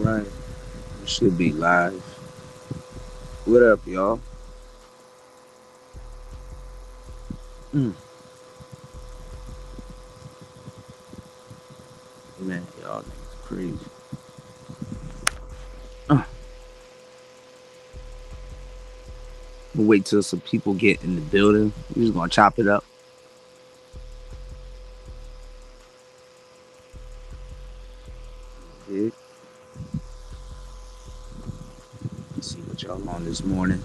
Right. We should be live. What up, y'all? Mm. Man, y'all niggas crazy. We'll wait till some people get in the building. We just gonna chop it up. Yeah. See what y'all on this morning.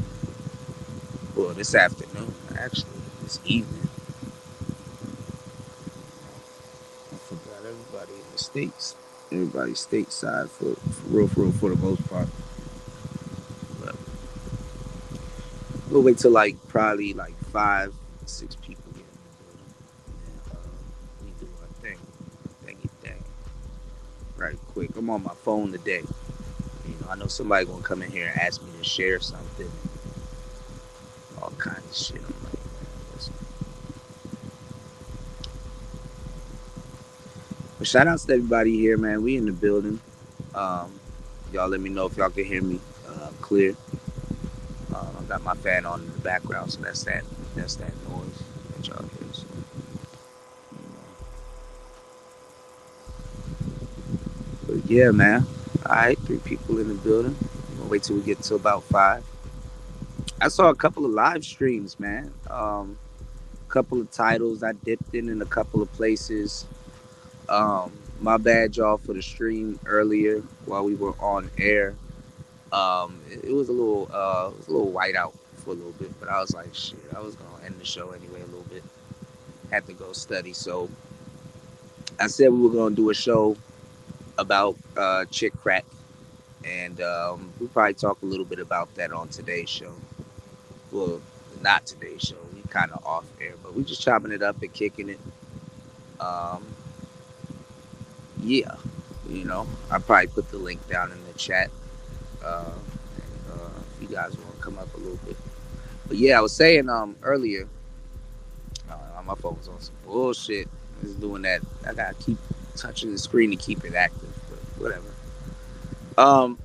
Well, this afternoon, actually. This evening. I forgot everybody in the States. Everybody stateside for the most part. But we'll wait till like probably like 5, 6 people get in the building. And we do our thing. Dang. Right quick. I'm on my phone today. I know somebody gonna come in here and ask me to share something, all kinds of shit. I'm like, man, listen. But shout outs to everybody here, man. We in the building. Um, y'all let me know if y'all can hear me clear. I got my fan on in the background, so that's that noise that y'all hear. So, but yeah, man. All right, 3 people in the building. We'll wait till we get to about 5. I saw a couple of live streams, man. Couple of titles. I dipped in a couple of places. My bad, y'all, for the stream earlier while we were on air. It was a little white out for a little bit, but I was like, shit, I was gonna end the show anyway a little bit. Had to go study, so I said we were gonna do a show about chick crack, and we'll probably talk a little bit about that on today's show. Well, not today's show. We kind of off air, but we just chopping it up and kicking it. Um, yeah, I probably put the link down in the chat. If you guys want to come up a little bit, but yeah, I was saying earlier, my phone was on some bullshit. I was doing that. I gotta keep touching the screen to keep it active, but whatever. Um,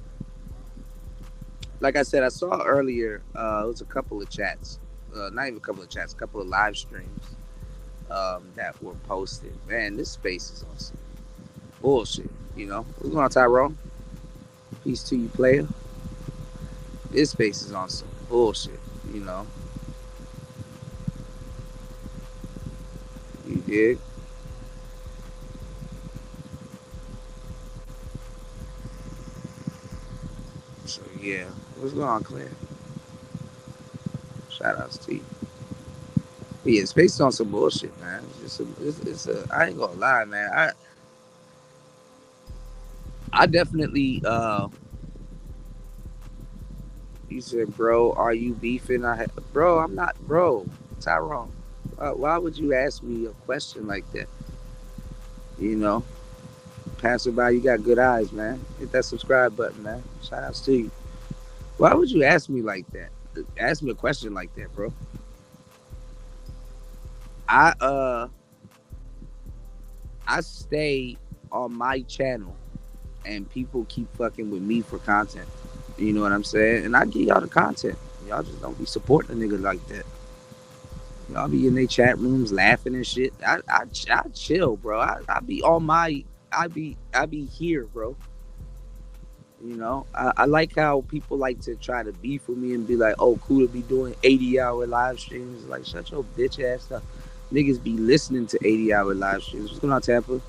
like I said, I saw earlier. It was a couple of chats, not even a couple of chats, a couple of live streams that were posted. Man, this space is on some bullshit. What's going on, Tyrone? Peace to you, player. This space is on some bullshit. You know, you dig? So yeah, what's going on, Claire? Shout outs to you. But yeah, space is on some bullshit, man. It's a. I ain't gonna lie, man. I definitely. You said, bro, are you beefing? Bro, I'm not, bro. Tyrone, why would you ask me a question like that? You know, passerby, you got good eyes, man. Hit that subscribe button, man. Shout outs to you. Why would you ask me like that? Ask me a question like that, bro. I uh I stay on my channel and people keep fucking with me for content. You know what I'm saying? And I give y'all the content. Y'all just don't be supporting a nigga like that. Y'all be in their chat rooms laughing and shit. I chill, bro. I be on my I be here, bro. I like how people like to try to beef with me and be like, oh, cool to be doing 80-hour live streams. Like, shut your bitch ass up. Niggas be listening to 80-hour live streams. What's going on, Tampa?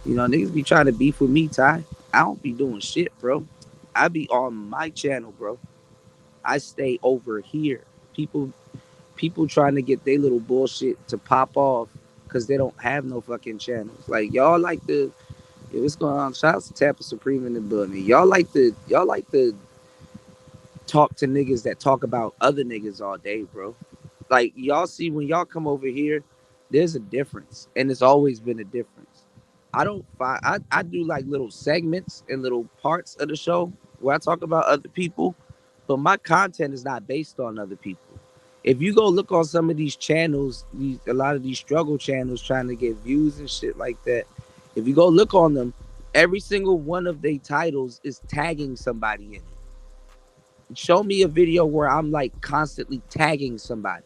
Niggas be trying to beef with me, Ty. I don't be doing shit, bro. I be on my channel, bro. I stay over here. People trying to get their little bullshit to pop off because they don't have no fucking channels. Like, y'all like the what's going on? Shout out to Tampa Supreme in the building. Y'all like to talk to niggas that talk about other niggas all day, bro. Like, y'all see when y'all come over here, there's a difference, and it's always been a difference. I don't find I do like little segments and little parts of the show where I talk about other people, but my content is not based on other people. If you go look on some of these channels, a lot of these struggle channels trying to get views and shit like that, if you go look on them, Every single one of their titles is tagging somebody in it. Show me a video where I'm like constantly tagging somebody.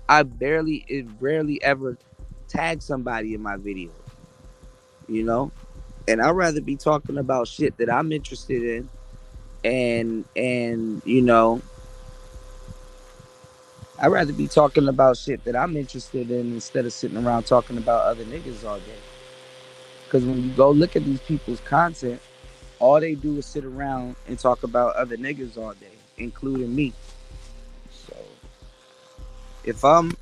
It rarely ever tag somebody in my videos, you know? And I'd rather be talking about shit that I'm interested in, and I'd rather be talking about shit that I'm interested in instead of sitting around talking about other niggas all day. Because when you go look at these people's content, all they do is sit around and talk about other niggas all day, including me. So if I'm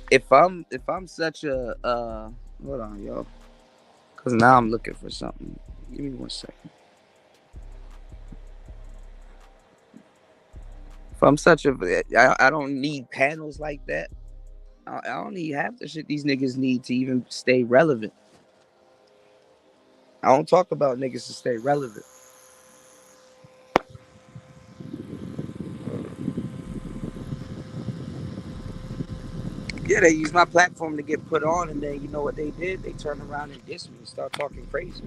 if I'm such a hold on, yo, because now I'm looking for something. Give me 1 second. If I'm such a, I don't need panels like that. I don't need half the shit these niggas need to even stay relevant. I don't talk about niggas to stay relevant. Yeah, they use my platform to get put on, and then you know what they did? They turn around and diss me and start talking crazy,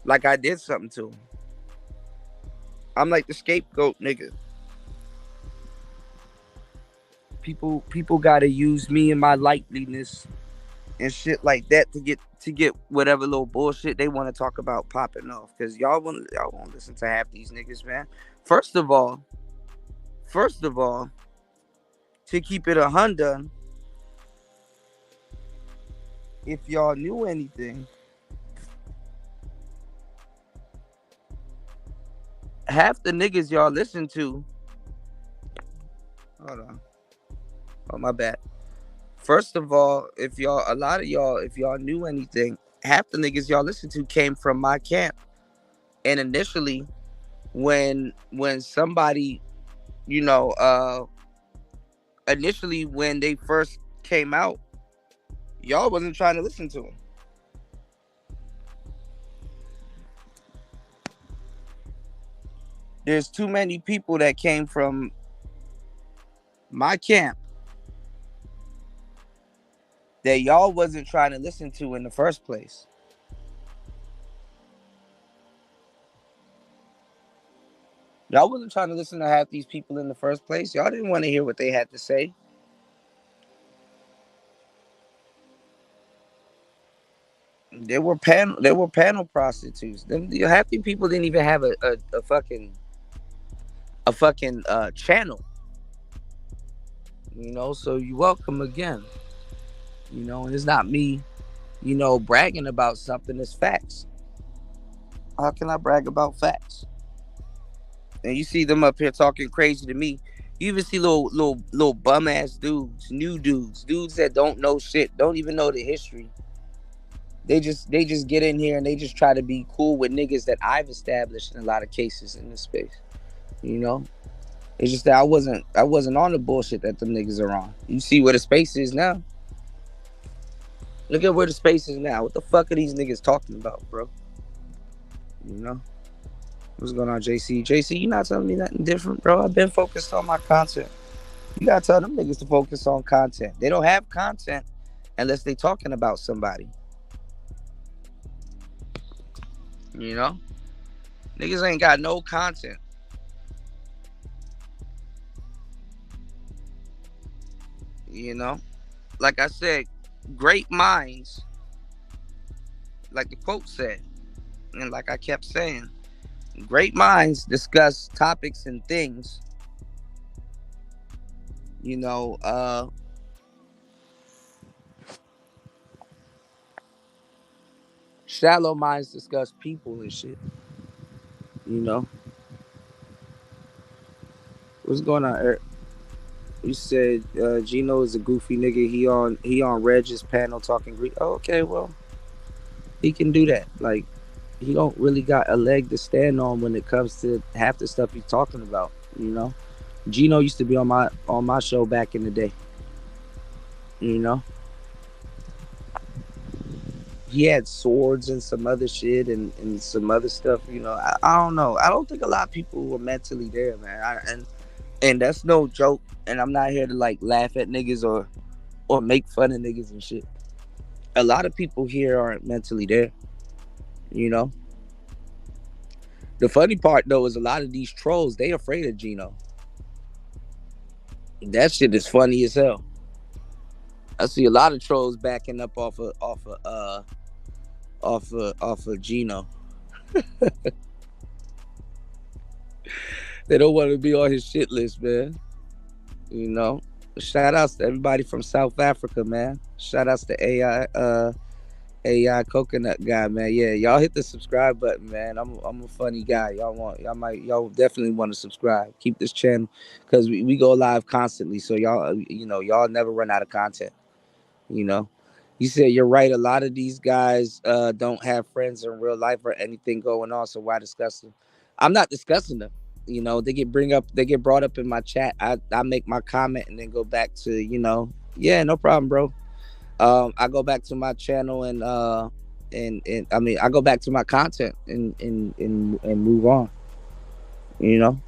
like I did something to them. I'm like the scapegoat nigga. People gotta use me and my likeliness and shit like that to get whatever little bullshit they want to talk about popping off. Cause y'all won't listen to half these niggas, man. First of all, first of all, to keep it 100, if y'all knew anything, half the niggas y'all listen to. Hold on. Oh, my bad. First of all, a lot of y'all, if y'all knew anything, half the niggas y'all listen to came from my camp. And initially, when somebody, you know, initially when they first came out, y'all wasn't trying to listen to them. There's too many people that came from my camp that y'all wasn't trying to listen to in the first place. Y'all wasn't trying to listen to half these people in the first place. Y'all didn't want to hear what they had to say. There were panel prostitutes. Them half these people didn't even have a fucking channel. So you welcome again. And it's not me, bragging about something. It's facts. How can I brag about facts? And you see them up here talking crazy to me. You even see little bum ass dudes, new dudes that don't know shit, don't even know the history. They just get in here and they just try to be cool with niggas that I've established in a lot of cases in this space. You know, it's just that I wasn't on the bullshit that them niggas are on. You see where the space is now. Look at where the space is now. What the fuck are these niggas talking about, bro? You know. What's going on, JC? JC, you not telling me nothing different, bro. I've been focused on my content. You gotta tell them niggas to focus on content. They don't have content unless they talking about somebody. You know? Niggas ain't got no content. You know? Like I said, great minds, like the quote said, and like I kept saying, great minds discuss topics and things, you know, shallow minds discuss people and shit, you know. What's going on, Eric? You said Gino is a goofy nigga. He on Reg's panel talking Greek. Oh, okay, well, he can do that. Like, he don't really got a leg to stand on when it comes to half the stuff he's talking about, you know. Gino used to be on my show back in the day. You know, he had swords and some other shit and some other stuff. I don't know. I don't think a lot of people were mentally there, man. And that's no joke. And I'm not here to like laugh at niggas or make fun of niggas and shit. A lot of people here aren't mentally there. You know, the funny part though is a lot of these trolls, they afraid of Gino. That shit is funny as hell. I see a lot of trolls backing up off of Gino. They don't want to be on his shit list, man. You know. Shout outs to everybody from South Africa, man. Shout outs to AI coconut guy, man. Yeah, y'all hit the subscribe button, man. I'm a funny guy. Y'all definitely want to subscribe. Keep this channel because we go live constantly. So y'all never run out of content. You know. You said you're right. A lot of these guys don't have friends in real life or anything going on. So why discuss them? I'm not discussing them. You know, they get brought up in my chat. I make my comment and then go back to, yeah, no problem, bro. I go back to my channel and I mean I go back to my content and move on. You know.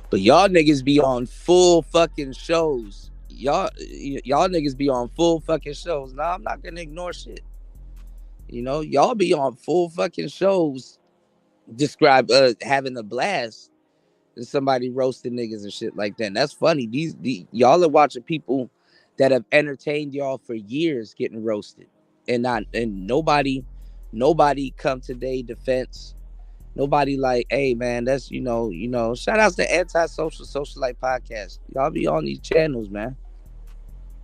But y'all niggas be on full fucking shows. Y'all niggas be on full fucking shows. Nah, I'm not gonna ignore shit. You know, y'all be on full fucking shows. Describe having a blast and somebody roasting niggas and shit like that. And that's funny. Y'all are watching people that have entertained y'all for years getting roasted, and nobody come to their defense. Nobody like, hey man, that's shout outs to Antisocial Socialite Podcast. Y'all be on these channels, man.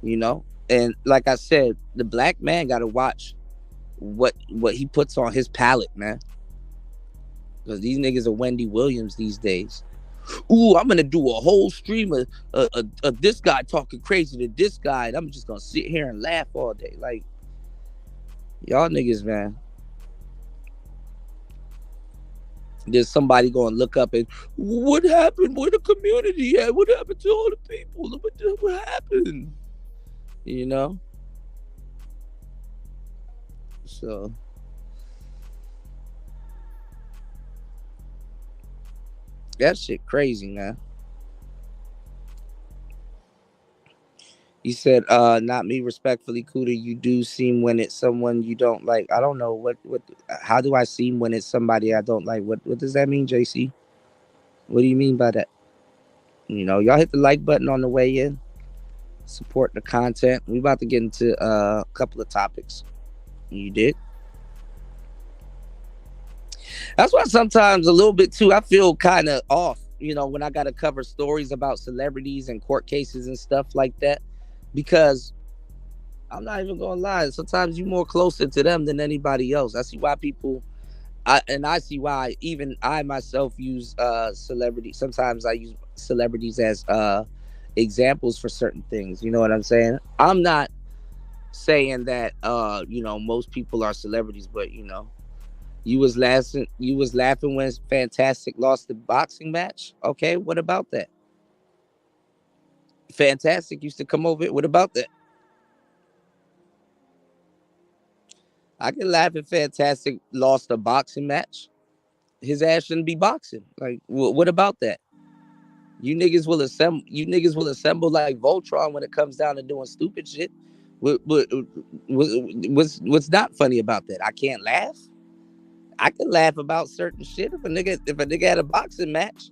You know? And like I said, the black man gotta watch what he puts on his palate, man. Because these niggas are Wendy Williams these days. Ooh, I'm gonna do a whole stream of this guy talking crazy to this guy, and I'm just gonna sit here and laugh all day. Like, y'all niggas, man. There's somebody going to look up and what happened? Where the community at? What happened to all the people? What happened? You know? So that shit crazy, man. You said, not me respectfully, Kuda, you do seem when it's someone you don't like. I don't know how do I seem when it's somebody I don't like? What does that mean, JC? What do you mean by that? You know, y'all hit the like button on the way in. Support the content. We about to get into a couple of topics. You did. That's why sometimes a little bit too, I feel kind of off, when I got to cover stories about celebrities and court cases and stuff like that. Because I'm not even gonna lie, sometimes you're more closer to them than anybody else. I see why I see why even I myself use celebrities. Sometimes I use celebrities as examples for certain things. You know what I'm saying? I'm not saying that most people are celebrities, but you was laughing when Fantastic lost the boxing match. Okay, what about that? Fantastic used to come over. What about that? I can laugh if Fantastic lost a boxing match. His ass shouldn't be boxing. Like, what about that? You niggas will assemble. You niggas will assemble like Voltron when it comes down to doing stupid shit. What's not funny about that? I can't laugh. I can laugh about certain shit if a nigga had a boxing match.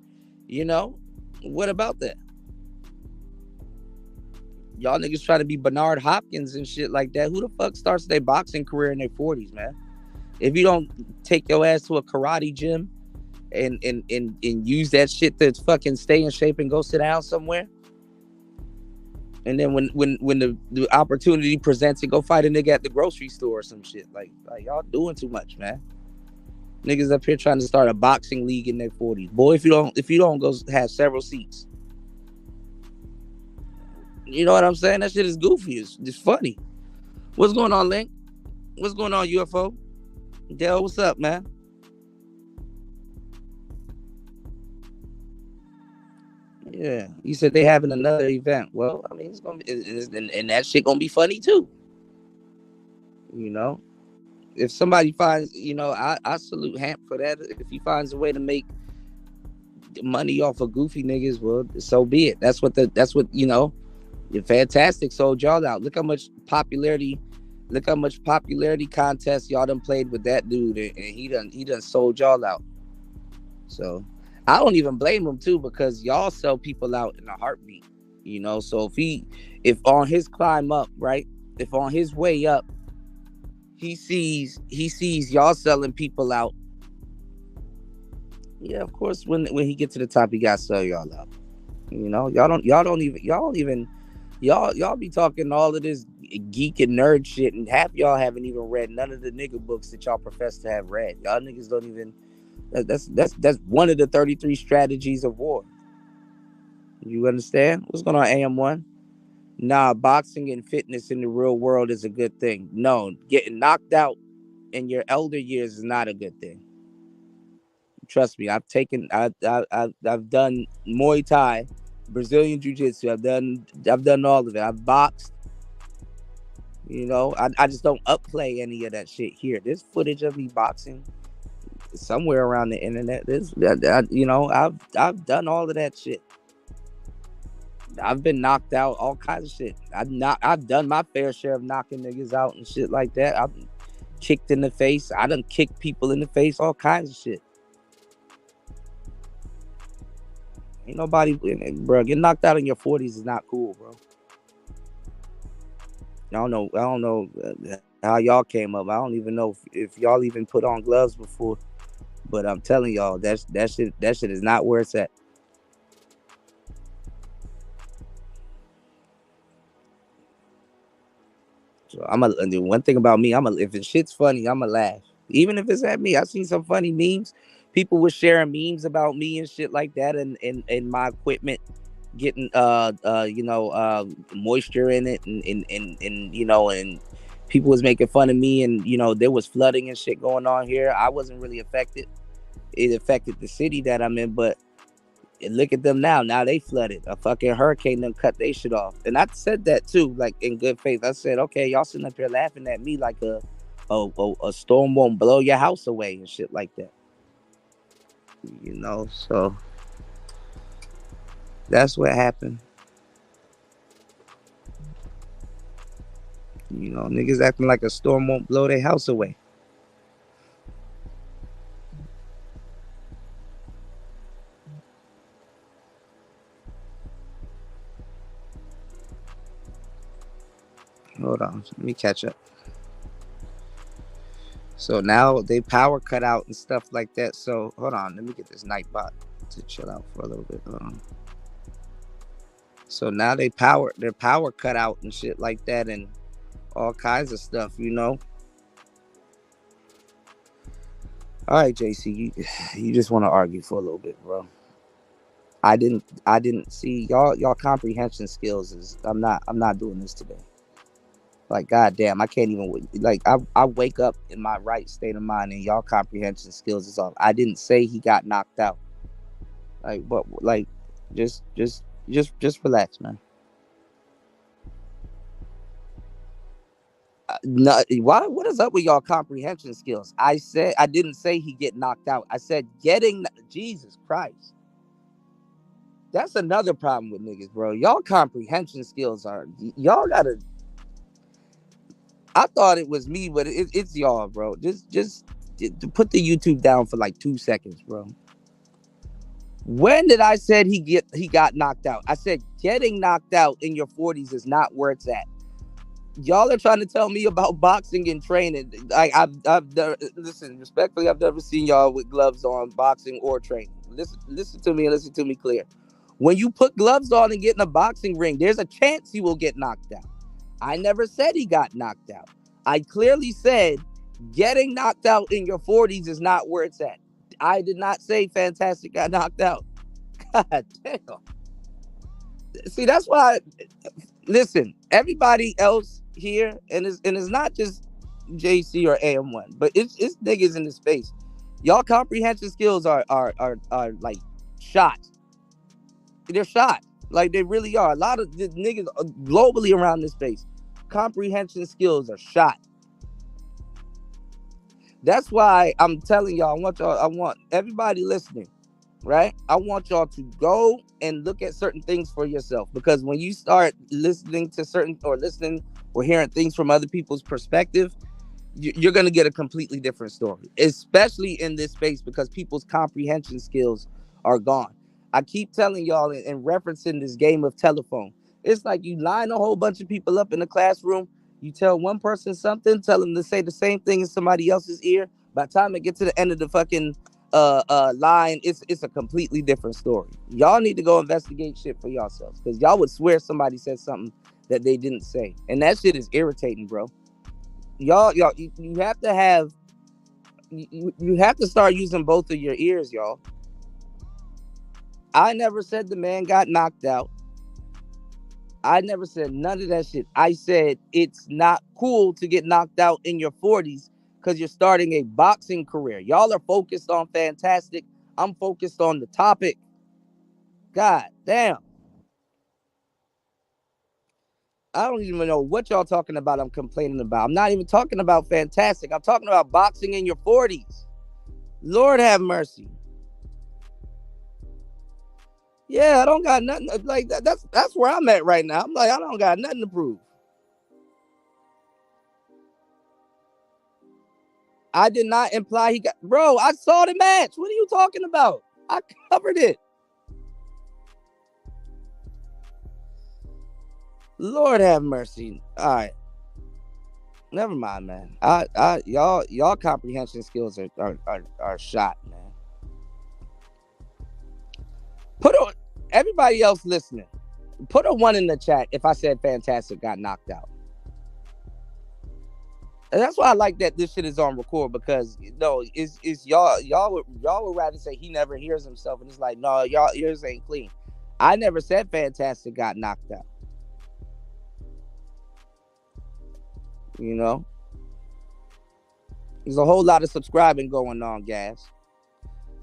What about that? Y'all niggas trying to be Bernard Hopkins and shit like that. Who the fuck starts their boxing career in their 40s, man? If you don't take your ass to a karate gym and use that shit to fucking stay in shape and go sit down somewhere, and then when the opportunity presents it, go fight a nigga at the grocery store or some shit. Like y'all doing too much, man. Niggas up here trying to start a boxing league in their 40s. Boy, if you don't go have several seats. You know what I'm saying? That shit is goofy. It's just funny. What's going on, Link? What's going on, UFO? Dale, what's up, man? Yeah, you said they having another event. Well, I mean, it's gonna be, and that shit gonna be funny too. If somebody finds, I salute Hamp for that. If he finds a way to make money off of goofy niggas, well, so be it. That's what Fantastic sold y'all out. Look how much popularity Look how much popularity contest y'all done played with that dude, and he done sold y'all out. So I don't even blame him too, because y'all sell people out in a heartbeat. So if on his climb up, right? If on his way up, he sees y'all selling people out. Yeah, of course. When he get to the top, he got to sell y'all out. Y'all be talking all of this geek and nerd shit, and half y'all haven't even read none of the nigga books that y'all profess to have read. Y'all niggas don't even. That's one of the 33 strategies of war. You understand? What's going on, AM1? Nah, boxing and fitness in the real world is a good thing. No, getting knocked out in your elder years is not a good thing. Trust me, I've done Muay Thai, Brazilian Jiu Jitsu. I've done all of it. I've boxed. I just don't upplay any of that shit here. There's footage of me boxing somewhere around the internet. I've done all of that shit. I've been knocked out, all kinds of shit. I've done my fair share of knocking niggas out and shit like that. I've been kicked in the face. I done kicked people in the face, all kinds of shit. Ain't nobody, bro. Getting knocked out in your 40s is not cool, bro. I don't know how y'all came up. I don't even know if y'all even put on gloves before. But I'm telling y'all, that shit is not where it's at. So the one thing about me, if the shit's funny, I'ma laugh. Even if it's at me. I've seen some funny memes. People were sharing memes about me and shit like that, and my equipment getting moisture in it, and people was making fun of me, and there was flooding and shit going on here. I wasn't really affected. It affected the city that I'm in, but look at them now. Now they flooded. A fucking hurricane done cut they shit off. And I said that too, like in good faith. I said, okay, y'all sitting up here laughing at me like a storm won't blow your house away and shit like that. So that's what happened. Niggas acting like a storm won't blow their house away. Hold on, let me catch up. So now they power cut out and stuff like that. So hold on, let me get this Nightbot to chill out for a little bit. Hold on. So now their power cut out and shit like that, and all kinds of stuff. All right, JC, you just want to argue for a little bit, bro. I didn't see y'all comprehension skills is I'm not doing this today. Like, goddamn, I can't even, like, I wake up in my right state of mind and y'all comprehension skills is off. I didn't say he got knocked out. Like, but like, just relax, man. No, why? What is up with y'all comprehension skills? I didn't say he get knocked out. I said Jesus Christ. That's another problem with niggas, bro. Y'all comprehension skills y'all gotta. I thought it was me, but it's y'all, bro. Just put the YouTube down for like 2 seconds, bro. When did I said he got knocked out? I said getting knocked out in your 40s is not where it's at. Y'all are trying to tell me about boxing and training. Like listen, respectfully, I've never seen y'all with gloves on boxing or training. Listen to me and listen to me clear. When you put gloves on and get in a boxing ring, there's a chance you will get knocked out. I never said he got knocked out. I clearly said getting knocked out in your 40s is not where it's at. I did not say Fantastic got knocked out. God damn. See, that's why. Listen, everybody else here, and it's not just JC or AM1, but it's niggas in the space. Y'all comprehension skills are like shot. They're shot. Like, they really are. A lot of the niggas globally around this space, comprehension skills are shot. That's why I'm telling y'all, I want everybody listening, right? I want y'all to go and look at certain things for yourself, because when you start listening or hearing things from other people's perspective, you're going to get a completely different story, especially in this space, because people's comprehension skills are gone. I keep telling y'all and referencing this game of telephone. It's like you line a whole bunch of people up in the classroom. You tell one person something, tell them to say the same thing in somebody else's ear. By the time it gets to the end of the fucking line, it's a completely different story. Y'all need to go investigate shit for yourselves, because y'all would swear somebody said something that they didn't say, and that shit is irritating, bro. Y'all, you have to have, you have to start using both of your ears, y'all. I never said the man got knocked out. I never said none of that shit. I said it's not cool to get knocked out in your 40s because you're starting a boxing career. Y'all are focused on fantastic. I'm focused on the topic. God damn. I don't even know what y'all talking about. I'm complaining about. I'm not even talking about fantastic. I'm talking about boxing in your 40s. Lord have mercy. Yeah, I don't got nothing like that. That's where I'm at right now. I'm like, I don't got nothing to prove. I did not imply he got. Bro, I saw the match. What are you talking about? I covered it. Lord have mercy. All right. Never mind, man. Y'all comprehension skills are shot, man. Put on everybody else listening. Put a 1 in the chat if I said fantastic got knocked out. And that's why I like that this shit is on record, because it's y'all would rather say he never hears himself, and it's like, no, y'all ears ain't clean. I never said fantastic got knocked out. You know, there's a whole lot of subscribing going on, Gas.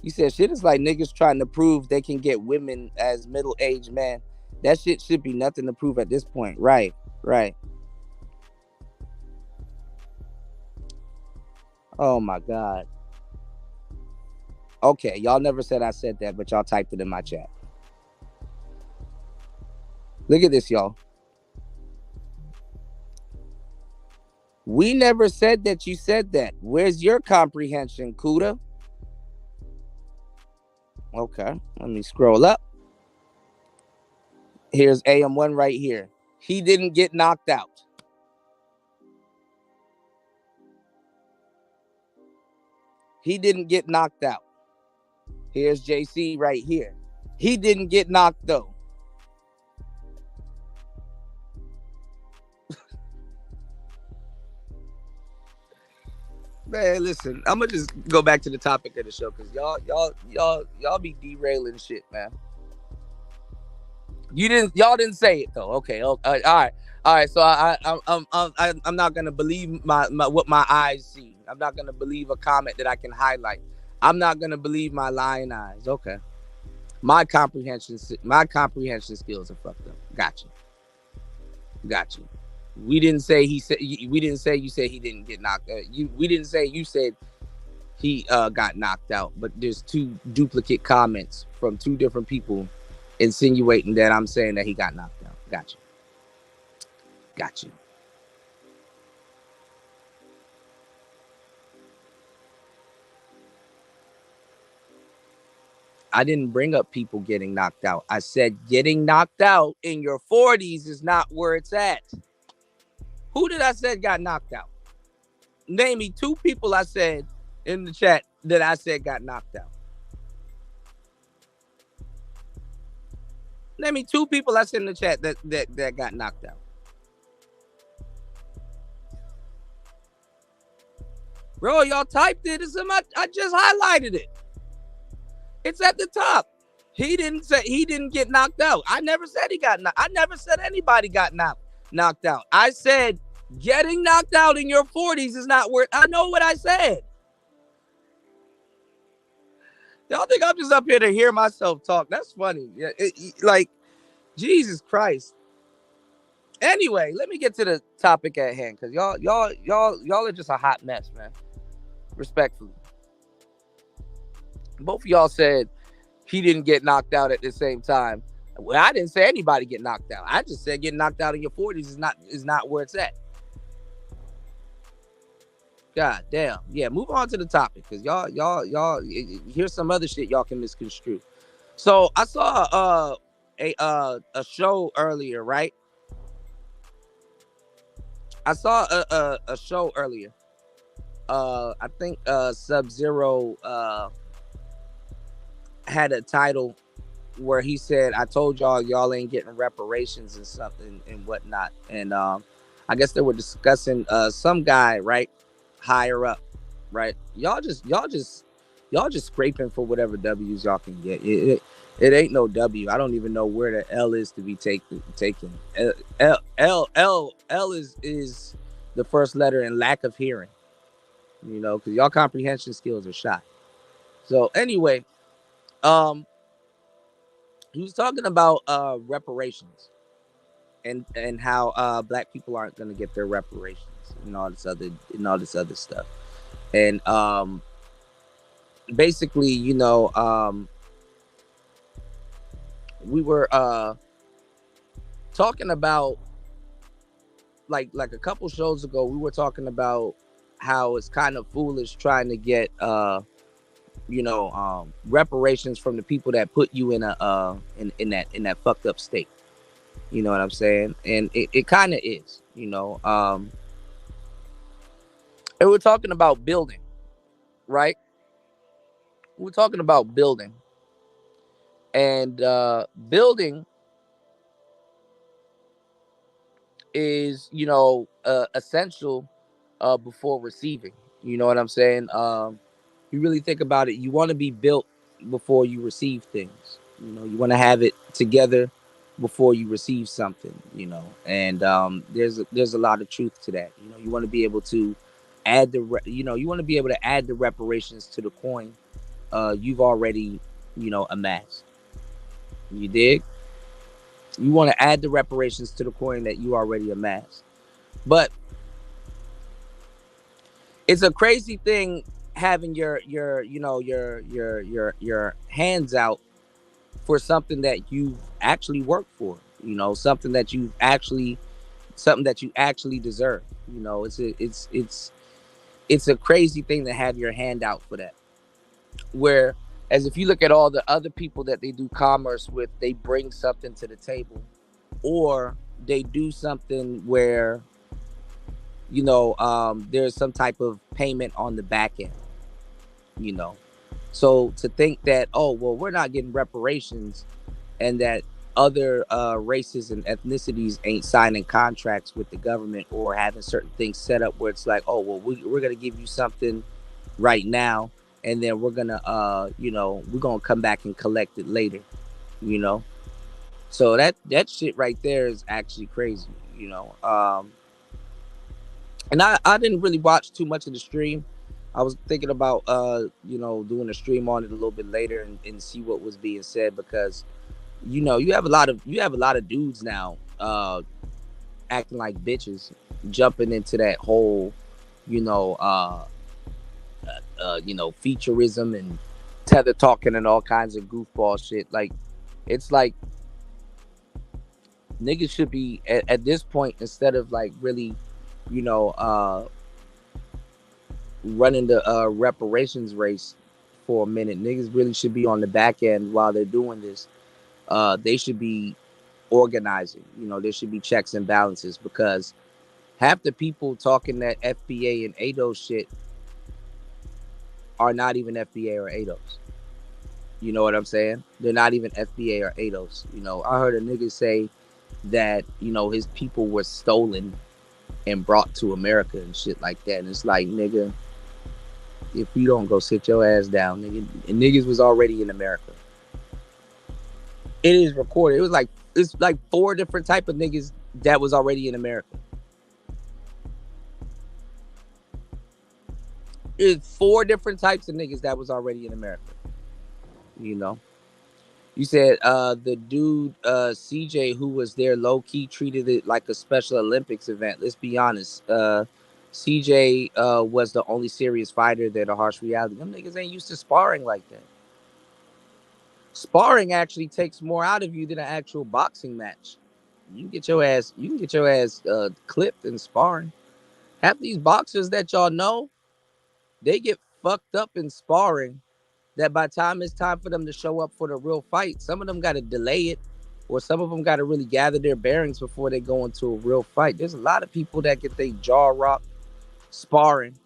You said shit is like niggas trying to prove they can get women as middle-aged men. That shit should be nothing to prove at this point. Right. Oh my God. Okay, y'all never said I said that, but y'all typed it in my chat. Look at this, y'all. We never said that you said that. Where's your comprehension, Kuda? Okay, let me scroll up. Here's AM1 right here. He didn't get knocked out. He didn't get knocked out. Here's JC right here. He didn't get knocked though. Man, listen, I'm gonna just go back to the topic of the show, because y'all be derailing shit, man. Y'all didn't say it though. Okay, all right. So I'm not gonna believe my what my eyes see. I'm not gonna believe a comment that I can highlight. I'm not gonna believe my lying eyes. Okay, my comprehension skills are fucked up. Gotcha. We didn't say he said. We didn't say you said he didn't get knocked out. We didn't say you said he got knocked out. But there's 2 duplicate comments from 2 different people insinuating that I'm saying that he got knocked out. Gotcha. I didn't bring up people getting knocked out. I said getting knocked out in your 40s is not where it's at. Who did I say got knocked out? Name me 2 people I said in the chat that I said got knocked out. Name me 2 people I said in the chat that got knocked out. Bro, y'all typed it. I just highlighted it. It's at the top. He didn't get knocked out. I never said he got knocked. I never said anybody got knocked out. I said getting knocked out in your 40s is not worth. I know what I said. Y'all think I'm just up here to hear myself talk? That's funny. Yeah, like, Jesus Christ. Anyway, let me get to the topic at hand, because y'all are just a hot mess, man. Respectfully. Both of y'all said he didn't get knocked out at the same time. Well, I didn't say anybody get knocked out. I just said getting knocked out in your 40s is not where it's at. God damn. Yeah, move on to the topic, because y'all. Here's some other shit y'all can misconstrue. So I saw a show earlier, right? I saw a show earlier. I think Sub Zero had a title where he said, "I told y'all ain't getting reparations and something and whatnot." And I guess they were discussing some guy, right, higher up, right? Y'all just scraping for whatever W's y'all can get. It ain't no W. I don't even know where the L is to be taken. L is the first letter in lack of hearing. Because y'all comprehension skills are shot. So anyway, um, he was talking about reparations and how black people aren't going to get their reparations and all this other stuff. And basically, we were talking about, like a couple shows ago, we were talking about how it's kind of foolish trying to get reparations from the people that put you in that fucked up state. You know what I'm saying? And it kind of is, and we're talking about building, right? We're talking about building, and building is, essential before receiving. You know what I'm saying? You really think about it, you want to be built before you receive things. You want to have it together before you receive something. And there's a lot of truth to that. You want to be able to you want to be able to add the reparations to the coin you've already amassed. You dig? You want to add the reparations to the coin that you already amassed. But it's a crazy thing having your hands out for something that you've actually worked for. Something that you actually deserve. It's a crazy thing to have your hand out for that. Where, as if you look at all the other people that they do commerce with, they bring something to the table, or they do something where there's some type of payment on the back end. you know so to think that, oh well, we're not getting reparations, and that other races and ethnicities ain't signing contracts with the government or having certain things set up where it's like, oh well, we're gonna give you something right now, and then we're gonna come back and collect it later. you know so that shit right there is actually crazy. And I didn't really watch too much of the stream. I was thinking about doing a stream on it a little bit later, and see what was being said, because you have a lot of dudes now acting like bitches, jumping into that whole you know featureism and tether talking and all kinds of goofball shit. Like, it's like niggas should be at this point, instead of like really you know running the reparations race for a minute. Niggas really should be on the back end while they're doing this. They should be organizing. There should be checks and balances, because half the people talking that FBA and ADOS shit are not even FBA or ADOS. You know what I'm saying? They're not even FBA or ADOS. I heard a nigga say that his people were stolen and brought to America and shit like that. And it's like, nigga, if you don't go sit your ass down, nigga, and niggas was already in America. It is recorded. It's like four different type of niggas that was already in America. It's four different types of niggas that was already in America. You know. You said the dude CJ who was there low key treated it like a Special Olympics event. Let's be honest. CJ was the only serious fighter there. The harsh reality, them niggas ain't used to sparring like that. Sparring actually takes more out of you than an actual boxing match. You can get your ass clipped in sparring. Half these boxers that y'all know, they get fucked up in sparring that by the time it's time for them to show up for the real fight, some of them got to delay it, or some of them got to really gather their bearings before they go into a real fight. There's a lot of people that get their jaw rocked sparring,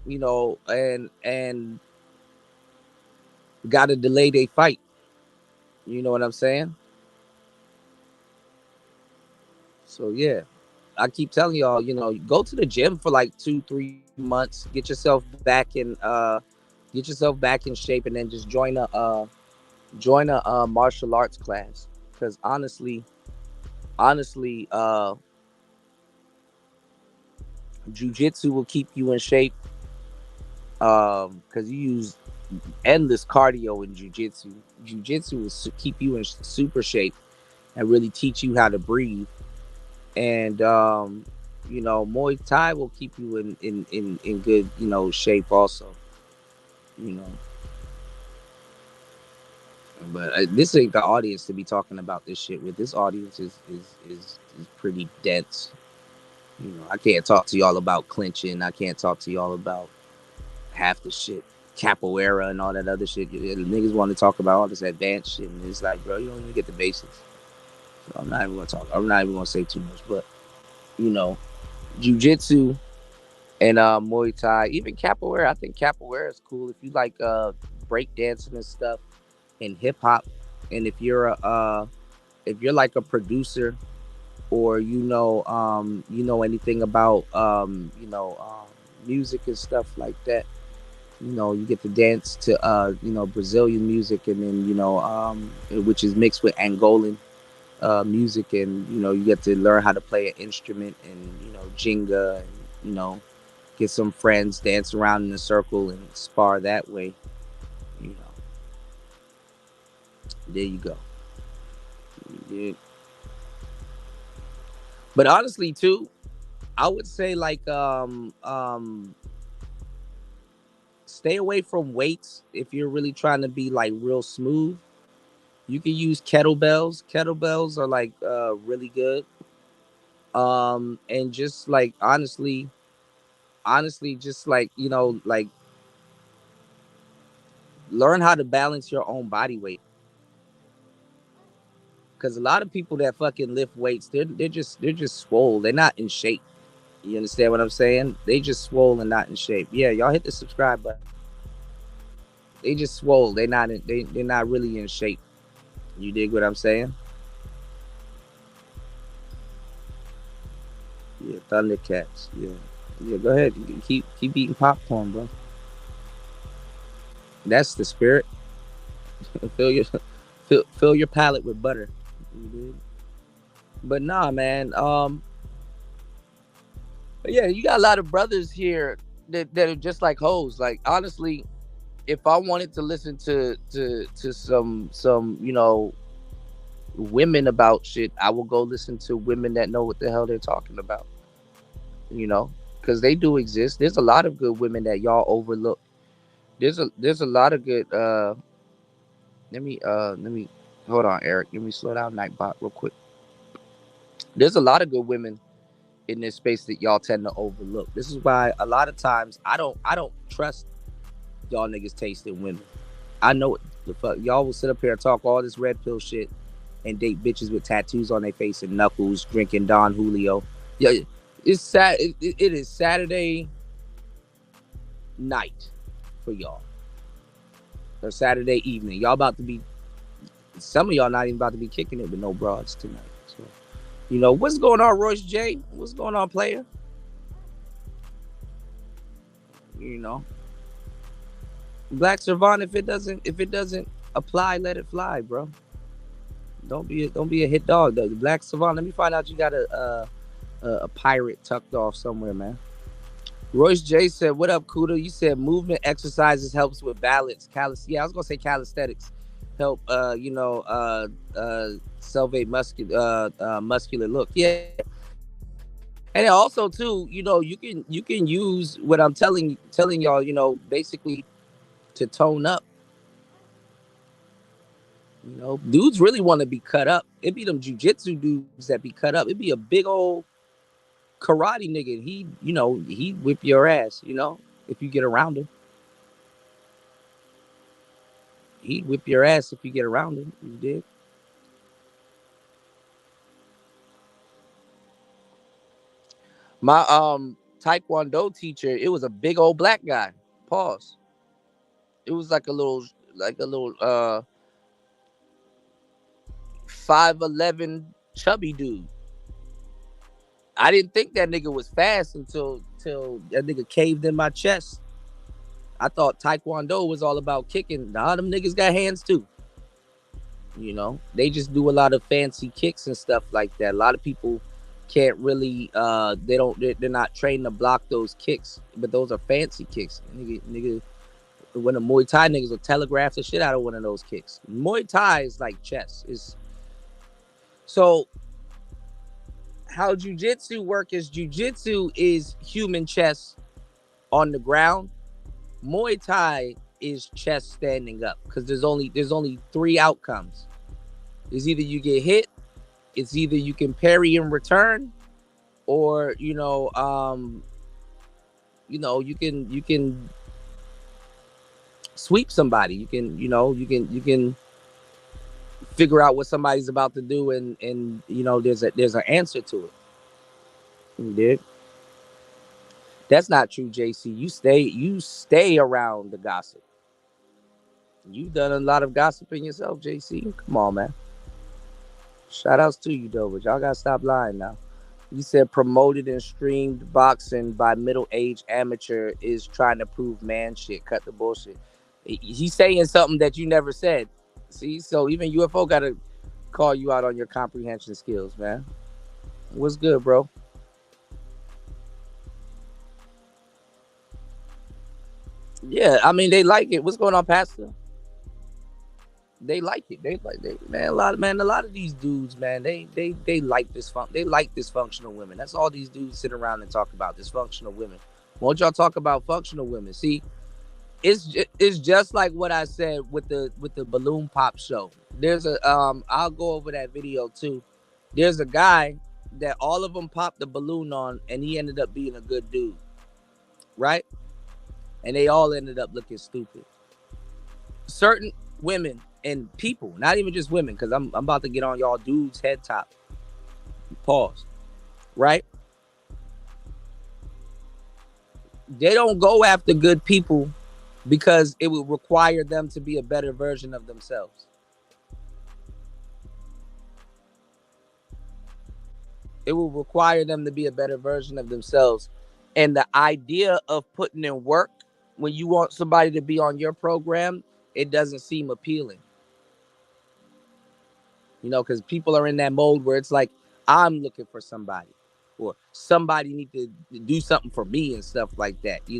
and got to delay their fight. You know what I'm saying? So yeah, I keep telling y'all, go to the gym for like 2-3 months, get yourself back in shape, and then just join a martial arts class. Because honestly, jujitsu will keep you in shape. Because you use endless cardio in jujitsu. Jujitsu will keep you in super shape and really teach you how to breathe. And Muay Thai will keep you in good shape also. You know, but this ain't the audience to be talking about this shit with. This audience is pretty dense. I can't talk to y'all about clinching. I can't talk to y'all about half the shit, capoeira and all that other shit. Niggas want to talk about all this advanced shit, and it's like, bro, you don't even get the basics. So I'm not even gonna talk. I'm not even gonna say too much, but you know, jujitsu and Muay Thai, even capoeira. I think capoeira is cool if you like break dancing and stuff and hip hop, and if you're like a producer, or anything about music and stuff like that. You get to dance to Brazilian music, and then which is mixed with Angolan music, and you get to learn how to play an instrument, and Jenga, and get some friends, dance around in a circle and spar that way. You know, there you go. Yeah. But honestly, too, I would say like stay away from weights if you're really trying to be like real smooth. You can use kettlebells. Kettlebells are like really good. And just like honestly, just like like learn how to balance your own body weight. Because a lot of people that fucking lift weights, they're just swole. They're not in shape. You understand what I'm saying? They just swole and not in shape. Yeah, y'all hit the subscribe button. They just swole. They're not really in shape. You dig what I'm saying? Yeah, Thundercats. Yeah, yeah. Go ahead. You can keep eating popcorn, bro. That's the spirit. fill your fill your palate with butter. You dig? But nah, man. But yeah, you got a lot of brothers here that are just like hoes. Like honestly, if I wanted to listen to some women about shit, I will go listen to women that know what the hell they're talking about. You know, because they do exist. There's a lot of good women that y'all overlook. There's a lot of good. Let me hold on, Eric. Let me slow down, Nightbot, real quick. There's a lot of good women in this space that y'all tend to overlook. This is why a lot of times I don't trust y'all niggas tasting women. I know what the fuck y'all will sit up here and talk all this red pill shit and date bitches with tattoos on their face and knuckles, drinking Don Julio. Yeah, it's sad. It is Saturday night for y'all, or Saturday evening. Y'all about to be. Some of y'all not even about to be kicking it with no broads tonight. So, what's going on, Royce J? What's going on, player? You know, Black Servant. If it doesn't apply, let it fly, bro. Don't be a hit dog. The Black Savant. Let me find out you got a pirate tucked off somewhere, man. Royce J said, "What up, Kuda? You said movement exercises helps with balance. Yeah, I was gonna say calisthenics help. Salvate muscular look. Yeah, and then also too, you can use what I'm telling y'all. Basically to tone up. Dudes really want to be cut up. It be them jujitsu dudes that be cut up. It be a big old karate nigga. He whip your ass. if you get around him. He'd whip your ass if you get around him. You did. My taekwondo teacher, it was a big old black guy. Pause. It was like a little 5'11" chubby dude. I didn't think that nigga was fast until that nigga caved in my chest. I thought taekwondo was all about kicking. Nah, them niggas got hands too. You know, they just do a lot of fancy kicks and stuff like that. A lot of people can't really they're not trained to block those kicks, but those are fancy kicks. Nigga, when the Muay Thai niggas will telegraph the shit out of one of those kicks. Muay Thai is like chess. Is so how jujitsu work is jujitsu is human chess on the ground. Muay Thai is chess standing up because there's only three outcomes. It's either you get hit, it's either you can parry in return, or you can sweep somebody. You can figure out what somebody's about to do, and there's an answer to it. You did. That's not true, JC. You stay around the gossip. You've done a lot of gossiping yourself, JC. Come on, man. Shout outs to you though, but y'all gotta stop lying now. You said promoted and streamed boxing by middle-aged amateur is trying to prove man shit. Cut the bullshit. He's saying something that you never said. See, so even UFO gotta call you out on your comprehension skills, man. What's good, bro? Yeah, I mean they like it. What's going on, Pastor? They like it. Man. A lot of these dudes, man. They like this fun. They like dysfunctional women. That's all these dudes sit around and talk about dysfunctional women. Won't y'all talk about functional women? See, it's just like what I said with the balloon pop show. There's a I'll go over that video too. There's a guy that all of them popped the balloon on, and he ended up being a good dude, right? And they all ended up looking stupid. Certain women and people, not even just women, because I'm about to get on y'all dudes' head top. Pause. Right? They don't go after good people because it will require them to be a better version of themselves. It will require them to be a better version of themselves. And the idea of putting in work when you want somebody to be on your program, it doesn't seem appealing. Because people are in that mode where it's like, I'm looking for somebody, or somebody need to do something for me and stuff like that. They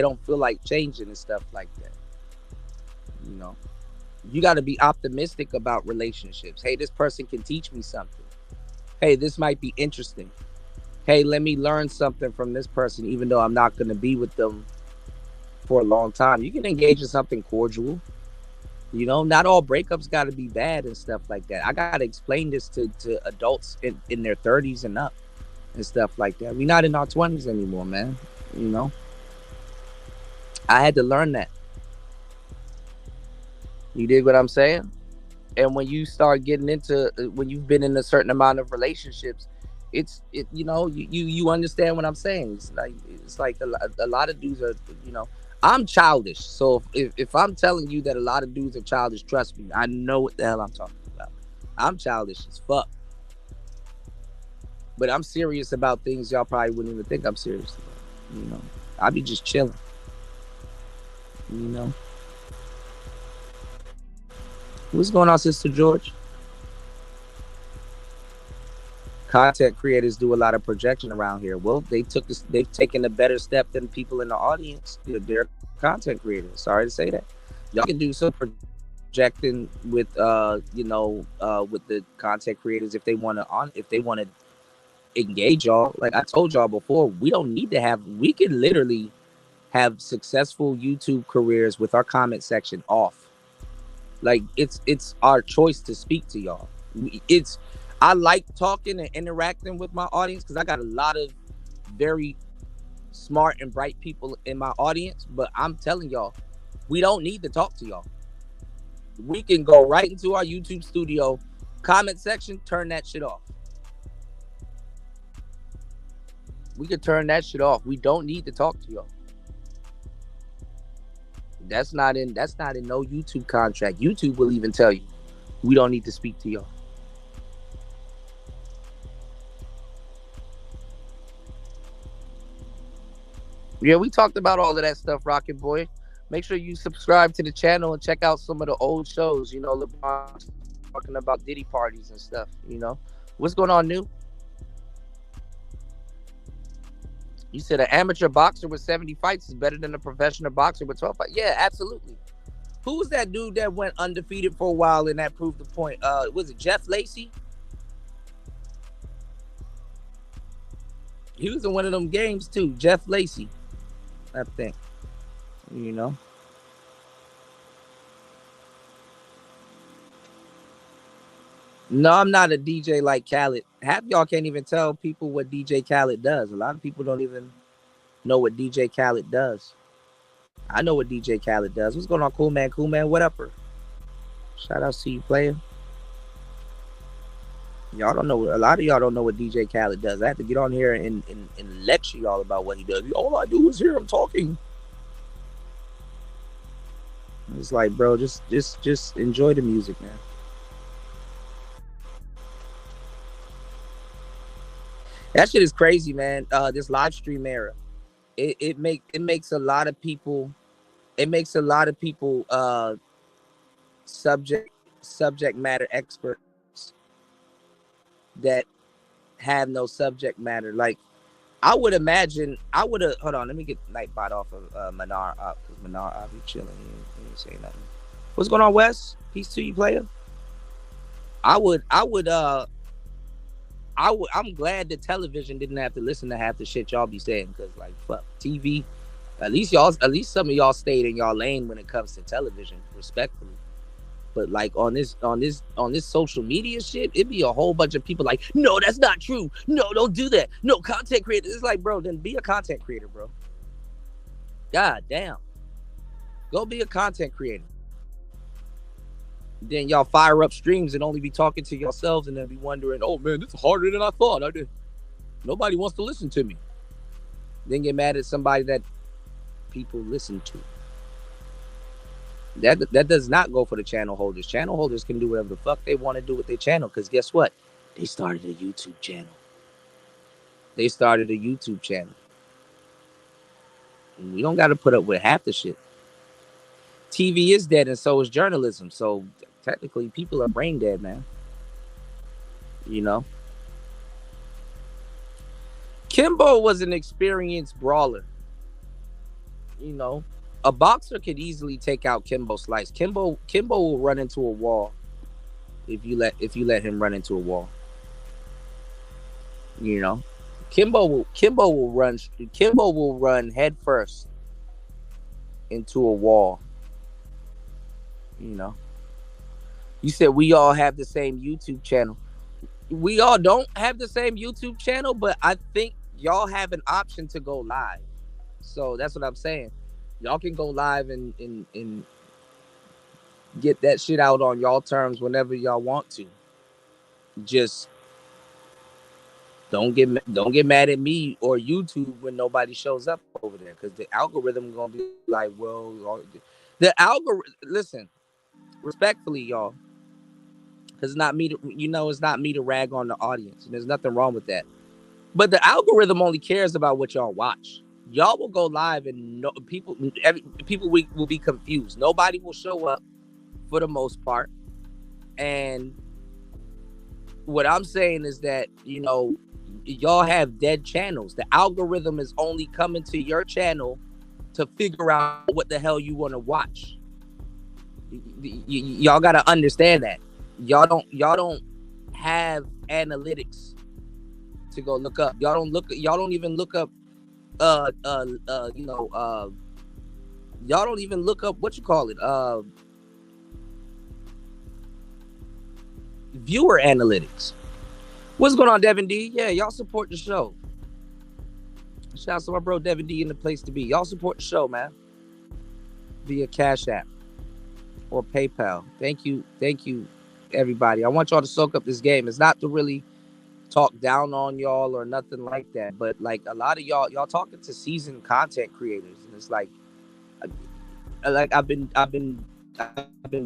don't feel like changing and stuff like that. You know, you got to be optimistic about relationships. Hey, this person can teach me something. Hey, this might be interesting. Hey, let me learn something from this person, even though I'm not going to be with them for a long time. You can engage in something cordial. Not all breakups got to be bad and stuff like that. I got to explain this to adults in their 30s and up and stuff like that. We're not in our 20s anymore, man. I had to learn that. You dig what I'm saying? And when you start getting into, when you've been in a certain amount of relationships, you understand what I'm saying. It's like a lot of dudes are, I'm childish. So if I'm telling you that a lot of dudes are childish, trust me, I know what the hell I'm talking about. I'm childish as fuck. But I'm serious about things y'all probably wouldn't even think I'm serious about. I be just chilling. You know. What's going on, Sister George? Content creators do a lot of projection around here. Well, they've taken a better step than people in the audience. They're content creators. Sorry to say that. Y'all can do some projecting with with the content creators if they want to engage y'all. Like I told y'all before, we can literally have successful YouTube careers with our comment section off. Like it's our choice to speak to y'all. I like talking and interacting with my audience because I got a lot of very smart and bright people in my audience, but I'm telling y'all, we don't need to talk to y'all. We can go right into our YouTube studio, comment section, turn that shit off. We could turn that shit off. We don't need to talk to y'all. That's not in no YouTube contract. YouTube will even tell you we don't need to speak to y'all. Yeah, we talked about all of that stuff, Rocket Boy. Make sure you subscribe to the channel and check out some of the old shows. You know, LeBron talking about Diddy parties and stuff. You know, what's going on, New? You said an amateur boxer with 70 fights is better than a professional boxer with 12 fights. Yeah, absolutely. Who was that dude that went undefeated for a while and that proved the point? Was it Jeff Lacey? He was in one of them games too. Jeff Lacey, I think. You know. No, I'm not a DJ like Khaled. Half y'all can't even tell people what DJ Khaled does. A lot of people don't even know what DJ Khaled does. I know what DJ Khaled does. What's going on, cool man? Cool man, what up? Shout out to you, player. Y'all don't know. A lot of y'all don't know what DJ Khaled does. I have to get on here and lecture y'all about what he does. All I do is hear him talking. It's like, bro, just enjoy the music, man. That shit is crazy, man. This live stream era, it makes a lot of people. It makes a lot of people subject matter experts that have no subject matter. Like, I would imagine, hold on, let me get Nightbot off of Manar up, because Manar, I'll be chilling. He ain't saying nothing. What's going on, Wes? Peace to you, player. I'm glad the television didn't have to listen to half the shit y'all be saying, because like, fuck TV. At least some of y'all stayed in y'all lane when it comes to television, respectfully. But like on this social media shit, it'd be a whole bunch of people like, no, that's not true. No, don't do that. No, content creator. It's like, bro, then be a content creator, bro. God damn. Go be a content creator. Then y'all fire up streams and only be talking to yourselves and then be wondering, oh man, this is harder than I thought. Nobody wants to listen to me. Then get mad at somebody that people listen to. That does not go for the channel holders. Channel holders can do whatever the fuck they want to do with their channel, because guess what? They started a YouTube channel. And we don't got to put up with half the shit. TV is dead, and so is journalism. So technically, people are brain dead, man. You know? Kimbo was an experienced brawler. You know? A boxer could easily take out Kimbo Slice. Kimbo will run into a wall if you let him run into a wall. You know, Kimbo will run head first into a wall. You know, you said we all have the same YouTube channel. We all don't have the same YouTube channel, but I think y'all have an option to go live. So that's what I'm saying. Y'all can go live and get that shit out on y'all terms whenever y'all want to. Just don't get mad at me or YouTube when nobody shows up over there, because the algorithm gonna be like, well, the algorithm. Listen, respectfully, y'all, because it's not me to rag on the audience, and there's nothing wrong with that. But the algorithm only cares about what y'all watch. Y'all will go live and people will be confused. Nobody will show up for the most part. And what I'm saying is that, you know, y'all have dead channels. The algorithm is only coming to your channel to figure out what the hell you want to watch. Y'all got to understand that. Y'all don't have analytics to go look up. Y'all don't even look up y'all don't even look up viewer analytics. What's going on, Devin D? Yeah, y'all support the show. Shout out to my bro Devin D in the place to be. Y'all support the show, man, via Cash App or PayPal. Thank you, everybody. I want y'all to soak up this game. It's not to really talk down on y'all or nothing like that, but like a lot of y'all talking to seasoned content creators, and it's like I've been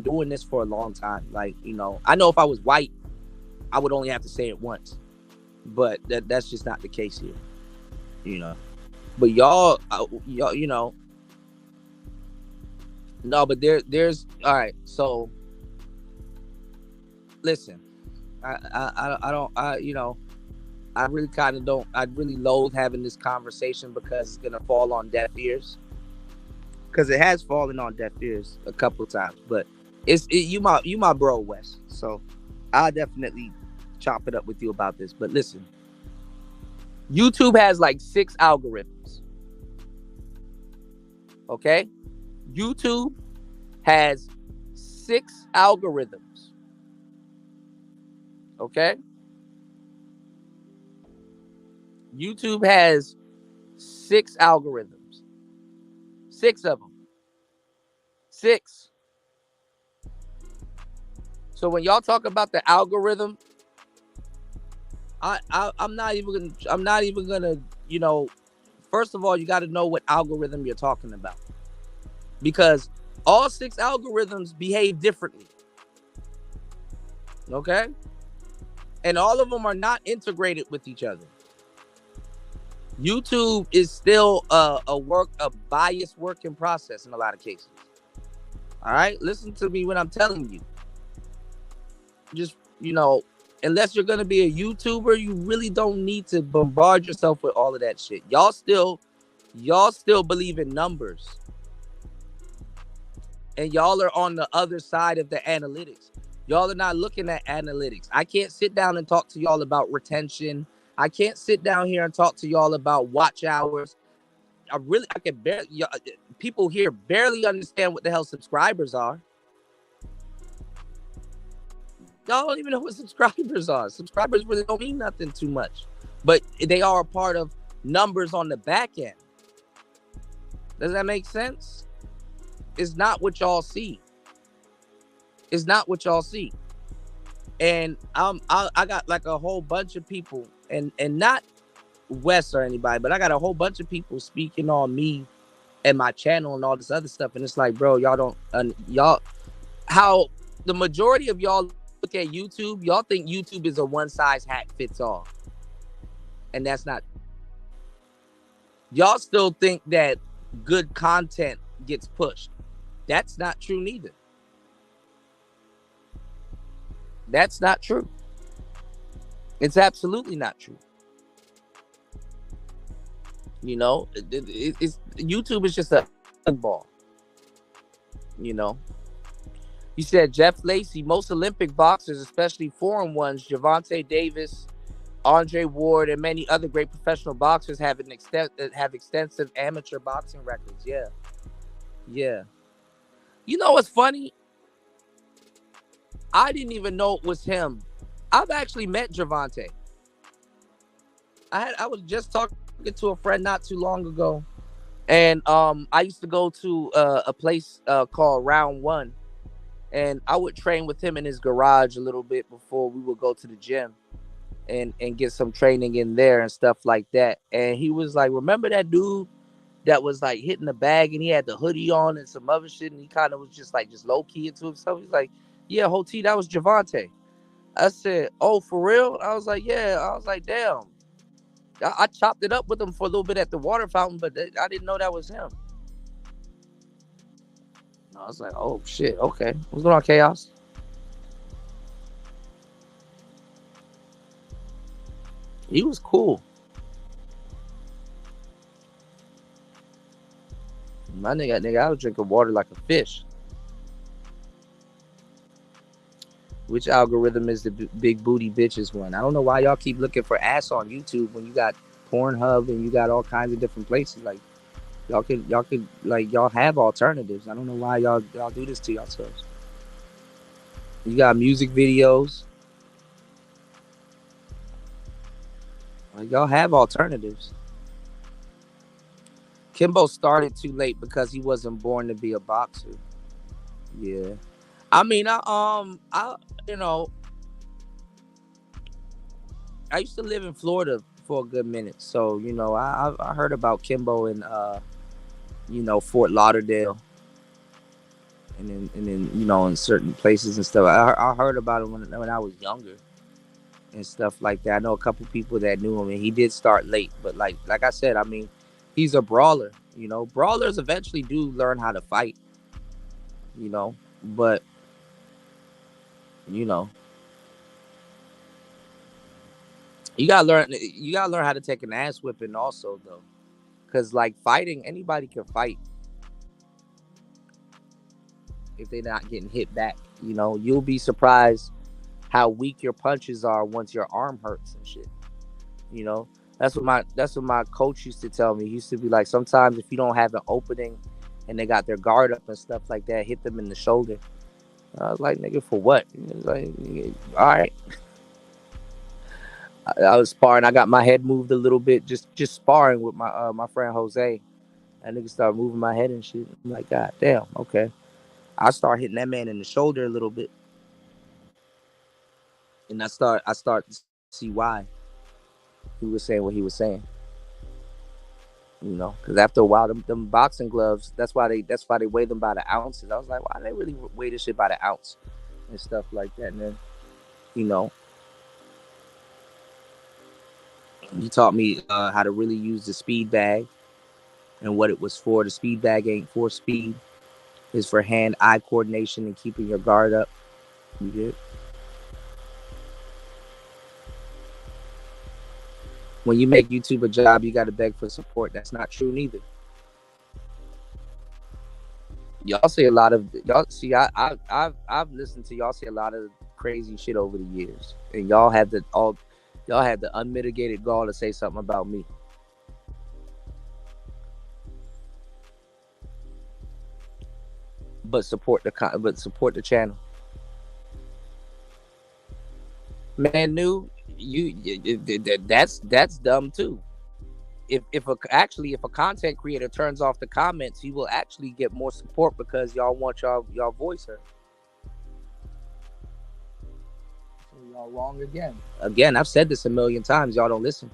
doing this for a long time. Like, you know, I know if I was white, I would only have to say it once, but that's just not the case here, you know. But y'all, you know, no, but there's all right. So listen, I don't, you know, I really kind of don't. I really loathe having this conversation because it's gonna fall on deaf ears. Because it has fallen on deaf ears a couple times, but you my bro Wes, so I'll definitely chop it up with you about this. But listen, YouTube has like 6 algorithms. Okay, YouTube has 6 algorithms. Okay, YouTube has 6 algorithms. 6 of them. 6. So when y'all talk about the algorithm, I'm not even gonna, you know, first of all, you got to know what algorithm you're talking about, because all 6 algorithms behave differently. Okay, and all of them are not integrated with each other. YouTube is still a biased work in process in a lot of cases. All right, listen to me when I'm telling you. Just, you know, unless you're gonna be a YouTuber, you really don't need to bombard yourself with all of that shit. Y'all still believe in numbers, and y'all are on the other side of the analytics. Y'all are not looking at analytics. I can't sit down and talk to y'all about retention. I can't sit down here and talk to y'all about watch hours. I can barely, people here barely understand what the hell subscribers are. Y'all don't even know what subscribers are. Subscribers really don't mean nothing too much, but they are a part of numbers on the back end. Does that make sense? It's not what y'all see. It's not what y'all see. And I got like a whole bunch of people, and not Wes or anybody, but I got a whole bunch of people speaking on me and my channel and all this other stuff. And it's like, bro, y'all don't, how the majority of y'all look at YouTube, y'all think YouTube is a one size hat fits all. And that's not. Y'all still think that good content gets pushed. That's not true neither. That's not true. It's absolutely not true. You know, it's YouTube is just a ball. You know, you said Jeff Lacey. Most Olympic boxers, especially foreign ones, Gervonta Davis, Andre Ward, and many other great professional boxers have extensive amateur boxing records. Yeah. You know what's funny? I didn't even know it was him. I've actually met Gervonta. I was just talking to a friend not too long ago, and I used to go to a place called Round One, and I would train with him in his garage a little bit before we would go to the gym and get some training in there and stuff like that. And he was like, remember that dude that was like hitting the bag and he had the hoodie on and some other shit, and he kind of was just low key into himself. He's like, yeah, Hoti, that was Gervonta. I said, oh, for real? I was like, yeah. I was like, damn. I chopped it up with him for a little bit at the water fountain, but I didn't know that was him. I was like, oh, shit, okay. What's going on, Chaos? He was cool. My nigga, I was drinking water like a fish. Which algorithm is the big booty bitches one? I don't know why y'all keep looking for ass on YouTube when you got Pornhub and you got all kinds of different places. Like y'all could like y'all have alternatives. I don't know why y'all do this to yourselves. You got music videos. Like, y'all have alternatives. Kimbo started too late because he wasn't born to be a boxer. Yeah. I mean, you know, I used to live in Florida for a good minute, so you know, I heard about Kimbo in you know, Fort Lauderdale, and then you know, in certain places and stuff. I heard about him when I was younger and stuff like that. I know a couple people that knew him, and he did start late, but like I said, I mean, he's a brawler. You know, brawlers eventually do learn how to fight. You know, but you know, you gotta learn how to take an ass whipping also though, because like fighting, anybody can fight if they're not getting hit back. You know, you'll be surprised how weak your punches are once your arm hurts and shit. You know, that's what my coach used to tell me. He used to be like, sometimes if you don't have an opening and they got their guard up and stuff like that, hit them in the shoulder. I was like, nigga, for what? He was like, all right. I was sparring. I got my head moved a little bit, just sparring with my friend Jose. That nigga started moving my head and shit. I'm like, God damn, okay. I start hitting that man in the shoulder a little bit, and I start to see why he was saying what he was saying. You know, because after a while, them boxing gloves. That's why they weigh them by the ounces. I was like, why do they really weigh this shit by the ounce and stuff like that? And then, you know, he taught me how to really use the speed bag and what it was for. The speed bag ain't for speed; it's for hand-eye coordination and keeping your guard up. You get. When you make YouTube a job, you got to beg for support. That's not true neither. Y'all say a lot of y'all see. I've listened to y'all say a lot of crazy shit over the years, and y'all had the unmitigated gall to say something about me. But support the channel. Man, new that's dumb too. If a content creator turns off the comments, he will actually get more support because y'all want y'all voice heard. So y'all wrong again. Again, I've said this a million times. Y'all don't listen.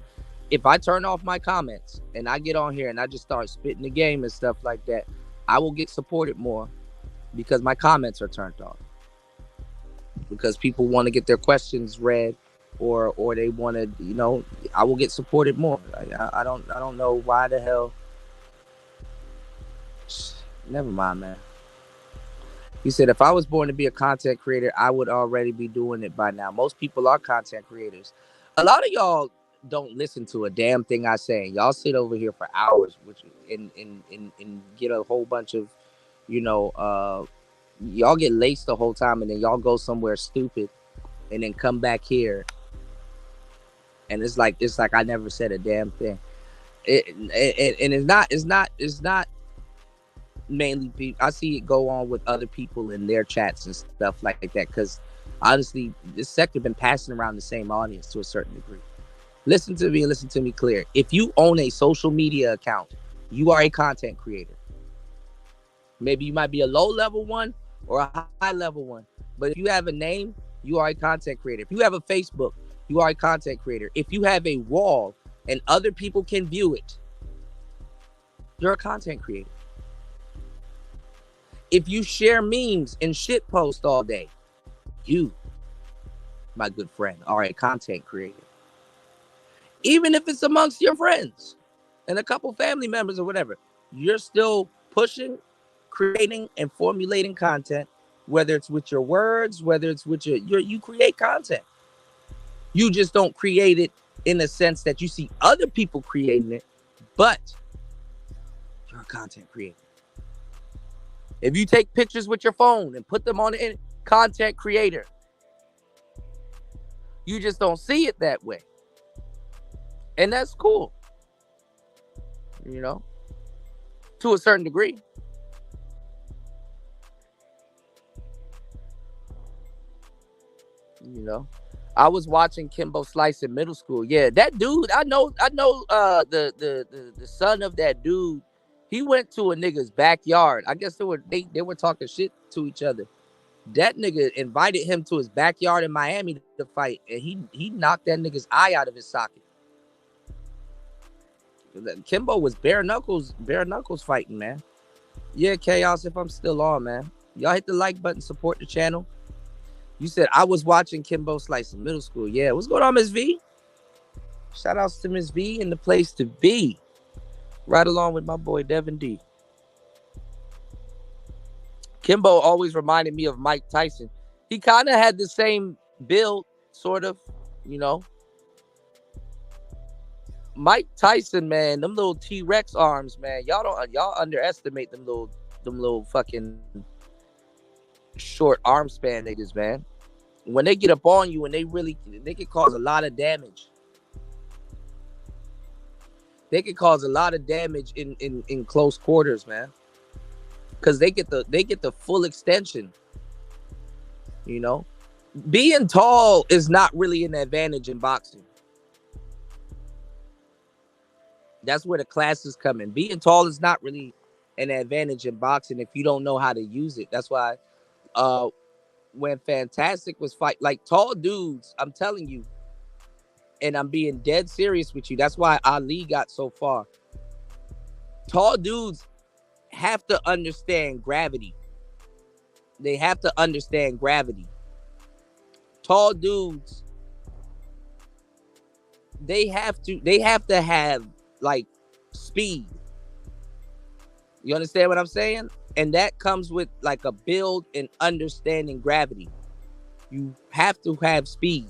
If I turn off my comments and I get on here and I just start spitting the game and stuff like that, I will get supported more because my comments are turned off. Because people want to get their questions read, or they want to, you know, I will get supported more. I don't know why the hell. Never mind, man. He said if I was born to be a content creator, I would already be doing it by now. Most people are content creators. A lot of y'all don't listen to a damn thing I say. Y'all sit over here for hours, which and get a whole bunch of, you know, y'all get laced the whole time, and then y'all go somewhere stupid, and then come back here, and it's like I never said a damn thing. And it's not mainly people. I see it go on with other people in their chats and stuff like that. Because honestly, this sector been passing around the same audience to a certain degree. Listen to me and listen to me clear. If you own a social media account, you are a content creator. Maybe you might be a low level one or a high level one. But if you have a name, you are a content creator. If you have a Facebook, you are a content creator. If you have a wall and other people can view it, you're a content creator. If you share memes and shit post all day, you, my good friend, are a content creator. Even if it's amongst your friends and a couple family members or whatever, you're still pushing, creating, and formulating content, whether it's with your words, whether it's with you create content. You just don't create it in the sense that you see other people creating it, but you're a content creator. If you take pictures with your phone and put them on the content creator, you just don't see it that way. And that's cool. You know, to a certain degree. You know, I was watching Kimbo Slice in middle school. Yeah, that dude, I know the son of that dude He went to a nigga's backyard. I guess they were talking shit to each other. That nigga invited him to his backyard in Miami to fight, and he knocked that nigga's eye out of his socket. Kimbo was bare knuckles fighting, man. Yeah, Chaos, if I'm still on, man. Y'all hit the like button, support the channel. You said I was watching Kimbo Slice in middle school. Yeah, what's going on, Miss V? Shout outs to Miss V and the place to be. Right along with my boy Devin D. Kimbo always reminded me of Mike Tyson. He kind of had the same build, sort of, you know. Mike Tyson, man, them little T-Rex arms, man. Y'all underestimate them little fucking short arm span niggas, man. When they get up on you and they can cause a lot of damage. They can cause a lot of damage in close quarters, man. Cause they get the full extension. You know? Being tall is not really an advantage in boxing. That's where the classes come in. Being tall is not really an advantage in boxing if you don't know how to use it. That's why when Fantastic was fight, like tall dudes, I'm telling you, and I'm being dead serious with you. That's why Ali got so far. Tall dudes have to understand gravity. They have to understand gravity. Tall dudes, they have to have like speed. You understand what I'm saying? And that comes with like a build and understanding gravity. You have to have speed.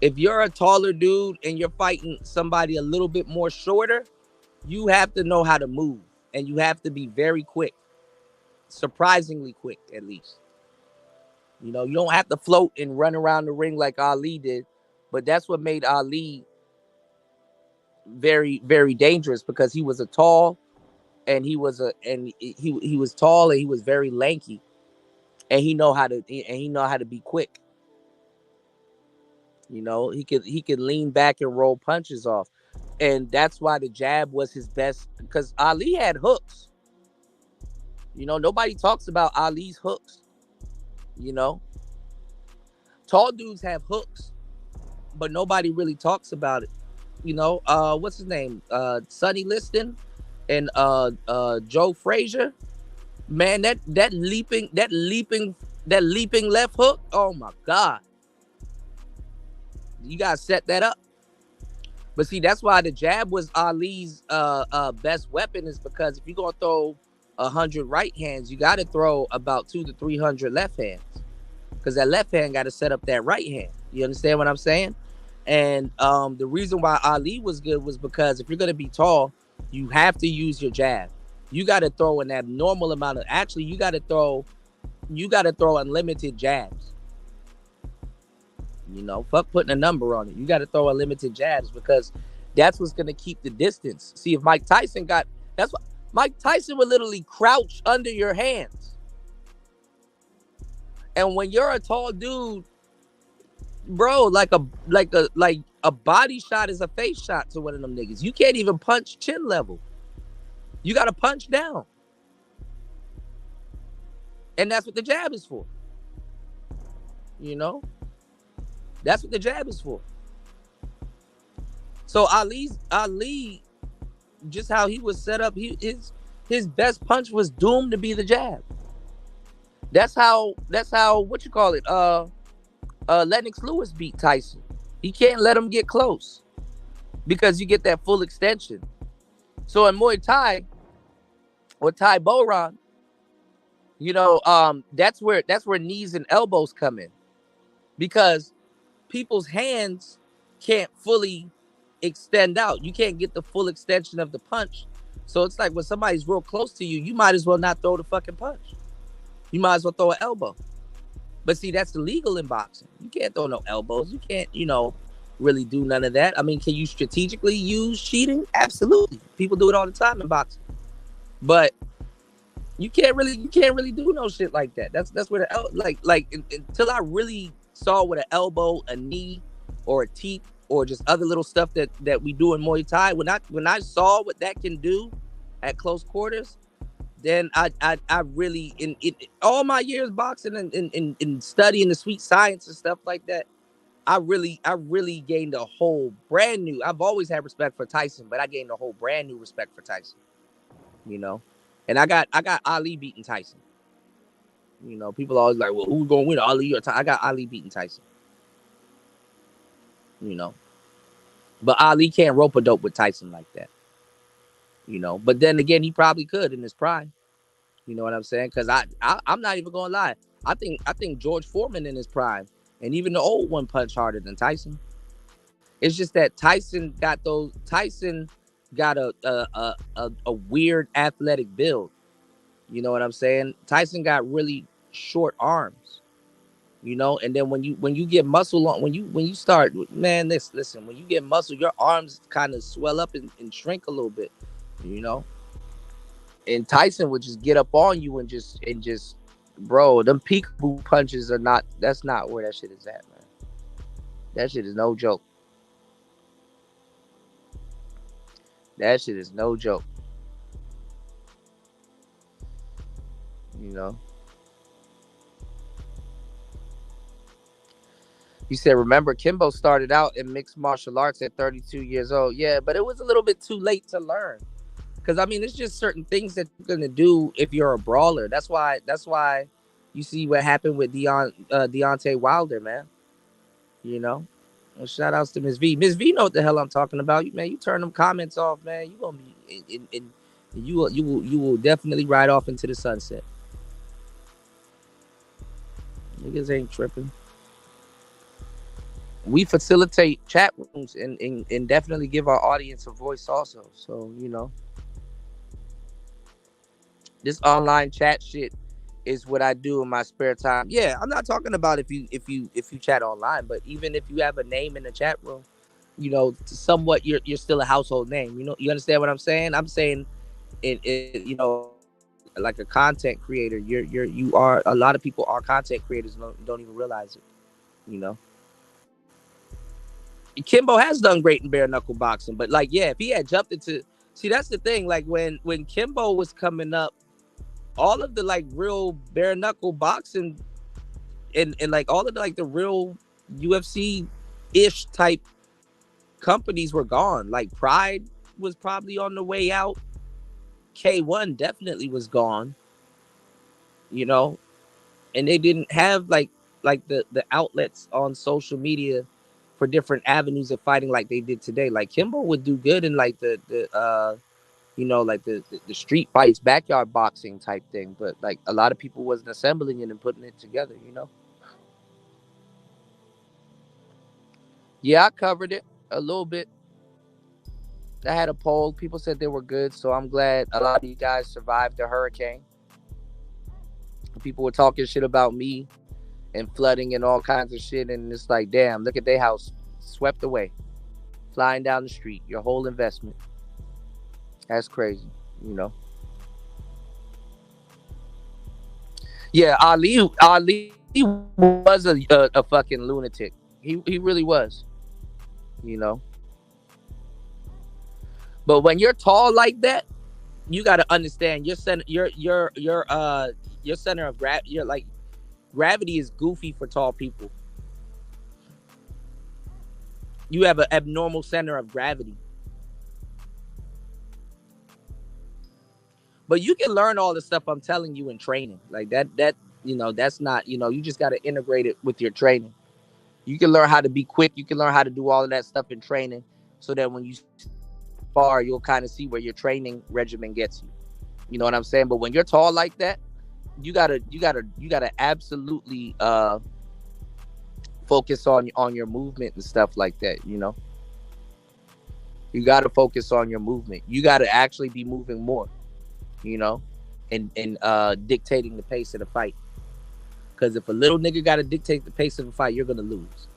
If you're a taller dude and you're fighting somebody a little bit more shorter, you have to know how to move. And you have to be very quick. Surprisingly quick, at least. You know, you don't have to float and run around the ring like Ali did. But that's what made Ali very, very dangerous, because he was a tall and he was tall and he was very lanky. And he know how to be quick. You know, he could lean back and roll punches off. And that's why the jab was his best, because Ali had hooks. You know, nobody talks about Ali's hooks. You know, tall dudes have hooks, but nobody really talks about it. You know, what's his name? Sonny Liston and Joe Frazier. Man, that leaping left hook. Oh my God. You gotta set that up. But see, that's why the jab was Ali's best weapon, is because if you're gonna throw 100 right hands, you gotta throw about 200 to 300 left hands, because that left hand gotta set up that right hand. You understand what I'm saying? And the reason why Ali was good was because if you're gonna be tall, you have to use your jab. You gotta throw an abnormal amount of. Actually, you gotta throw unlimited jabs. You know, fuck putting a number on it. You got to throw unlimited jabs, because that's what's going to keep the distance. See, if Mike Tyson that's what Mike Tyson would literally crouch under your hands. And when you're a tall dude, bro, like a body shot is a face shot to one of them niggas. You can't even punch chin level. You got to punch down. And that's what the jab is for. You know? That's what the jab is for. So Ali, just how he was set up, his best punch was doomed to be the jab. That's how what you call it? Lennox Lewis beat Tyson. He can't let him get close, because you get that full extension. So in Muay Thai or Thai Boran, you know, that's where knees and elbows come in, because people's hands can't fully extend out. You can't get the full extension of the punch. So it's like when somebody's real close to you, you might as well not throw the fucking punch. You might as well throw an elbow. But see, that's illegal in boxing. You can't throw no elbows. You can't, you know, really do none of that. I mean, can you strategically use cheating? Absolutely. People do it all the time in boxing. But you can't really do no shit like that. That's where until I really saw with an elbow, a knee, or a teep, or just other little stuff that we do in Muay Thai. When I saw what that can do at close quarters, then I really in all my years boxing and studying the sweet science and stuff like that, I really gained a whole brand new. I've always had respect for Tyson, but I gained a whole brand new respect for Tyson. You know, and I got Ali beating Tyson. You know, people always like, well, who's gonna win, Ali or Tyson? I got Ali beating Tyson. You know, but Ali can't rope a dope with Tyson like that. You know, but then again, he probably could in his prime. You know what I'm saying? Because I'm not even gonna lie. I think George Foreman in his prime, and even the old one punched harder than Tyson. It's just that Tyson got those. Tyson got a weird athletic build. You know what I'm saying? Tyson got really short arms. You know, and then when you get muscle on, when you start, man, listen, when you get muscle, your arms kind of swell up and shrink a little bit. You know, and Tyson would just get up on you and just, bro, them peekaboo punches are not. That's not where that shit is at, man. That shit is no joke. That shit is no joke. You know. You said, remember, Kimbo started out in mixed martial arts at 32 years old. Yeah, but it was a little bit too late to learn. Because I mean, it's just certain things that you're gonna do if you're a brawler. That's why. That's why you see what happened with Deontay Wilder, man. You know. Well, shout outs to Miss V. Miss V know what the hell I'm talking about. Man, you turn them comments off, man. You gonna be you will definitely ride off into the sunset. Niggas ain't tripping. We facilitate chat rooms and definitely give our audience a voice also. So, you know, this online chat shit is what I do in my spare time. Yeah, I'm not talking about if you chat online, but even if you have a name in the chat room, you know, somewhat you're still a household name. You know, you understand what I'm saying? I'm saying it you know, like a content creator, you are, a lot of people are content creators and don't even realize it, you know. Kimbo has done great in bare knuckle boxing, but like, yeah, if he had jumped into, see, that's the thing. Like when Kimbo was coming up, all of the like real bare knuckle boxing and like all of the, like the real UFC ish type companies were gone. Like Pride was probably on the way out. K1 definitely was gone. You know, and they didn't have like the outlets on social media for different avenues of fighting like they did today. Like Kimbo would do good in like the you know, like the street fights, backyard boxing type thing, but like a lot of people wasn't assembling it and putting it together, you know. Yeah, I covered it a little bit. I had a poll. People said they were good, so I'm glad a lot of you guys survived the hurricane. People were talking shit about me and flooding and all kinds of shit, and it's like, damn, look at their house swept away, flying down the street, your whole investment. That's crazy, you know. Yeah, Ali was a fucking lunatic. He really was, you know. But when you're tall like that, you got to understand your center, your center of gravity. You're like, gravity is goofy for tall people. You have an abnormal center of gravity. But you can learn all the stuff I'm telling you in training. Like that, you know, that's not, you know, you just got to integrate it with your training. You can learn how to be quick. You can learn how to do all of that stuff in training so that when you spar, you'll kind of see where your training regimen gets you. You know what I'm saying? But when you're tall like that, you gotta absolutely focus on your movement and stuff like that, you know. You gotta focus on your movement. You gotta actually be moving more, you know, and dictating the pace of the fight. Because if a little nigga gotta dictate the pace of the fight, you're gonna lose.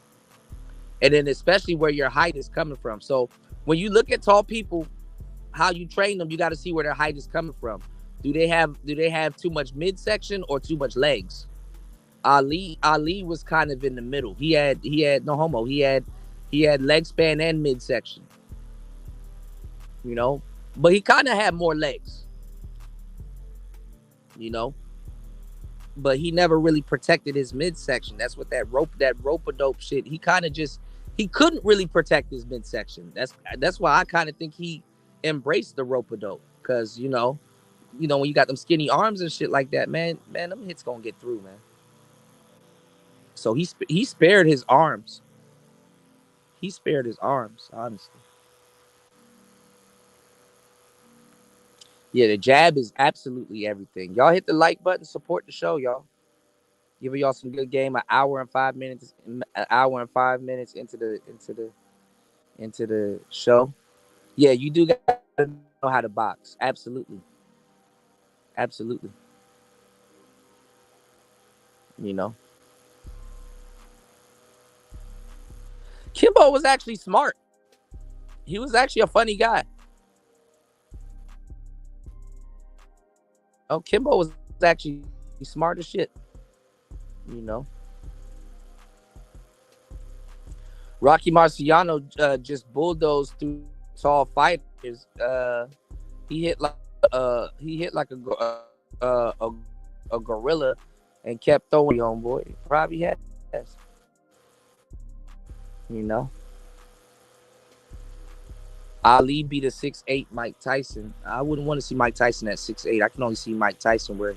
And then especially where your height is coming from. So when you look at tall people, how you train them, you got to see where their height is coming from. Do they have too much midsection or too much legs? Ali was kind of in the middle. He had no homo. He had leg span and midsection. You know, but he kind of had more legs, you know. But he never really protected his midsection. That's what that rope a dope shit. He kind of just he couldn't really protect his midsection. That's why I kind of think he embraced the rope a dope because when you got them skinny arms and shit like that, man, them hits gonna get through, man. So he spared his arms. He spared his arms, honestly. Yeah, the jab is absolutely everything. Y'all hit the like button, support the show, y'all. Giving y'all some good game. An hour and 5 minutes into the show. Yeah, you do gotta know how to box. Absolutely, absolutely. You know, Kimbo was actually smart. He was actually a funny guy. Oh, Kimbo was actually smart as shit. You know, Rocky Marciano just bulldozed through tall fighters. He hit like a gorilla and kept throwing on boy. Probably has. You know, Ali beat a 6'8" Mike Tyson. I wouldn't want to see Mike Tyson at 6'8". I can only see Mike Tyson where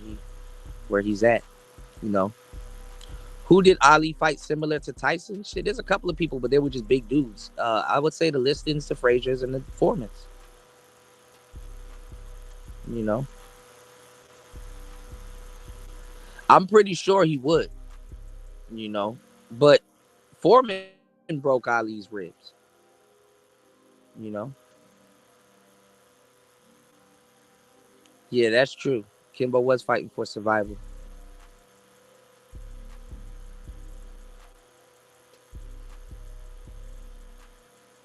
he's at. You know, who did Ali fight similar to Tyson? Shit, there's a couple of people, but they were just big dudes. I would say the Listons, the Fraziers, and the Foremans. You know, I'm pretty sure he would. You know, but Foreman broke Ali's ribs. You know, yeah, that's true. Kimbo was fighting for survival.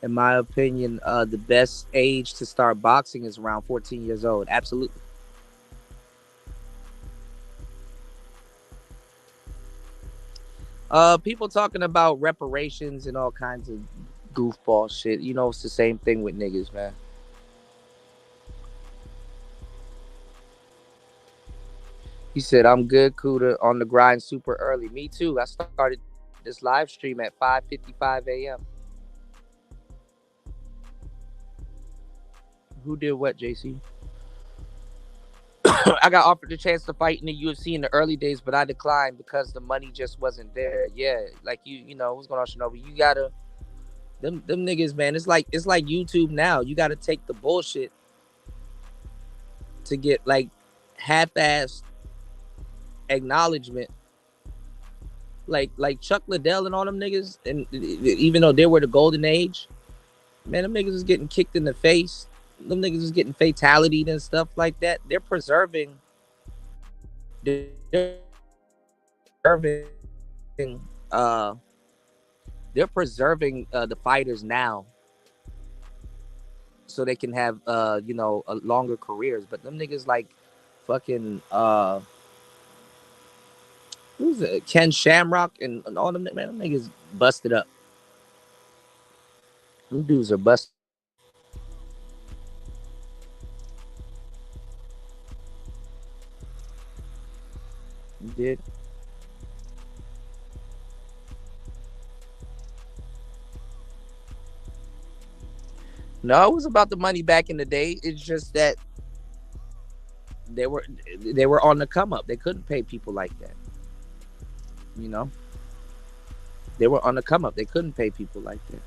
In my opinion, the best age to start boxing is around 14 years old. Absolutely. People talking about reparations and all kinds of goofball shit. You know, it's the same thing with niggas, man. He said, I'm good, Kuda, on the grind super early. Me too. I started this live stream at 5:55 a.m. Who did what, JC? I got offered the chance to fight in the UFC in the early days, but I declined because the money just wasn't there. Yeah, like what's going on, Shinobi? You gotta them niggas, man. It's like YouTube now. You gotta take the bullshit to get like half-assed acknowledgement. Like Chuck Liddell and all them niggas, and even though they were the golden age, man, them niggas is getting kicked in the face. Them niggas is getting fatalities and stuff like that. They're preserving uh they're preserving the fighters now so they can have longer careers. But them niggas like fucking who's it? Ken Shamrock and all them, man, them niggas busted up. Them dudes are busted. You did. No, it was about the money back in the day. It's just that they were they were on the come up. They couldn't pay people like that. You know, they were on the come up. They couldn't pay people like that.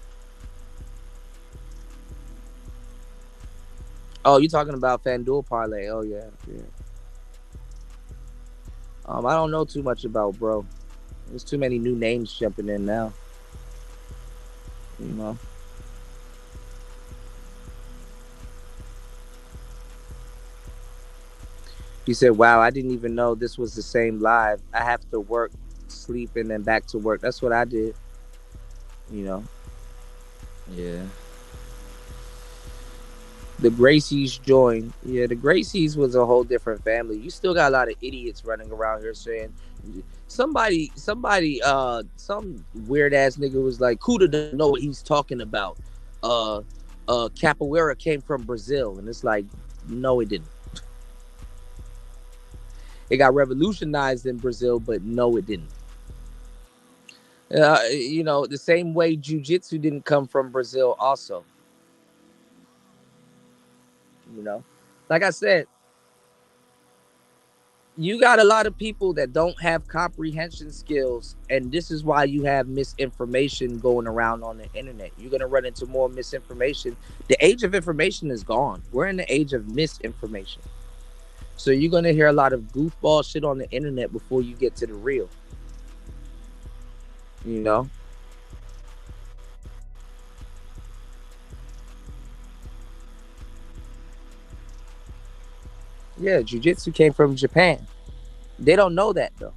Oh, you talking about FanDuel parlay? Oh yeah, yeah. I don't know too much about bro. There's too many new names jumping in now. You know. He said, "Wow, I didn't even know this was the same live. I have to work, sleep, and then back to work. That's what I did. You know." Yeah. The Gracies joined. Yeah, the Gracies was a whole different family. You still got a lot of idiots running around here saying some weird ass nigga was like, Kuda doesn't know what he's talking about. Uh capoeira came from Brazil, and it's like, no, it didn't. It got revolutionized in Brazil, but no, it didn't. You know, the same way jujitsu didn't come from Brazil, also. You know, like I said, you got a lot of people that don't have comprehension skills, and this is why you have misinformation going around on the internet. You're going to run into more misinformation. The age of information is gone. We're in the age of misinformation. So you're going to hear a lot of goofball shit on the internet before you get to the real. You know? Yeah, jiu-jitsu came from Japan. They don't know that though,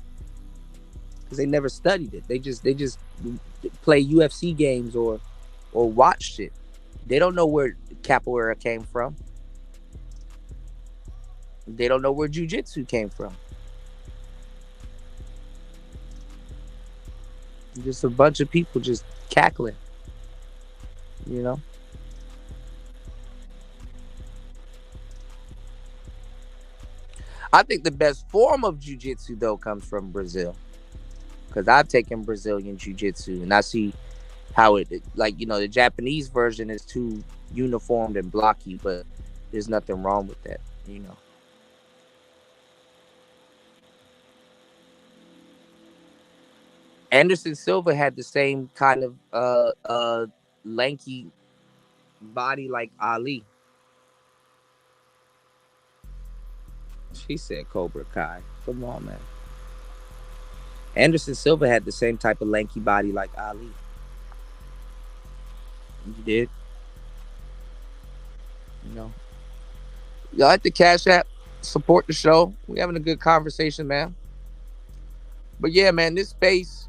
because they never studied it. They just play UFC games or watch shit. They don't know where capoeira came from. They don't know where jiu-jitsu came from. Just a bunch of people just cackling, you know. I think the best form of jiu-jitsu though comes from Brazil, because I've taken Brazilian jiu-jitsu and I see how it, like, you know, the Japanese version is too uniformed and blocky, but there's nothing wrong with that, you know. Anderson Silva had the same kind of lanky body like Ali. She said Cobra Kai. Come on, man. Anderson Silva had the same type of lanky body like Ali. You did, you know. You like the Cash App, support the show. We having a good conversation, man. But yeah, man, this space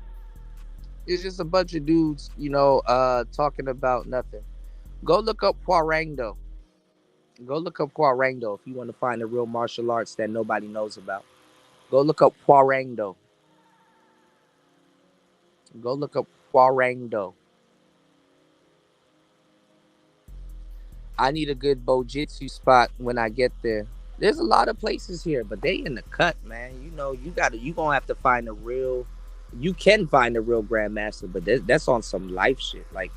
is just a bunch of dudes, you know, talking about nothing. Go look up Poirangdo. Go look up Poirangdo if you want to find the real martial arts that nobody knows about. Go look up Poirangdo. Go look up Poirangdo. I need a good Bojitsu spot when I get there. There's a lot of places here, but they in the cut, man. You know, you gonna have to find a real. You can find a real grandmaster, but that's on some life shit. Like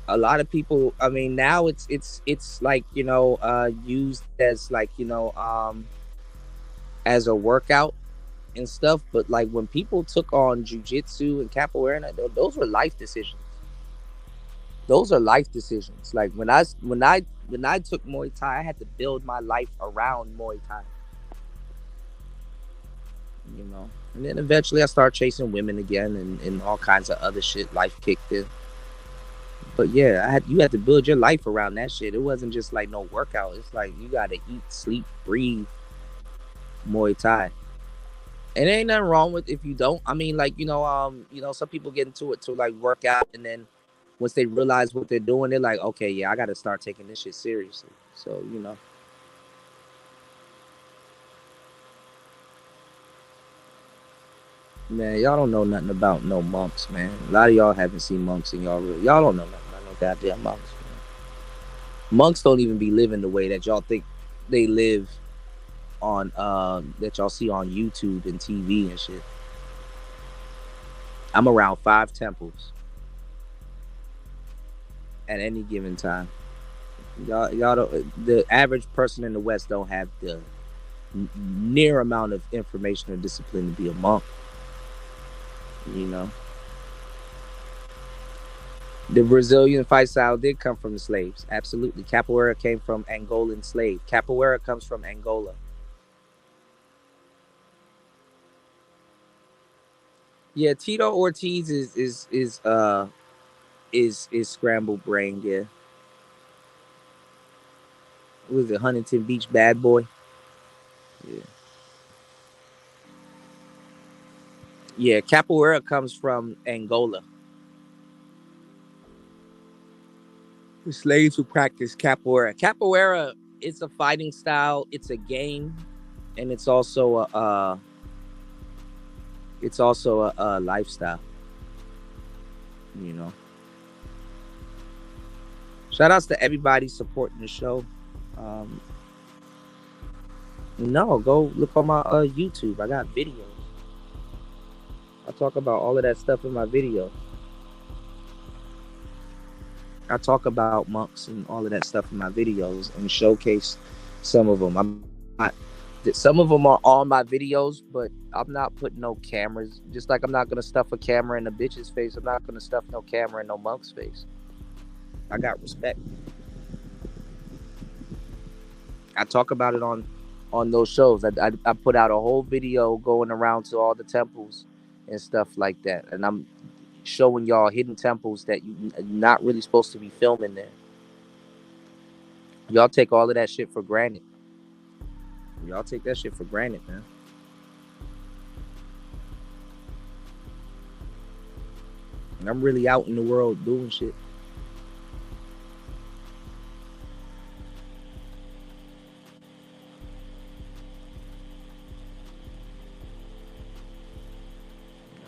a lot of people. I mean, now it's like, you know, used as like, you know, as a workout and stuff. But like when people took on jujitsu and capoeira, those were life decisions. Those are life decisions. Like when I took Muay Thai, I had to build my life around Muay Thai. You know, and then eventually I started chasing women again, and all kinds of other shit. Life kicked in. But yeah, you had to build your life around that shit. It wasn't just like no workout. It's like you got to eat, sleep, breathe Muay Thai. And there ain't nothing wrong with if you don't. I mean, like, you know, some people get into it to like work out, and then once they realize what they're doing, they're like, okay, yeah, I got to start taking this shit seriously. So, you know, man, y'all don't know nothing about no monks, man. A lot of y'all haven't seen monks, and y'all don't know nothing about no goddamn monks, man. Monks don't even be living the way that y'all think they live on that y'all see on YouTube and TV and shit. I'm around 5 temples at any given time. Y'all don't, the average person in the West don't have the near amount of information or discipline to be a monk. You know, the Brazilian fight style did come from the slaves. Absolutely, capoeira came from Angolan slave. Capoeira comes from Angola. Yeah, Tito Ortiz is scrambled brain. Yeah, was it Huntington Beach bad boy? Yeah, yeah. Capoeira comes from Angola. The slaves who practice capoeira. Capoeira is a fighting style. It's a game, and it's also a lifestyle. You know, Shout outs to everybody supporting the show. Um, no, go look on my YouTube. I got videos. I talk about all of that stuff in my video. I talk about monks and all of that stuff in my videos and showcase some of them. I'm not, some of them are on my videos, but I'm not putting no cameras. Just like I'm not gonna stuff a camera in a bitch's face, I'm not gonna stuff no camera in no monk's face. I got respect. I talk about it on those shows. I put out a whole video going around to all the temples and stuff like that, and I'm showing y'all hidden temples that you not really supposed to be filming there. Y'all take all of that shit for granted. Y'all take that shit for granted, man. And I'm really out in the world doing shit.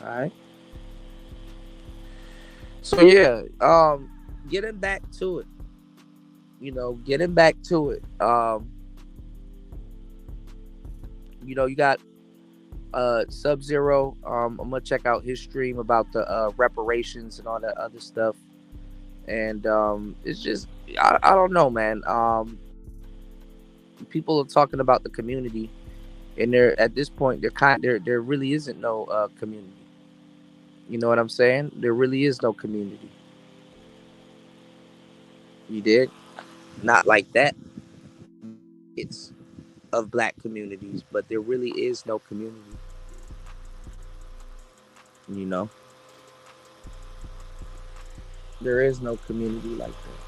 All right. So yeah, getting back to it. Getting back to it. You got Sub-Zero. I'm gonna check out his stream about the reparations and all that other stuff. And it's just I don't know, man. People are talking about the community, and they're at this point there really isn't no community. You know what I'm saying? There really is no community. You did not like that. It's of black communities, but there really is no community. You know, there is no community like that.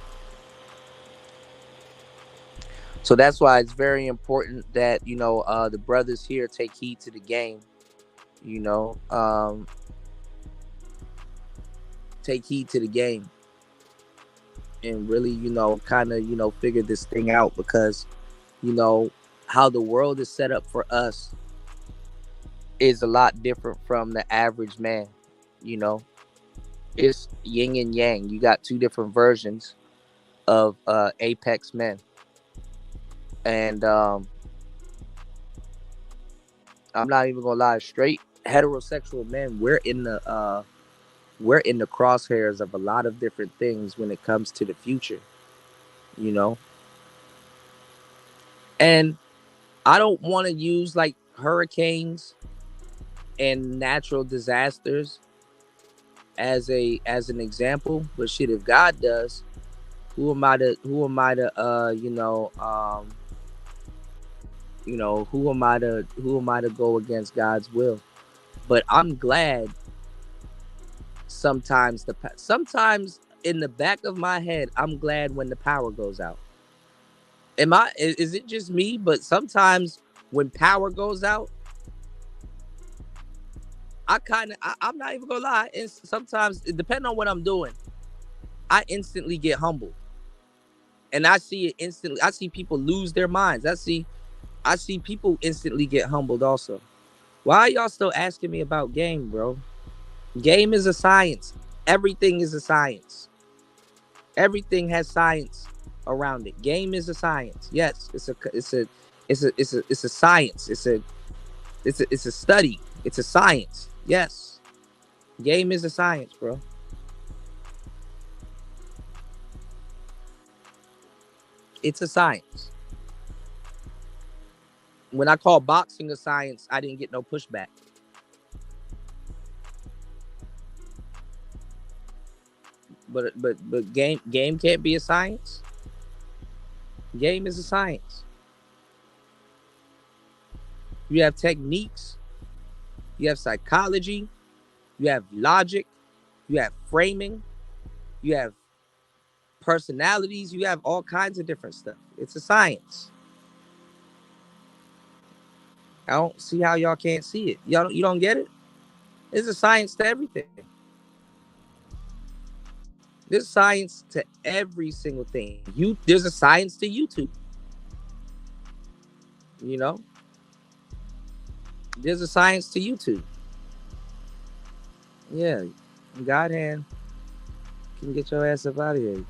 So that's why it's very important that the brothers here take heed to the game. You know, take heed to the game and really kind of figure this thing out, because you know how the world is set up for us is a lot different from the average man. You know, it's yin and yang. You got two different versions of apex men, and I'm not even gonna lie, straight heterosexual men, we're in the crosshairs of a lot of different things when it comes to the future. You know, and I don't want to use like hurricanes and natural disasters as an example, but shit, if God does, who am I to go against God's will? But I'm glad sometimes in the back of my head, I'm glad when the power goes out. Is it just me? But sometimes when power goes out, I'm not even gonna lie. And sometimes, depending on what I'm doing, I instantly get humbled, and I see it instantly. I see people lose their minds. I see people instantly get humbled also. Why are y'all still asking me about game, bro? Game is a science. Everything is a science. Everything has science around it. Game is a science. Yes, it's a science. It's a study. It's a science. Yes. Game is a science, bro. It's a science. When I call boxing a science, I didn't get no pushback. But game can't be a science. Game is a science. You have techniques, you have psychology, you have logic, you have framing, you have personalities, you have all kinds of different stuff. It's a science. I don't see how y'all can't see it. You don't get it? There's a science to everything. There's science to every single thing. There's a science to YouTube. You know? There's a science to YouTube. Yeah. God hand can get your ass up out of here.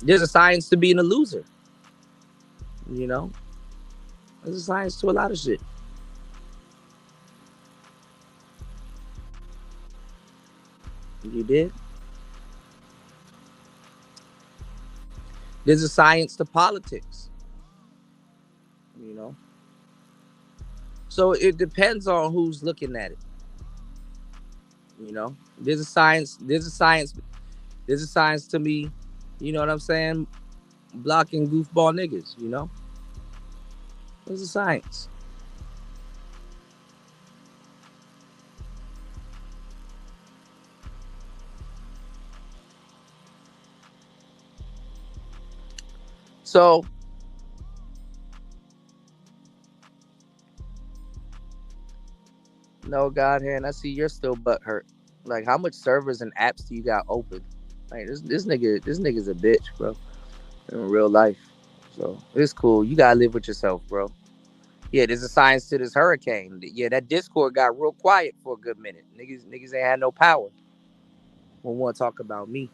There's a science to being a loser. You know, there's a science to a lot of shit. You did. There's a science to politics. You know, so it depends on who's looking at it. You know, there's a science. There's a science. There's a science to me. You know what I'm saying? Blocking goofball niggas. You know, there's a science. So no, God hand, I see you're still butt hurt. Like, how much servers and apps do you got open? Like, this nigga's a bitch, bro. In real life. So it's cool. You gotta live with yourself, bro. Yeah, there's a science to this hurricane. Yeah, that Discord got real quiet for a good minute. Niggas ain't had no power. When we want to talk about me,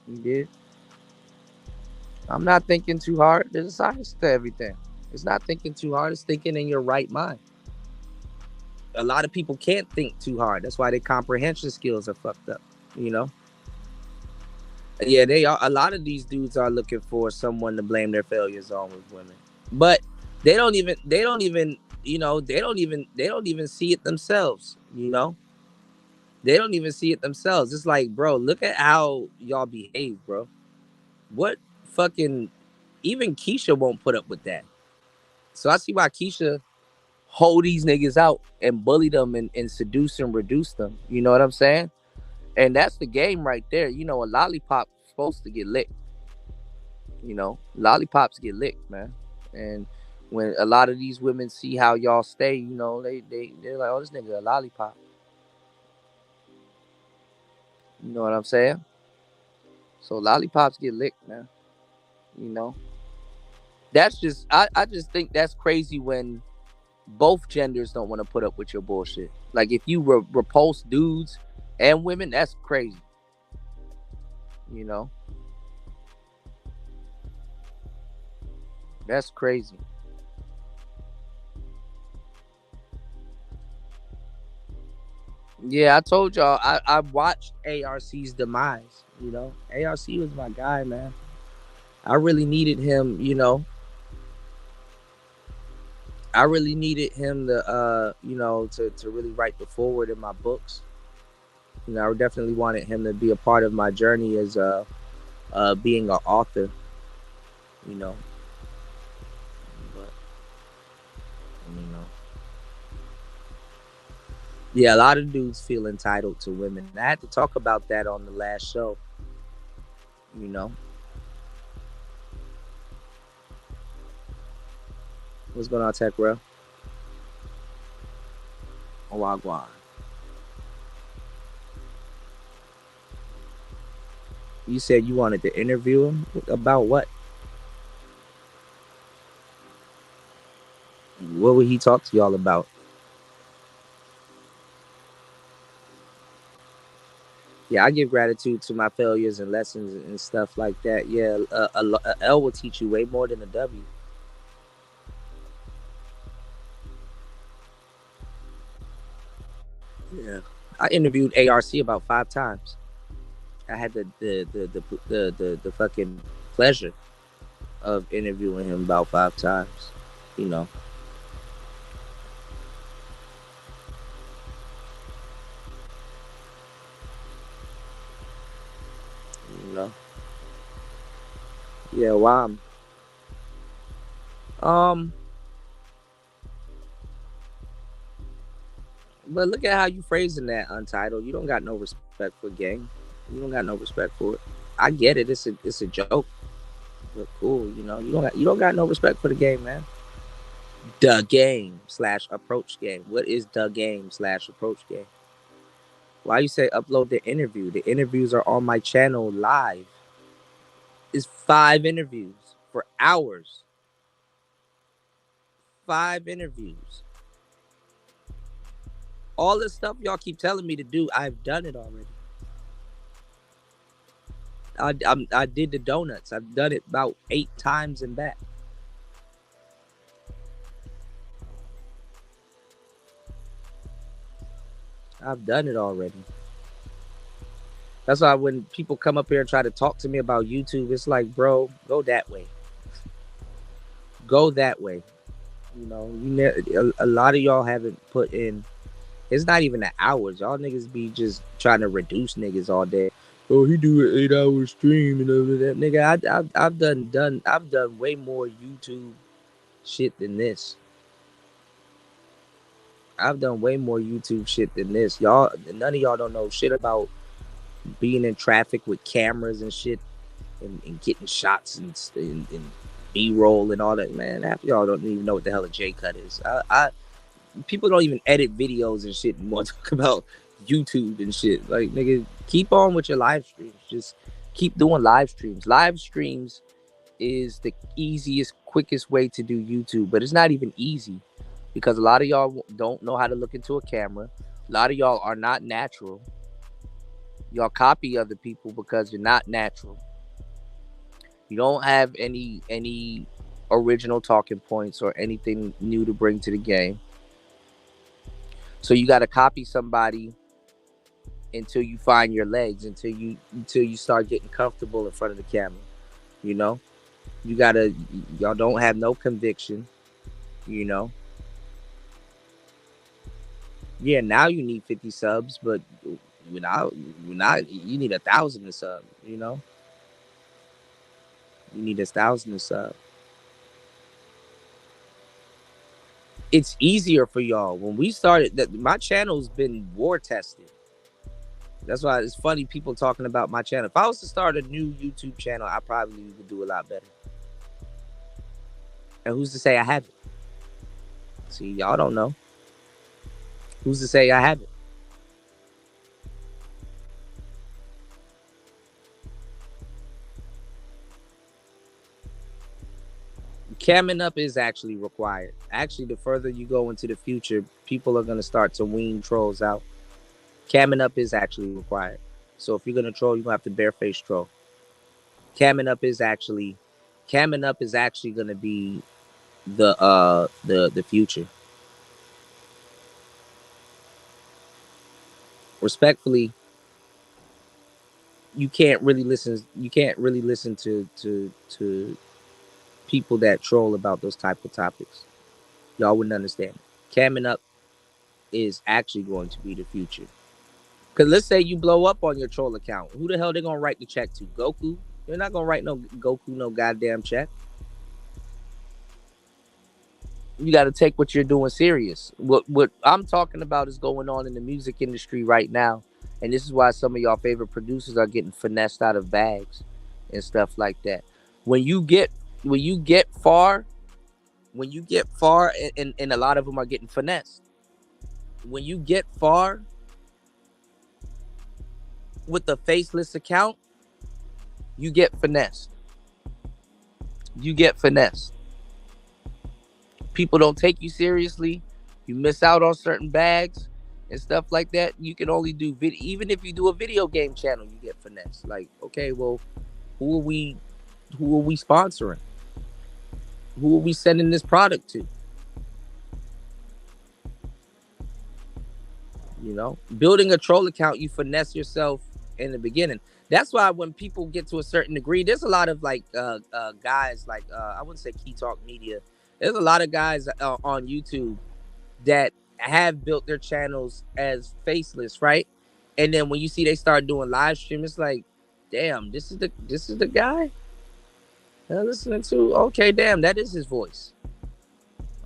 you did. I'm not thinking too hard. There's a science to everything. It's not thinking too hard. It's thinking in your right mind. A lot of people can't think too hard. That's why their comprehension skills are fucked up. You know. Yeah, they are. A lot of these dudes are looking for someone to blame their failures on with women, but they don't even. They don't even. You know. They don't even. They don't even see it themselves. You know. They don't even see it themselves. It's like, bro, look at how y'all behave, bro. What fucking. Even Keisha won't put up with that. So I see why Keisha hold these niggas out and bully them and seduce and reduce them. You know what I'm saying? And that's the game right there. You know, a lollipop supposed to get licked. You know, lollipops get licked, man. And when a lot of these women see how y'all stay, you know, they're like, oh, this nigga a lollipop. You know what I'm saying? So lollipops get licked, man. You know, that's just I just think that's crazy when both genders don't want to put up with your bullshit. Like if you repulse dudes and women, that's crazy. You know, that's crazy. Yeah, I told y'all I watched ARC's demise. You know, ARC was my guy, man. I really needed him. You know, I really needed him to you know to really write the forward in my books. You know, I definitely wanted him to be a part of my journey as being an author. You know, but you know, yeah, a lot of dudes feel entitled to women. I had to talk about that on the last show. You know, what's going on, Tech Rail? Wagwan. You said you wanted to interview him about what? What would he talk to y'all about? Yeah, I give gratitude to my failures and lessons and stuff like that. Yeah, a L will teach you way more than a W. Yeah, I interviewed ARC about 5 times. I had the fucking pleasure of interviewing him about 5 times. You know, you know. Yeah, wow. Um, but look at how you phrasing that, Untitled. You don't got no respect for gang. You don't got no respect for it. I get it. It's a joke, but cool. You know, you don't got no respect for the game, man. The game slash approach game. What is the game slash approach game? Why you say upload the interview? The interviews are on my channel live. It's 5 interviews for hours. 5 interviews. All this stuff y'all keep telling me to do, I've done it already. I did the donuts. I've done it about 8 times and back. I've done it already. That's why when people come up here and try to talk to me about YouTube, it's like, bro, go that way. Go that way. You know, a lot of y'all haven't put in. It's not even the hours. Y'all niggas be just trying to reduce niggas all day. Oh, he do an 8-hour stream and all of that, nigga. I've done way more YouTube shit than this. I've done way more YouTube shit than this. Y'all, none of y'all don't know shit about being in traffic with cameras and shit, and getting shots and B-roll and all that. Man, half of y'all don't even know what the hell a J-cut is. People don't even edit videos and shit and want to talk about YouTube and shit. Like, nigga, keep on with your live streams. Just keep doing live streams. Live streams is the easiest, quickest way to do YouTube, but it's not even easy because a lot of y'all don't know how to look into a camera. A lot of y'all are not natural. Y'all copy other people because you're not natural. You don't have any original talking points or anything new to bring to the game. So you got to copy somebody until you find your legs, until you start getting comfortable in front of the camera. You know, y'all don't have no conviction. You know, yeah. Now you need 50 subs, but without you need 1,000 to sub. You know, you need 1,000 to sub. It's easier for y'all. When we started, that my channel's been war tested. That's why it's funny people talking about my channel. If I was to start a new YouTube channel, I probably would do a lot better. And who's to say I haven't? See, y'all don't know. Who's to say I haven't? Camming up is actually required. Actually, the further you go into the future, people are going to start to wean trolls out. Camming up is actually required. So if you're going to troll, you're going to have to bareface troll. Camming up is actually going to be the future. Respectfully, you can't really listen to people that troll about those type of topics. Y'all wouldn't understand. Camming up is actually going to be the future. Because let's say you blow up on your troll account. Who the hell they gonna write the check to? Goku? They're not gonna write no Goku no goddamn check. You got to take what you're doing serious. What I'm talking about is going on in the music industry right now, and this is why some of y'all favorite producers are getting finessed out of bags and stuff like that. When you get far, and a lot of them are getting finessed. When you get far with the faceless account, you get finessed. You get finessed. People don't take you seriously. You miss out on certain bags and stuff like that. You can only do video. Even if you do a video game channel, you get finessed. Like, okay, well, who are we sponsoring? Who are we sending this product to? You know, building a troll account, you finesse yourself in the beginning. That's why when people get to a certain degree, there's a lot of like guys like I wouldn't say Key Talk Media. There's a lot of guys on YouTube that have built their channels as faceless, right? And then when you see they start doing live stream, it's like, damn, this is the guy I'm listening to. Okay, damn, that is his voice.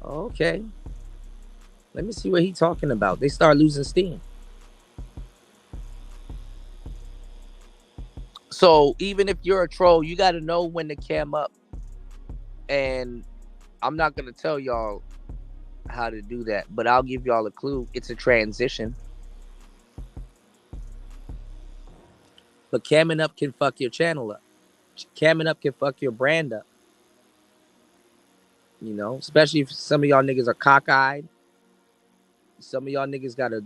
Okay, let me see what he's talking about. They start losing steam. So even if you're a troll, you got to know when to cam up. And I'm not gonna tell y'all how to do that, but I'll give y'all a clue. It's a transition. But camming up can fuck your channel up. Camming up can fuck your brand up. You know, especially if some of y'all niggas are cockeyed. Some of y'all niggas got a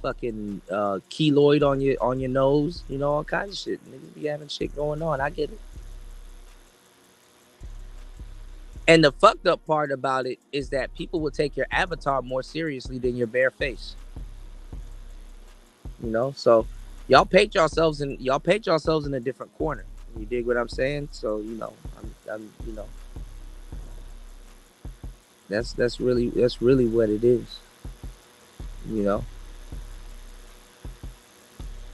fucking keloid on your nose. You know, all kinds of shit. Niggas be having shit going on. I get it. And the fucked up part about it is that people will take your avatar more seriously than your bare face. You know, so y'all paint yourselves in a different corner. You dig what I'm saying? So you know, I'm you know, that's really what it is. You know,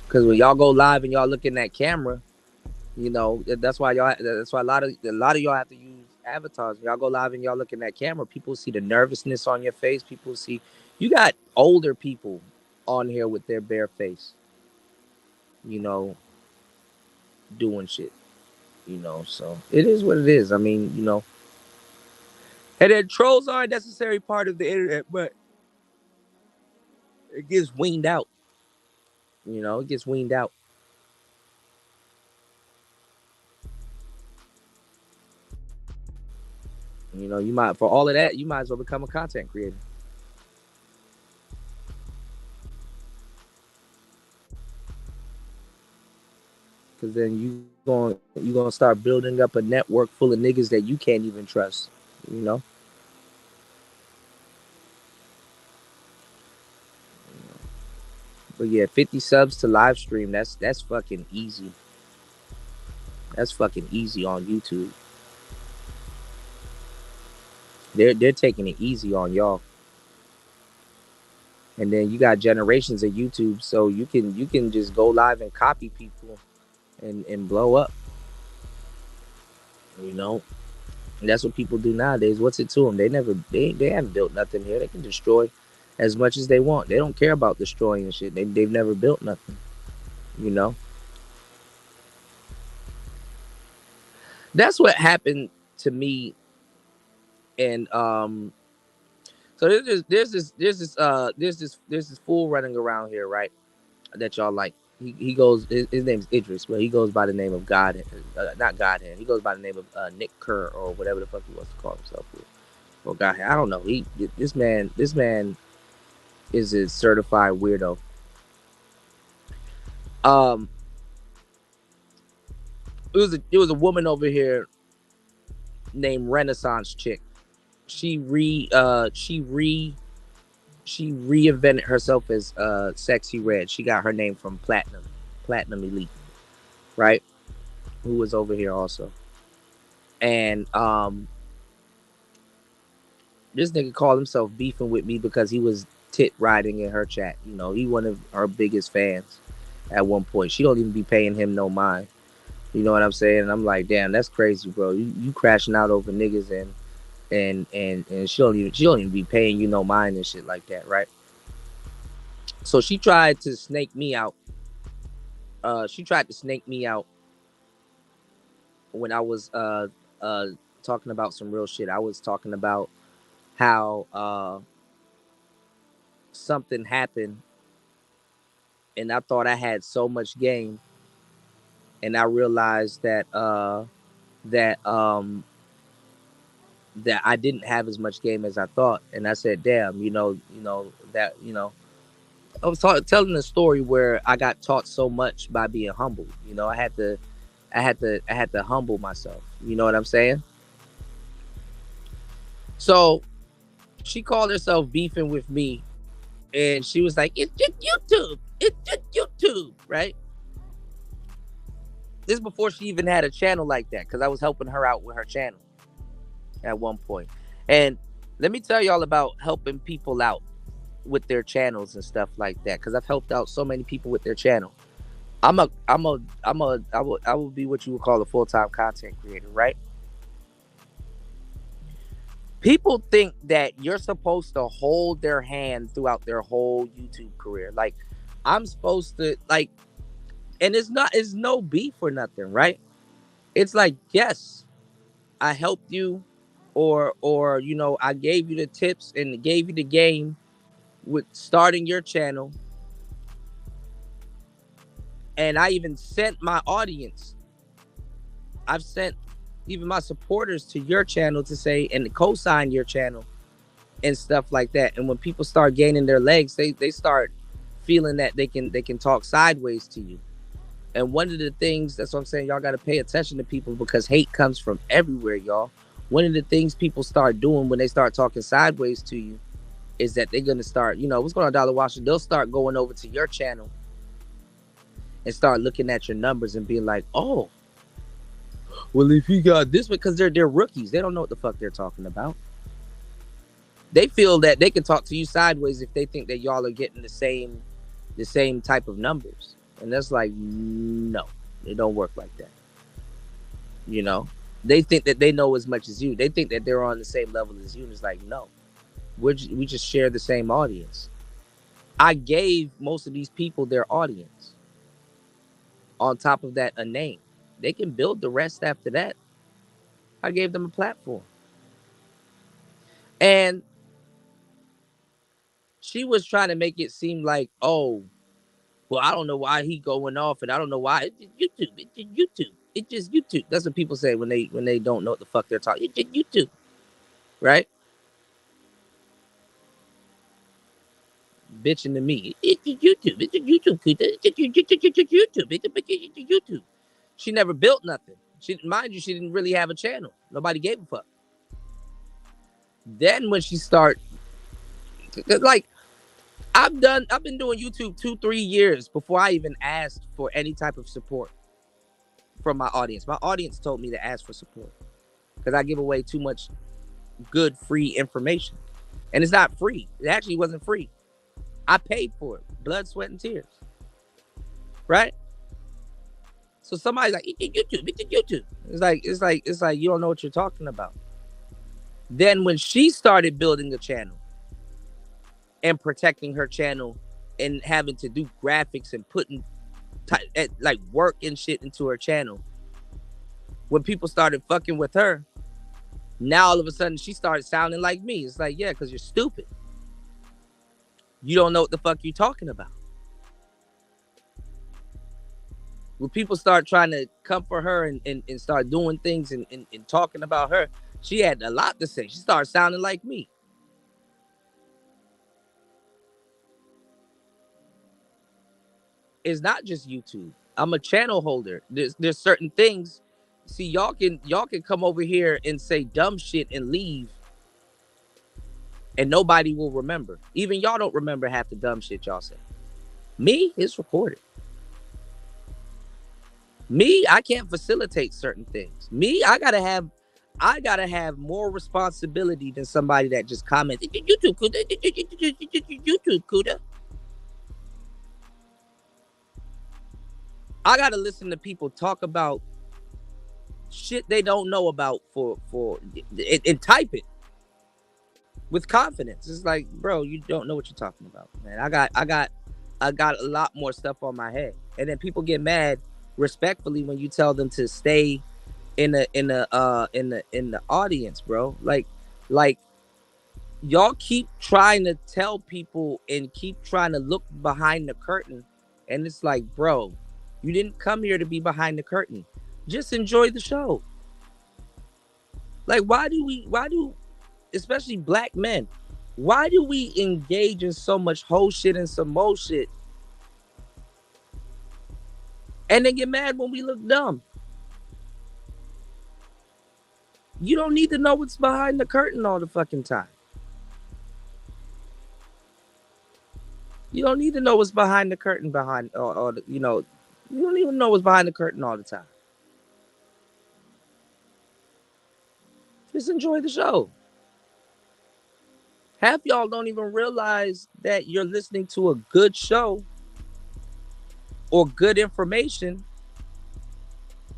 because when y'all go live and y'all look in that camera, you know, that's why a lot of y'all have to use avatars. Y'all go live and y'all look in that camera. People see the nervousness on your face. People see you got older people on here with their bare face. You know, doing shit. You know, so it is what it is. I mean, you know, and then trolls are a necessary part of the internet, but it gets weaned out. You know, it gets weaned out. You know, you might for all of that, you might as well become a content creator. Cause then you gonna start building up a network full of niggas that you can't even trust. You know. But yeah, 50 subs to live stream. That's fucking easy. That's fucking easy on YouTube. They're taking it easy on y'all. And then you got generations of YouTube, so you can just go live and copy people and blow up. You know, and that's what people do nowadays. What's it to them? They haven't built nothing here. They can destroy as much as they want. They don't care about destroying shit. They've never built nothing. You know, that's what happened to me. And so there's this fool running around here, right? That y'all like. He goes. His name's Idris, but he goes by the name of God. Not Godhead. He goes by the name of Nick Kerr or whatever the fuck he wants to call himself. Or Godhead. I don't know. This man is a certified weirdo. Um, it was a woman over here named Renaissance Chick. She reinvented herself as Sexy Red. She got her name from Platinum Elite, right? Who was over here also. And this nigga called himself beefing with me because he was tit riding in her chat. You know, he one of her biggest fans at one point. She don't even be paying him no mind. You know what I'm saying? And I'm like, damn, that's crazy, bro. You crashing out over niggas and she don't even be paying you no mind and shit like that, right? So she tried to snake me out. She tried to snake me out when I was talking about some real shit. I was talking about how something happened and I thought I had so much game, and I realized that I didn't have as much game as I thought. And I said, damn, I was telling the story where I got taught so much by being humble. You know, I had to humble myself. You know what I'm saying? So she called herself beefing with me, and she was like, "It's just YouTube. It's just YouTube," right? This is before she even had a channel like that, because I was helping her out with her channel at one point. And let me tell y'all about helping people out with their channels and stuff like that, because I've helped out so many people with their channel. I will be what you would call a full-time content creator, right? People think that you're supposed to hold their hand throughout their whole YouTube career. Like, I'm supposed to, like, and it's no beef or nothing, right? It's like, yes, I helped you, or you know, I gave you the tips and gave you the game with starting your channel. And I even sent my audience. I've sent even my supporters to your channel to say and co-sign your channel and stuff like that. And when people start gaining their legs, they start feeling that they can talk sideways to you. And one of the things, that's what I'm saying, y'all got to pay attention to people because hate comes from everywhere, y'all. One of the things people start doing when they start talking sideways to you is that they're going to start, what's going on, Dollar Washer? They'll start going over to your channel and start looking at your numbers and being like, oh, well, if he got this, because they're rookies. They don't know what the fuck they're talking about. They feel that they can talk to you sideways if they think that y'all are getting the same type of numbers. And that's like, no, it don't work like that. They think that they know as much as you. They think that they're on the same level as you. And it's like, no, we just share the same audience. I gave most of these people their audience. On top of that, a name. They can build the rest after that. I gave them a platform. And she was trying to make it seem like, oh, well, I don't know why he going off, and I don't know why. It's just YouTube. It's just YouTube. It's just YouTube. That's what people say when they don't know what the fuck they're talking. It's just YouTube, right? Bitching to me. It's just YouTube. It's just YouTube. It's just YouTube. It's just YouTube. She never built nothing. Mind you, she didn't really have a channel. Nobody gave a fuck. Then when she start, like, I've been doing YouTube 2-3 years before I even asked for any type of support from my audience. My audience told me to ask for support because I give away too much good free information. And it's not free. It actually wasn't free. I paid for it. Blood, sweat, and tears. Right? So somebody's like, it's YouTube, it's YouTube. It's like you don't know what you're talking about. Then when she started building a channel and protecting her channel and having to do graphics and putting like work and shit into her channel, when people started fucking with her, now all of a sudden she started sounding like me. It's like, yeah, because you're stupid. You don't know what the fuck you're talking about. When people start trying to come for her and start doing things and talking about her, she had a lot to say. She started sounding like me. It's not just YouTube. I'm a channel holder. There's certain things. See, y'all can come over here and say dumb shit and leave, and nobody will remember. Even y'all don't remember half the dumb shit y'all say. Me, it's recorded. Me, I can't facilitate certain things. Me, I gotta have more responsibility than somebody that just comments. YouTube, Kuda. YouTube, Kuda. I gotta listen to people talk about shit they don't know about and type it with confidence. It's like, bro, you don't know what you're talking about, man. I got a lot more stuff on my head, and then people get mad respectfully when you tell them to stay in the audience, bro. Like y'all keep trying to tell people and keep trying to look behind the curtain, and it's like, bro, you didn't come here to be behind the curtain. Just enjoy the show. Like, why do especially black men, why do we engage in so much whole shit and some more shit and then get mad when we look dumb? You don't need to know what's behind the curtain all the fucking time. You don't need to know what's behind the curtain you don't even know what's behind the curtain all the time. Just enjoy the show. Half y'all don't even realize that you're listening to a good show or good information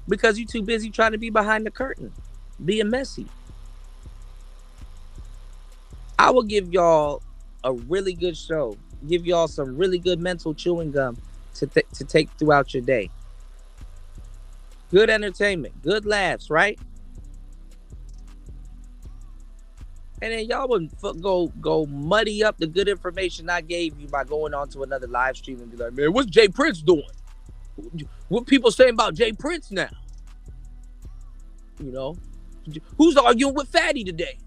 because you're too busy trying to be behind the curtain, being messy. I will give y'all a really good show, give y'all some really good mental chewing gum to take throughout your day. Good entertainment, good laughs, right? And then y'all would go muddy up the good information I gave you by going on to another live stream and be like, man, what's Jay Prince doing? What people saying about Jay Prince now? You know, who's arguing with Fatty today?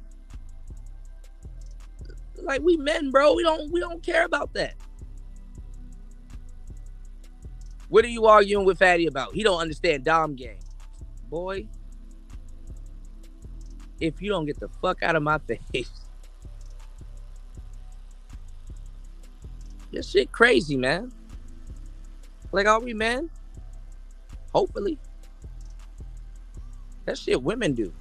Like, we men, bro. We don't care about that. What are you arguing with Fatty about? He don't understand Dom game. Boy, if you don't get the fuck out of my face. This shit crazy, man. Like, are we men? Hopefully. That shit women do.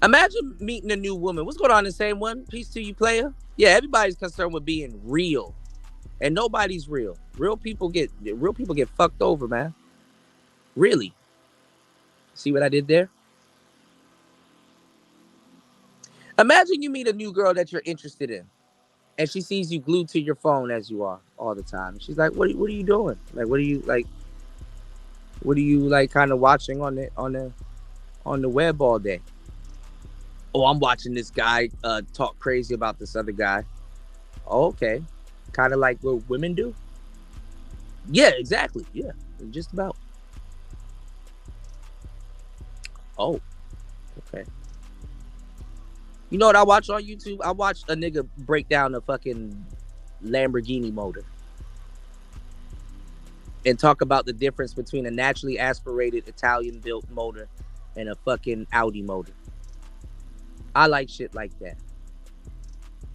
Imagine meeting a new woman. What's going on? The same one? Peace to you, player. Yeah, everybody's concerned with being real, and nobody's real. Real people get fucked over, man. Really. See what I did there? Imagine you meet a new girl that you're interested in, and she sees you glued to your phone as you are all the time. She's like, "What are you doing? Like, what are you like? What are you like? Kind of watching on the web all day?" Oh, I'm watching this guy talk crazy about this other guy. Oh, okay. Kind of like what women do. Yeah, exactly. Yeah, just about. Oh, okay. You know what I watch on YouTube? I watched a nigga break down a fucking Lamborghini motor and talk about the difference between a naturally aspirated Italian built motor and a fucking Audi motor. I like shit like that.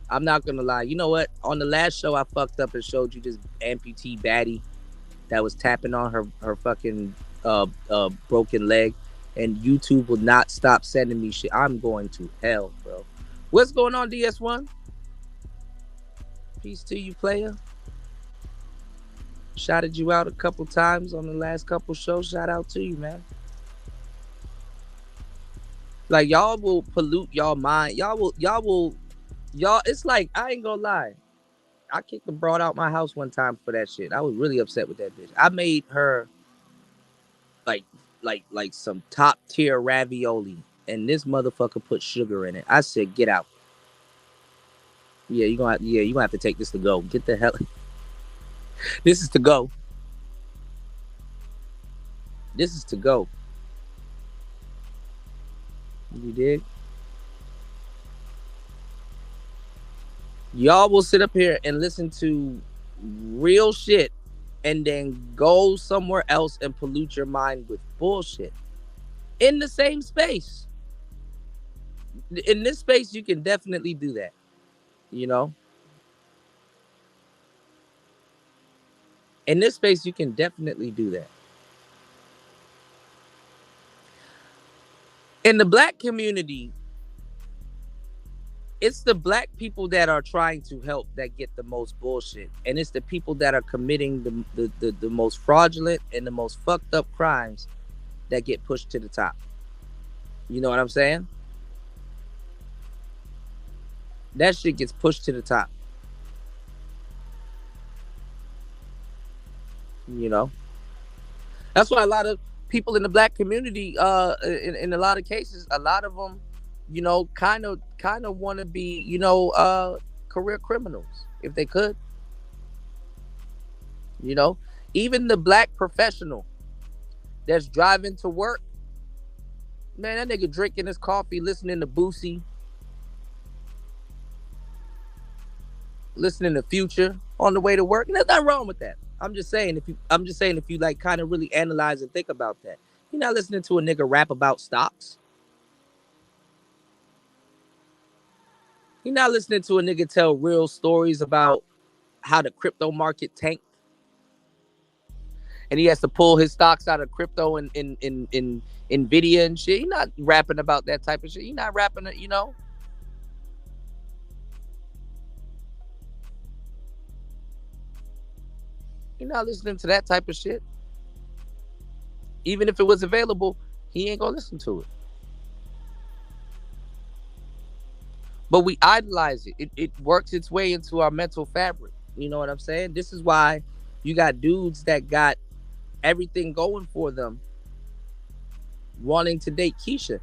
I'm not gonna lie. You know what? On the last show, I fucked up and showed you this amputee baddie that was tapping on her fucking broken leg, and YouTube will not stop sending me shit. I'm going to hell, bro. What's going on, DS1? Peace to you, player. Shouted you out a couple times on the last couple shows. Shout out to you, man. Like, y'all will pollute y'all mind. Y'all. It's like, I ain't gonna lie. I kicked the broad out my house one time for that shit. I was really upset with that bitch. I made her like some top tier ravioli, and this motherfucker put sugar in it. I said, get out. Yeah, you gonna have to take this to go. Get the hell. This is to go. This is to go. You dig? Y'all will sit up here and listen to real shit and then go somewhere else and pollute your mind with bullshit in the same space. In this space, you can definitely do that. You know? In this space, you can definitely do that. In the black community, it's the black people that are trying to help that get the most bullshit. And it's the people that are committing the most fraudulent and the most fucked up crimes that get pushed to the top. You know what I'm saying? That shit gets pushed to the top. You know? That's why a lot of people in the black community, in a lot of cases, a lot of them, you know, kind of want to be, you know, career criminals if they could. You know, even the black professional that's driving to work, man, that nigga drinking his coffee, listening to Boosie, listening to Future on the way to work. And there's nothing wrong with that. I'm just saying if you like kind of really analyze and think about that, you're not listening to a nigga rap about stocks. You're not listening to a nigga tell real stories about how the crypto market tanked, and he has to pull his stocks out of crypto and in Nvidia and shit. You're not rapping about that type of shit. You're not rapping it, you know. You're not listening to that type of shit. Even if it was available, he ain't gonna listen to it. But we idolize it. It works its way into our mental fabric. You know what I'm saying? This is why you got dudes that got everything going for them wanting to date Keisha.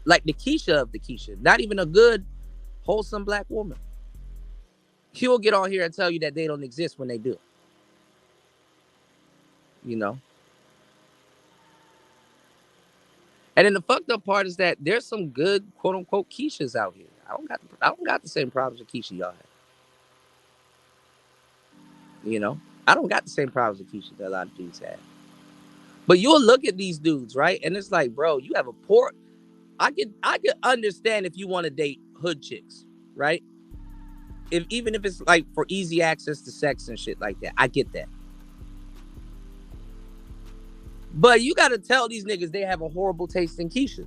Like the Keisha of the Keisha. Not even a good, wholesome black woman. He'll get on here and tell you that they don't exist when they do. You know? And then the fucked up part is that there's some good quote unquote Keishas out here. I don't got the same problems with Keisha y'all have. You know, I don't got the same problems with Keisha that a lot of dudes have. But you'll look at these dudes, right? And it's like, bro, you have a poor. I could understand if you want to date hood chicks, right? If even if it's like for easy access to sex and shit like that, I get that. But you got to tell these niggas they have a horrible taste in Keishas.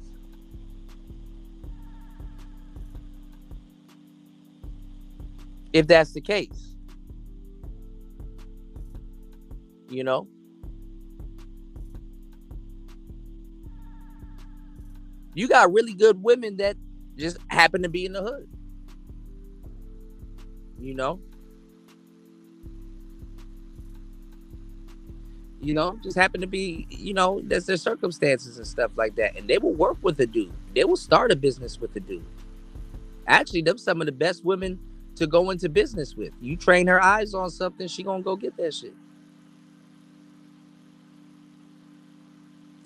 If that's the case, you know, you got really good women that just happen to be in the hood. You know, just happen to be, that's their circumstances and stuff like that. And they will work with a dude. They will start a business with a dude. Actually, them some of the best women to go into business with. You train her eyes on something, she gonna go get that shit.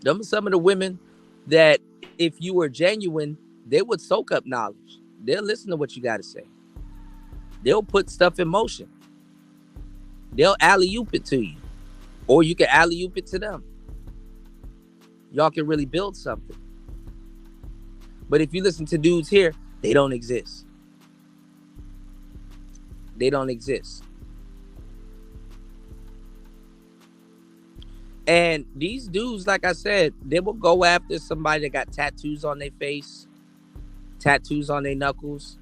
Them are some of the women that if you were genuine, they would soak up knowledge. They'll listen to what you got to say. They'll put stuff in motion. They'll alley-oop it to you. Or you can alley-oop it to them. Y'all can really build something. But if you listen to dudes here, they don't exist. They don't exist. And these dudes, like I said, they will go after somebody that got tattoos on their face, tattoos on their knuckles.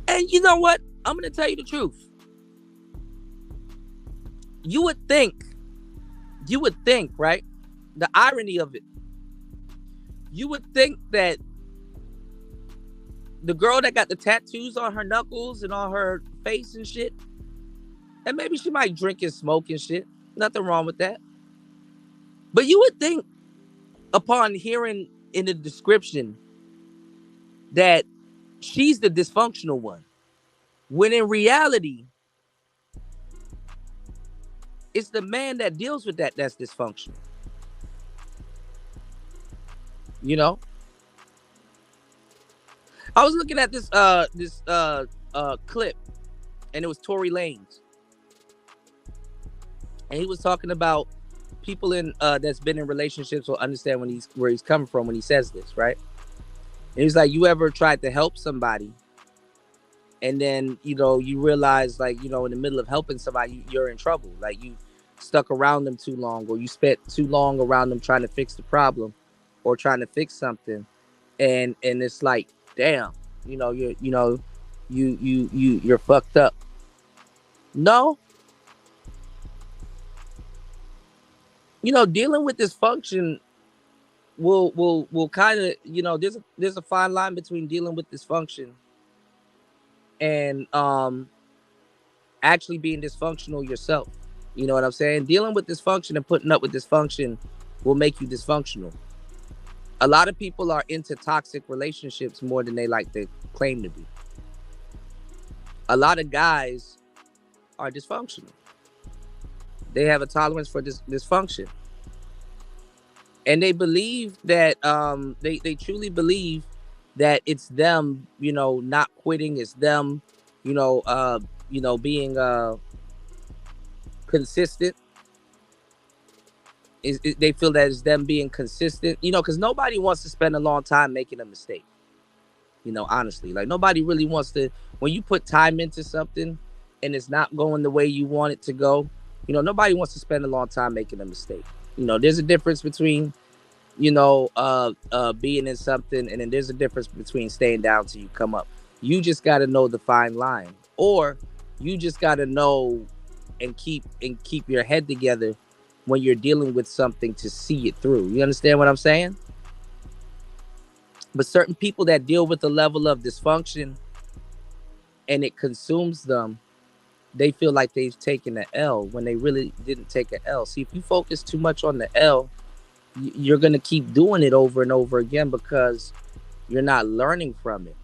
And you know what? I'm going to tell you the truth. You would think, right? The irony of it. You would think that the girl that got the tattoos on her knuckles and on her face and shit, and maybe she might drink and smoke and shit. Nothing wrong with that. But you would think, upon hearing in the description, that she's the dysfunctional one. When in reality, it's the man that deals with that's dysfunctional. You know? I was looking at this clip, and it was Tory Lanez. And he was talking about people in that's been in relationships will understand where he's coming from when he says this, right? And he's like, you ever tried to help somebody, and then you realize, like, in the middle of helping somebody, you're in trouble. Like, you stuck around them too long, or you spent too long around them trying to fix the problem or trying to fix something, and it's like, damn, you're fucked up. No. Dealing with dysfunction will kind of, there's a fine line between dealing with dysfunction and actually being dysfunctional yourself. You know what I'm saying? Dealing with dysfunction and putting up with dysfunction will make you dysfunctional. A lot of people are into toxic relationships more than they like to claim to be. A lot of guys are dysfunctional. They have a tolerance for dysfunction. And they believe that, they truly believe that it's them, not quitting. It's them, being consistent. They feel that it's them being consistent, because nobody wants to spend a long time making a mistake. Honestly, like, nobody really wants to, when you put time into something and it's not going the way you want it to go, nobody wants to spend a long time making a mistake. There's a difference between, being in something, and then there's a difference between staying down till you come up. You just got to know the fine line, or you just got to know and keep your head together when you're dealing with something to see it through. You understand what I'm saying? But certain people that deal with a level of dysfunction and it consumes them, they feel like they've taken an L when they really didn't take an L. See, if you focus too much on the L, you're going to keep doing it over and over again because you're not learning from it.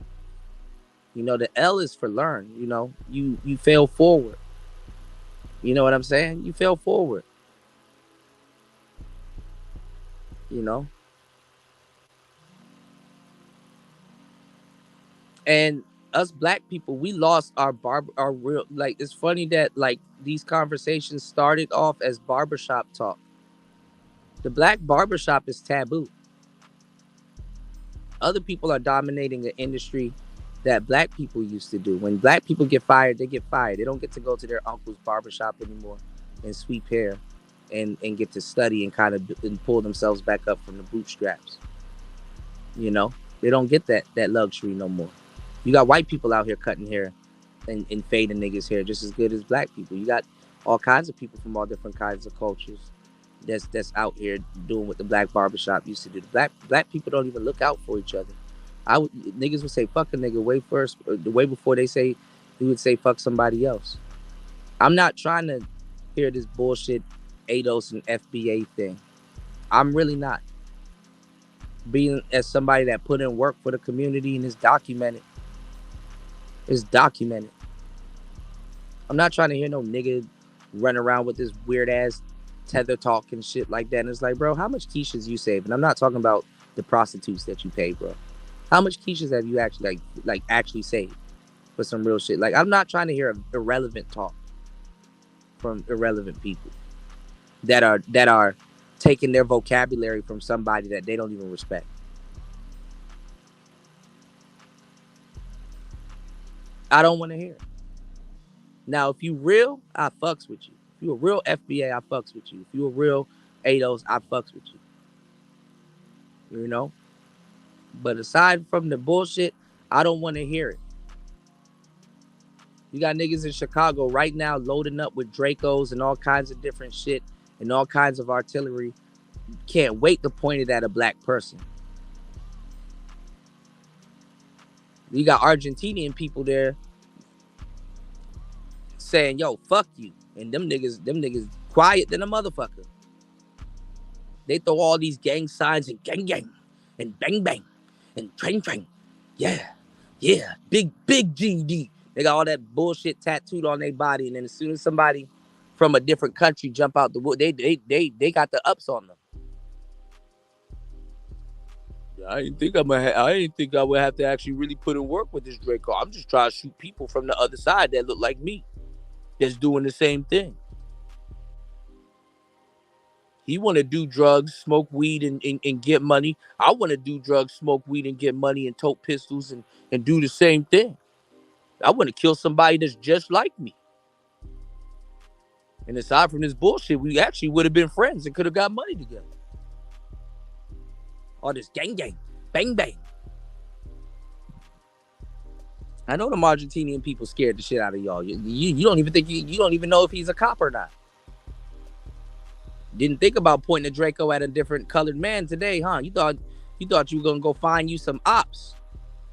The L is for learn. You fail forward. You know what I'm saying? You fail forward. And us black people, we lost our real, like, it's funny that like these conversations started off as barbershop talk. The black barbershop is taboo. Other people are dominating an industry that black people used to do. When black people get fired, they get fired. They don't get to go to their uncle's barbershop anymore and sweep hair and get to study and kind of and pull themselves back up from the bootstraps. You know, they don't get that luxury no more. You got white people out here cutting hair and fading niggas' hair just as good as black people. You got all kinds of people from all different kinds of cultures that's out here doing what the black barbershop used to do. The black people don't even look out for each other. Niggas would say fuck a nigga way first, the way before he would say fuck somebody else. I'm not trying to hear this bullshit ADOS and FBA thing. I'm really not. Being as somebody that put in work for the community and is documented. It's documented. I'm not trying to hear no nigga run around with this weird ass tether talk and shit like that. And it's like, bro, how much quiches you save? And I'm not talking about the prostitutes that you pay, bro. How much quiches have you actually like actually saved for some real shit? Like, I'm not trying to hear irrelevant talk from irrelevant people that are taking their vocabulary from somebody that they don't even respect. I don't want to hear it. Now, if you real, I fucks with you. If you a real FBA, I fucks with you. If you a real ADOS, I fucks with you. You know? But aside from the bullshit, I don't want to hear it. You got niggas in Chicago right now loading up with Dracos and all kinds of different shit and all kinds of artillery. Can't wait to point it at a black person. You got Argentinian people there saying, yo, fuck you. And them niggas quiet than a motherfucker. They throw all these gang signs and gang gang and bang bang and train train. Yeah, yeah, big GD. They got all that bullshit tattooed on their body, and then as soon as somebody from a different country jump out the wood, they got the ups on them. I didn't think I would have to actually really put in work with this Draco. I'm just trying to shoot people from the other side that look like me, that's doing the same thing. He want to do drugs, smoke weed, and get money. I want to do drugs, smoke weed, and get money, and tote pistols, and do the same thing. I want to kill somebody that's just like me. And aside from this bullshit, we actually would have been friends and could have got money together. All this gang gang, bang bang. I know them Argentinian people scared the shit out of y'all. You don't even think you don't even know if he's a cop or not. Didn't think about pointing a Draco at a different colored man today, huh? You thought you were gonna go find you some ops,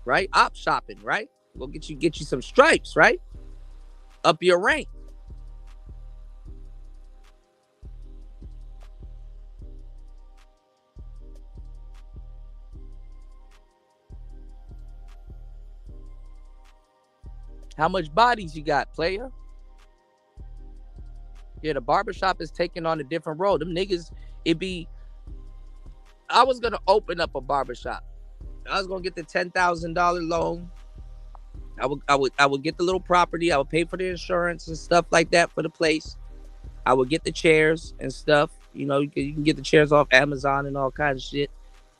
right? Op shopping, right? Go get you some stripes, right? Up your rank. How much bodies you got, player? Yeah, the barbershop is taking on a different role. Them niggas, I was gonna open up a barbershop. I was gonna get the $10,000 loan. I would get the little property. I would pay for the insurance and stuff like that for the place. I would get the chairs and stuff. You know, you can get the chairs off Amazon and all kinds of shit.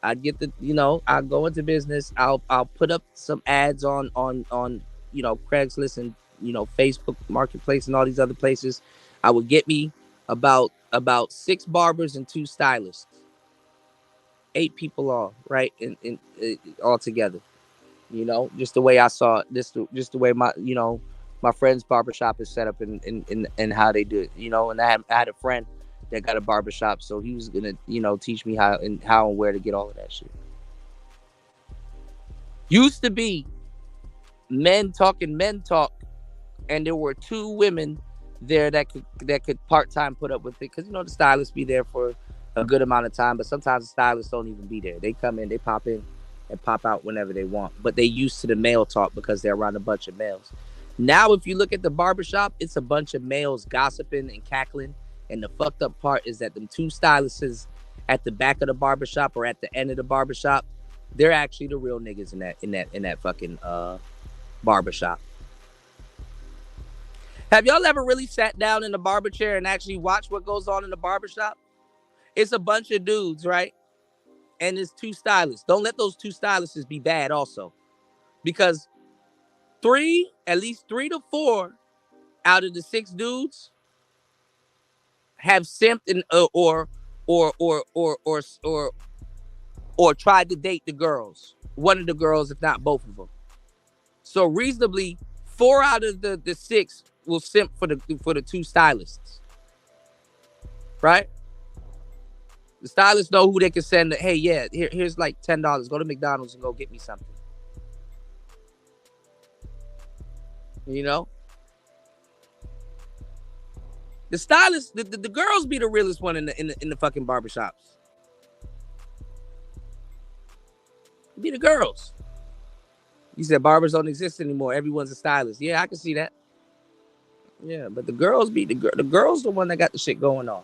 I'd get I'd go into business. I'll put up some ads on Craigslist and Facebook Marketplace and all these other places. I would get me about 6 barbers and 2 stylists. 8 people all, right? In all together. Just the way I saw it, just the way my friend's barbershop is set up and how they do it. And I had a friend that got a barbershop, so he was gonna, teach me how and where to get all of that shit. Used to be men talk, and there were 2 women there that could part-time put up with it, because the stylists be there for a good amount of time, but sometimes the stylists don't even be there. They come in, they pop in and pop out whenever they want, but they used to the male talk because they're around a bunch of males. Now if you look at the barbershop, it's a bunch of males gossiping and cackling, and the fucked up part is that them 2 stylists at the back of the barbershop or at the end of the barbershop, They're actually the real niggas in that fucking barbershop. Have y'all ever really sat down in the barber chair and actually watched what goes on in the barbershop? It's a bunch of dudes, right? And it's two stylists. Don't let those two stylists be bad also. Because at least 3 to 4 out of the 6 dudes have simped and or tried to date the girls. One of the girls, if not both of them. So reasonably, 4 out of the 6 will simp for the 2 stylists. Right? The stylists know who they can send. Hey, yeah, here's like $10. Go to McDonald's and go get me something. You know? The stylists, the girls be the realest one in the fucking barbershops. Be the girls. You said barbers don't exist anymore. Everyone's a stylist. Yeah, I can see that. Yeah, but the girls be the girls the one that got the shit going on.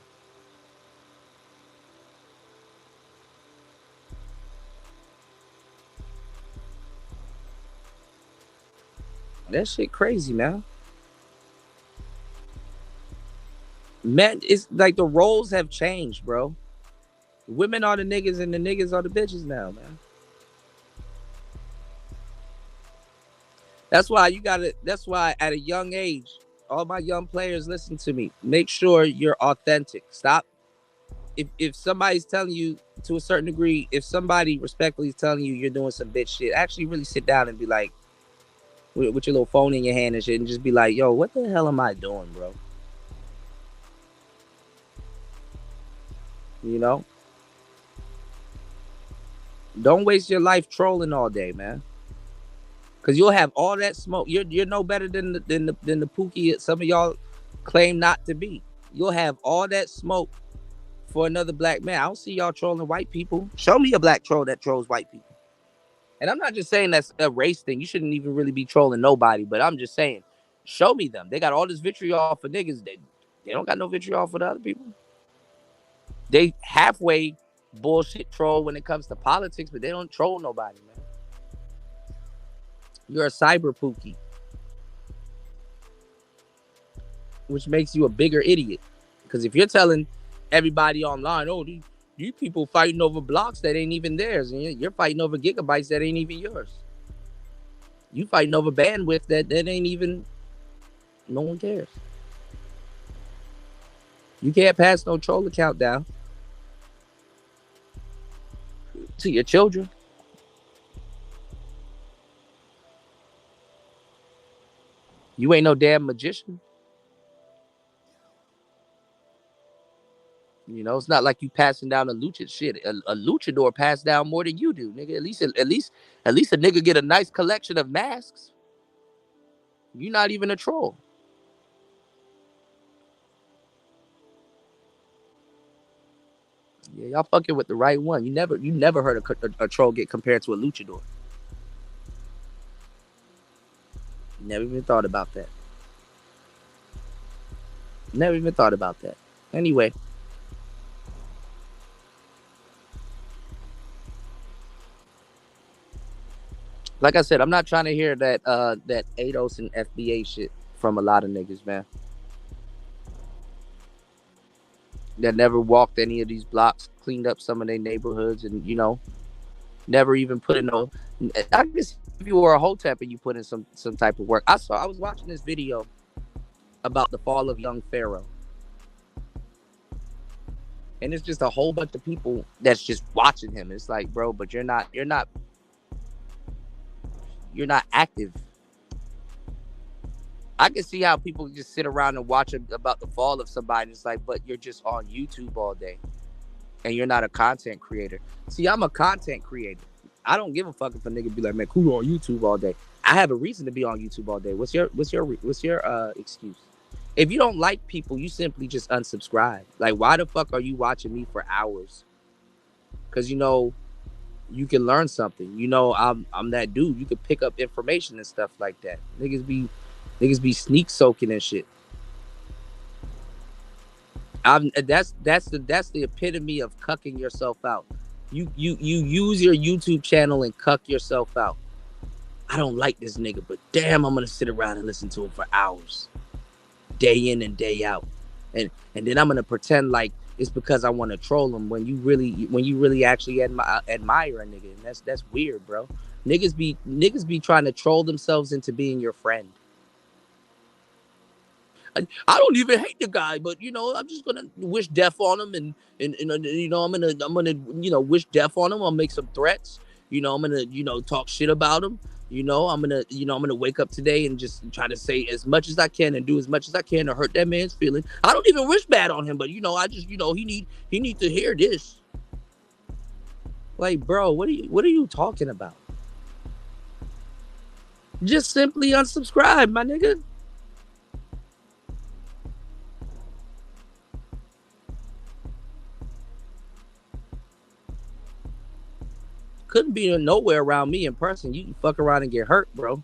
That shit crazy, man. Men, it's like the roles have changed, bro. Women are the niggas and the niggas are the bitches now, man. That's why at a young age, all my young players, listen to me. Make sure you're authentic. Stop. If somebody's telling you to a certain degree, if somebody respectfully is telling you you're doing some bitch shit, actually really sit down and be like, with your little phone in your hand and shit, and just be like, yo, what the hell am I doing, bro? You know? Don't waste your life trolling all day, man. Cause you'll have all that smoke. You're no better than the Pookie some of y'all claim not to be. You'll have all that smoke for another black man. I don't see y'all trolling white people. Show me a black troll that trolls white people. And I'm not just saying that's a race thing. You shouldn't even really be trolling nobody. But I'm just saying, show me them. They got all this vitriol for niggas. They don't got no vitriol for the other people. They halfway bullshit troll when it comes to politics, but they don't troll nobody, man. You're a cyber Pookie, which makes you a bigger idiot. Because if you're telling everybody online, oh, these people fighting over blocks that ain't even theirs, and you're fighting over gigabytes that ain't even yours. You fighting over bandwidth that ain't even, no one cares. You can't pass no troll account down to your children. You ain't no damn magician. You know, it's not like you passing down a luchador shit. A luchador pass down more than you do, nigga. At least a nigga get a nice collection of masks. You're not even a troll. Yeah, y'all fucking with the right one. You never heard a troll get compared to a luchador. Never even thought about that. Never even thought about that. Anyway. Like I said, I'm not trying to hear that ADOS and FBA shit from a lot of niggas, man. That never walked any of these blocks, cleaned up some of their neighborhoods, and never even put in no. I guess if you were a hotep and you put in some type of work. I was watching this video about the fall of young Pharaoh, and it's just a whole bunch of people that's just watching him. It's like, bro, but you're not active. I can see how people just sit around and watch about the fall of somebody. It's like, but you're just on YouTube all day, and you're not a content creator. See, I'm a content creator. I don't give a fuck if a nigga be like, man, cool on YouTube all day. I have a reason to be on YouTube all day. What's your excuse? If you don't like people, you simply just unsubscribe. Like, why the fuck are you watching me for hours? Because you can learn something. I'm that dude. You can pick up information and stuff like that. Niggas be sneak soaking and shit. That's the epitome of cucking yourself out. You use your YouTube channel and cuck yourself out. I don't like this nigga, but damn, I'm gonna sit around and listen to him for hours, day in and day out, and then I'm gonna pretend like it's because I want to troll him when you really actually admire a nigga, and that's weird, bro. Niggas be trying to troll themselves into being your friend. I don't even hate the guy, but I'm just gonna wish death on him, and I'm gonna wish death on him. I'll make some threats. I'm gonna talk shit about him. I'm gonna wake up today and just try to say as much as I can and do as much as I can to hurt that man's feeling. I don't even wish bad on him, but I just he need to hear this. Like, bro, what are you talking about? Just simply unsubscribe, my nigga. Couldn't be nowhere around me in person. You can fuck around and get hurt, bro.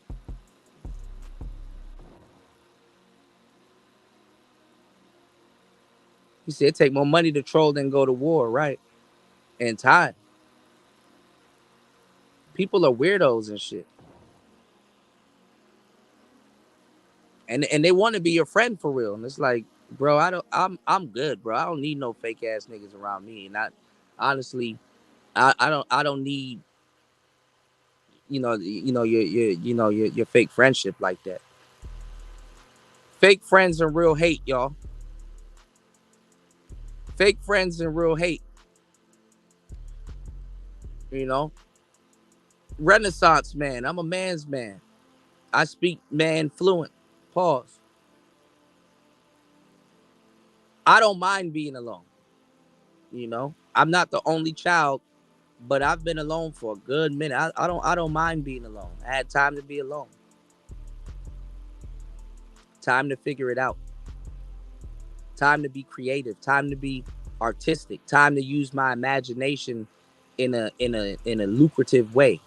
He said take more money to troll than go to war, right? And time. People are weirdos and shit. And they want to be your friend for real. And it's like, bro, I'm good, bro. I don't need no fake ass niggas around me. And I honestly, I don't need your fake friendship like that. Fake friends and real hate, y'all. Fake friends and real hate. You know, Renaissance man. I'm a man's man. I speak man fluent. Pause. I don't mind being alone. I'm not the only child, but I've been alone for a good minute. I don't mind being alone. I had time to be alone. Time to figure it out. Time to be creative. Time to be artistic. Time to use my imagination in a lucrative way.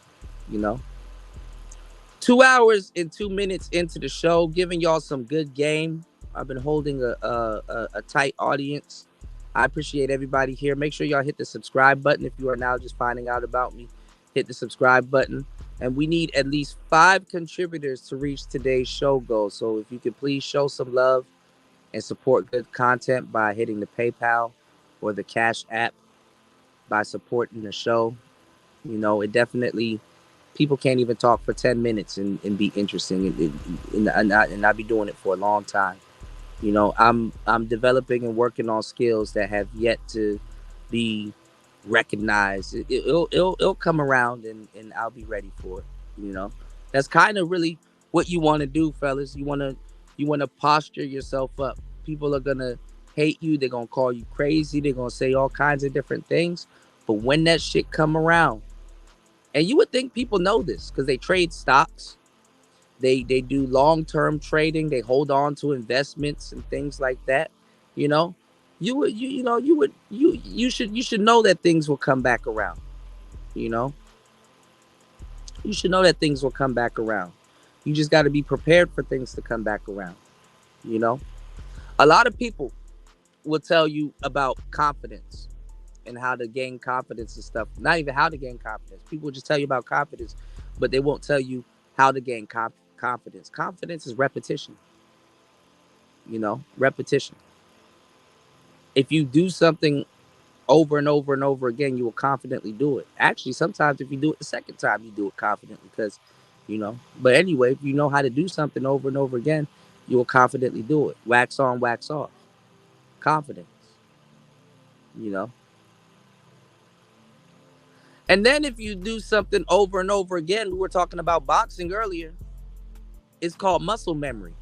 You know. 2 hours and 2 minutes into the show, giving y'all some good game. I've been holding a tight audience. I appreciate everybody here. Make sure y'all hit the subscribe button if you are now just finding out about me. Hit the subscribe button. And we need at least 5 contributors to reach today's show goal. So if you could please show some love and support good content by hitting the PayPal or the Cash App by supporting the show. It definitely, people can't even talk for 10 minutes and be interesting. And I'll be doing it for a long time. I'm developing and working on skills that have yet to be recognized. It'll come around, and I'll be ready for it. That's kind of really what you want to do, fellas. You want to posture yourself up. People are gonna hate you. They're gonna call you crazy. They're gonna say all kinds of different things. But when that shit come around, and you would think people know this because they trade stocks, they do long-term trading, they hold on to investments and things like that. You know, you should know that things will come back around. You know, you should know that things will come back around. You just got to be prepared for things to come back around. You know, a lot of people will tell you about confidence and how to gain confidence and stuff. Not even how to gain confidence. People will just tell you about confidence, but they won't tell you how to gain confidence. Confidence is repetition. Repetition. If you do something over and over and over again, you will confidently do it. Actually, sometimes if you do it the second time, you do it confidently But anyway, if you know how to do something over and over again, you will confidently do it. Wax on, wax off. Confidence. You know. And then if you do something over and over again, we were talking about boxing earlier, it's called muscle memory.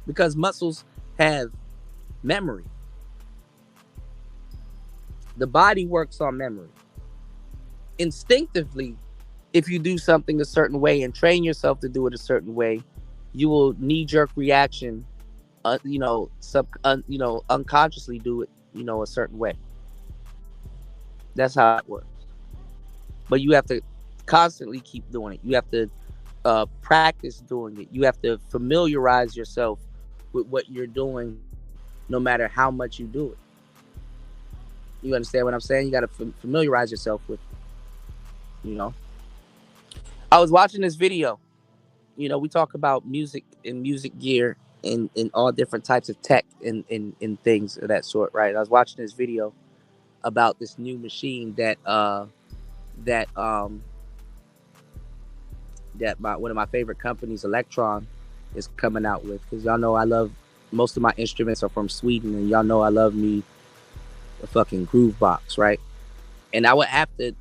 Because muscles have memory. The body works on memory. Instinctively, if you do something a certain way and train yourself to do it a certain way, you will knee-jerk reaction, unconsciously do it, a certain way. That's how it works. But you have to constantly keep doing it. You have to practice doing it. You have to familiarize yourself with what you're doing, no matter how much you do it. You understand what I'm saying? You got to familiarize yourself with, you know. I was watching this video. We talk about music and music gear and all different types of tech and things of that sort, right? I was watching this video about this new machine that that one of my favorite companies, Electron, is coming out with. Because y'all know I love, most of my instruments are from Sweden, and y'all know I love me a fucking groove box, right? And I would have to.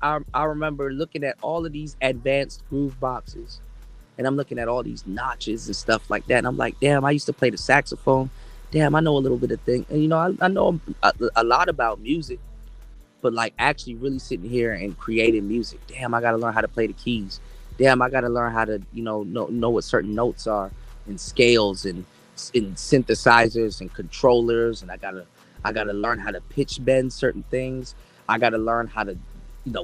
I remember looking at all of these advanced groove boxes, and I'm looking at all these notches and stuff like that, and I'm like, damn, I used to play the saxophone. Damn, I know a little bit of thing, and I know a lot about music, but like actually really sitting here and creating music. Damn, I got to learn how to play the keys. Damn, I got to learn how to know what certain notes are and scales and synthesizers and controllers, and I gotta learn how to pitch bend certain things. I gotta learn how to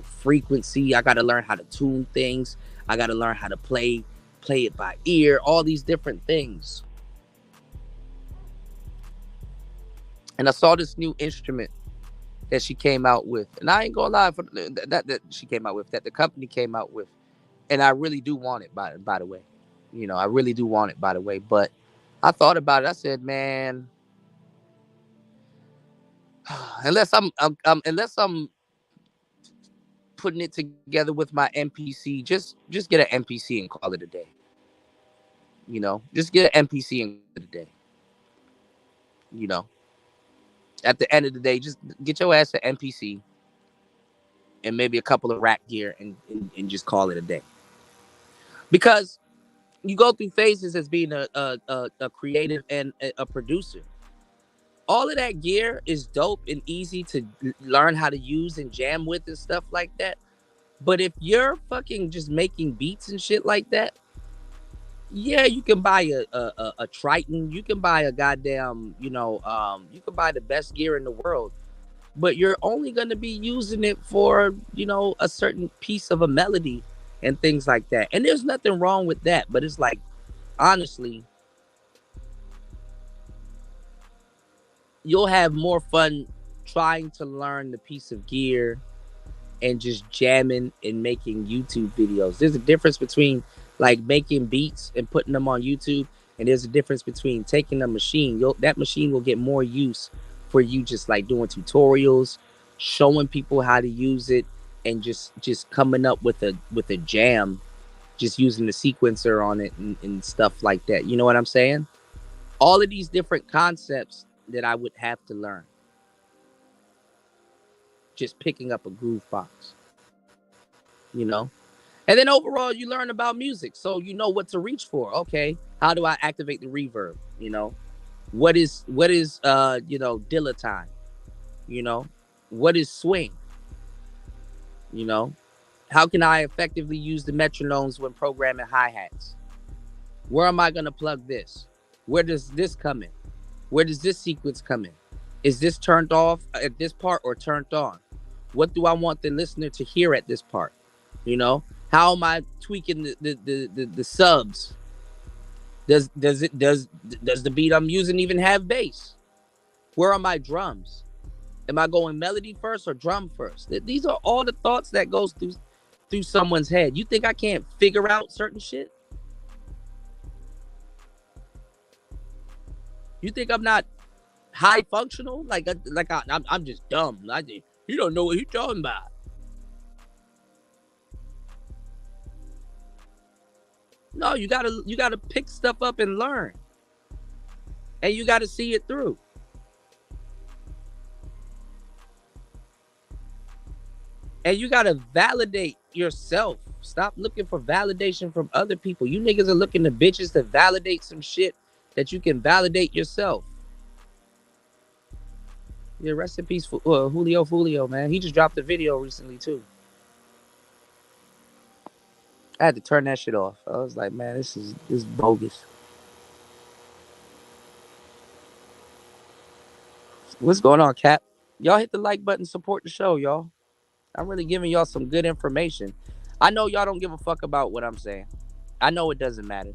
frequency. I gotta learn how to tune things. I gotta learn how to play it by ear. All these different things. And I saw this new instrument that she came out with, and I ain't gonna lie, for that she came out with, that the company came out with, and I really do want it. By the way, I really do want it. By the way, but I thought about it. I said, man, unless I'm putting it together with my MPC, just get an MPC and call it a day. Just get an MPC and call it a day. You know, at the end of the day, just get your ass an MPC and maybe a couple of rack gear and just call it a day. Because you go through phases as being a creative and a producer. All of that gear is dope and easy to learn how to use and jam with and stuff like that. But if you're fucking just making beats and shit like that, yeah, you can buy a Triton, you can buy a goddamn, you can buy the best gear in the world, but you're only gonna be using it for, a certain piece of a melody and things like that. And there's nothing wrong with that, but it's like, honestly, you'll have more fun trying to learn the piece of gear and just jamming and making YouTube videos. There's a difference between like making beats and putting them on YouTube, and there's a difference between taking a machine. That machine will get more use for you just like doing tutorials, showing people how to use it, and just coming up with a jam, just using the sequencer on it and stuff like that. You know what I'm saying? All of these different concepts that I would have to learn just picking up a groove box, you know? And then overall, you learn about music, so you know what to reach for. Okay, how do I activate the reverb? What is dilettante? What is swing? You know, how can I effectively use the metronomes when programming hi-hats? Where am I gonna plug this? Where does this come in? Where does this sequence come in? Is this turned off at this part or turned on? What do I want the listener to hear at this part? How am I tweaking the subs? Does the beat I'm using even have bass? Where are my drums? Am I going melody first or drum first? These are all the thoughts that goes through someone's head. You think I can't figure out certain shit? You think I'm not high functional? I'm just dumb. You don't know what you're talking about. No, you gotta pick stuff up and learn, and you gotta see it through. And you gotta validate yourself. Stop looking for validation from other people. You niggas are looking to bitches to validate some shit that you can validate yourself. Yeah, rest in peace, Julio, man. He just dropped a video recently too. I had to turn that shit off. I was like, man, this is bogus. What's going on, Cap? Y'all hit the like button, support the show, y'all. I'm really giving y'all some good information. I know y'all don't give a fuck about what I'm saying. I know it doesn't matter.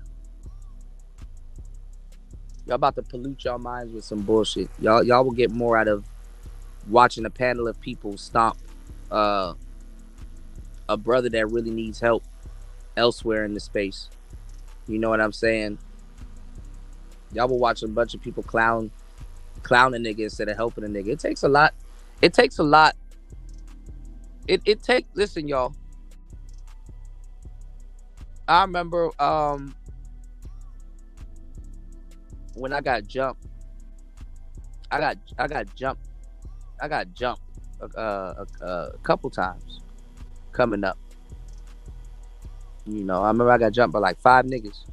Y'all about to pollute y'all minds with some bullshit. Y'all will get more out of watching a panel of people stomp uh, a brother that really needs help elsewhere in the space. You know what I'm saying? Y'all will watch a bunch of people clown a nigga instead of helping a nigga. It takes a lot. It takes a lot. It take listen, y'all. I remember when I got jumped. I got jumped. I got jumped a couple times coming up. You know, I remember I got jumped by like 5 niggas.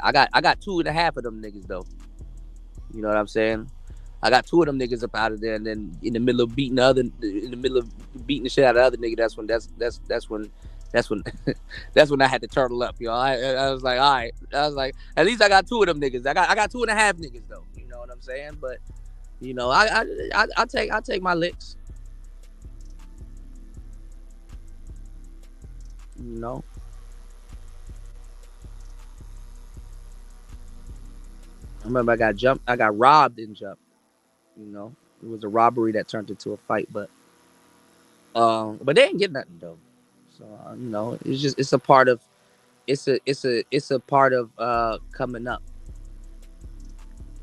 I got 2.5 of them niggas though. You know what I'm saying? I got 2 of them niggas up out of there, and then in the middle of beating the shit out of the other nigga, that's when that's when I had to turtle up, yo. I was like, all right, I was like, at least I got 2 of them niggas. I got 2.5 niggas though. You know what I'm saying? But you know, I take my licks. You know, I remember I got jumped. I got robbed and jumped. You know, it was a robbery that turned into a fight, but they didn't get nothing though. So you know, it's a part of it's a part of coming up.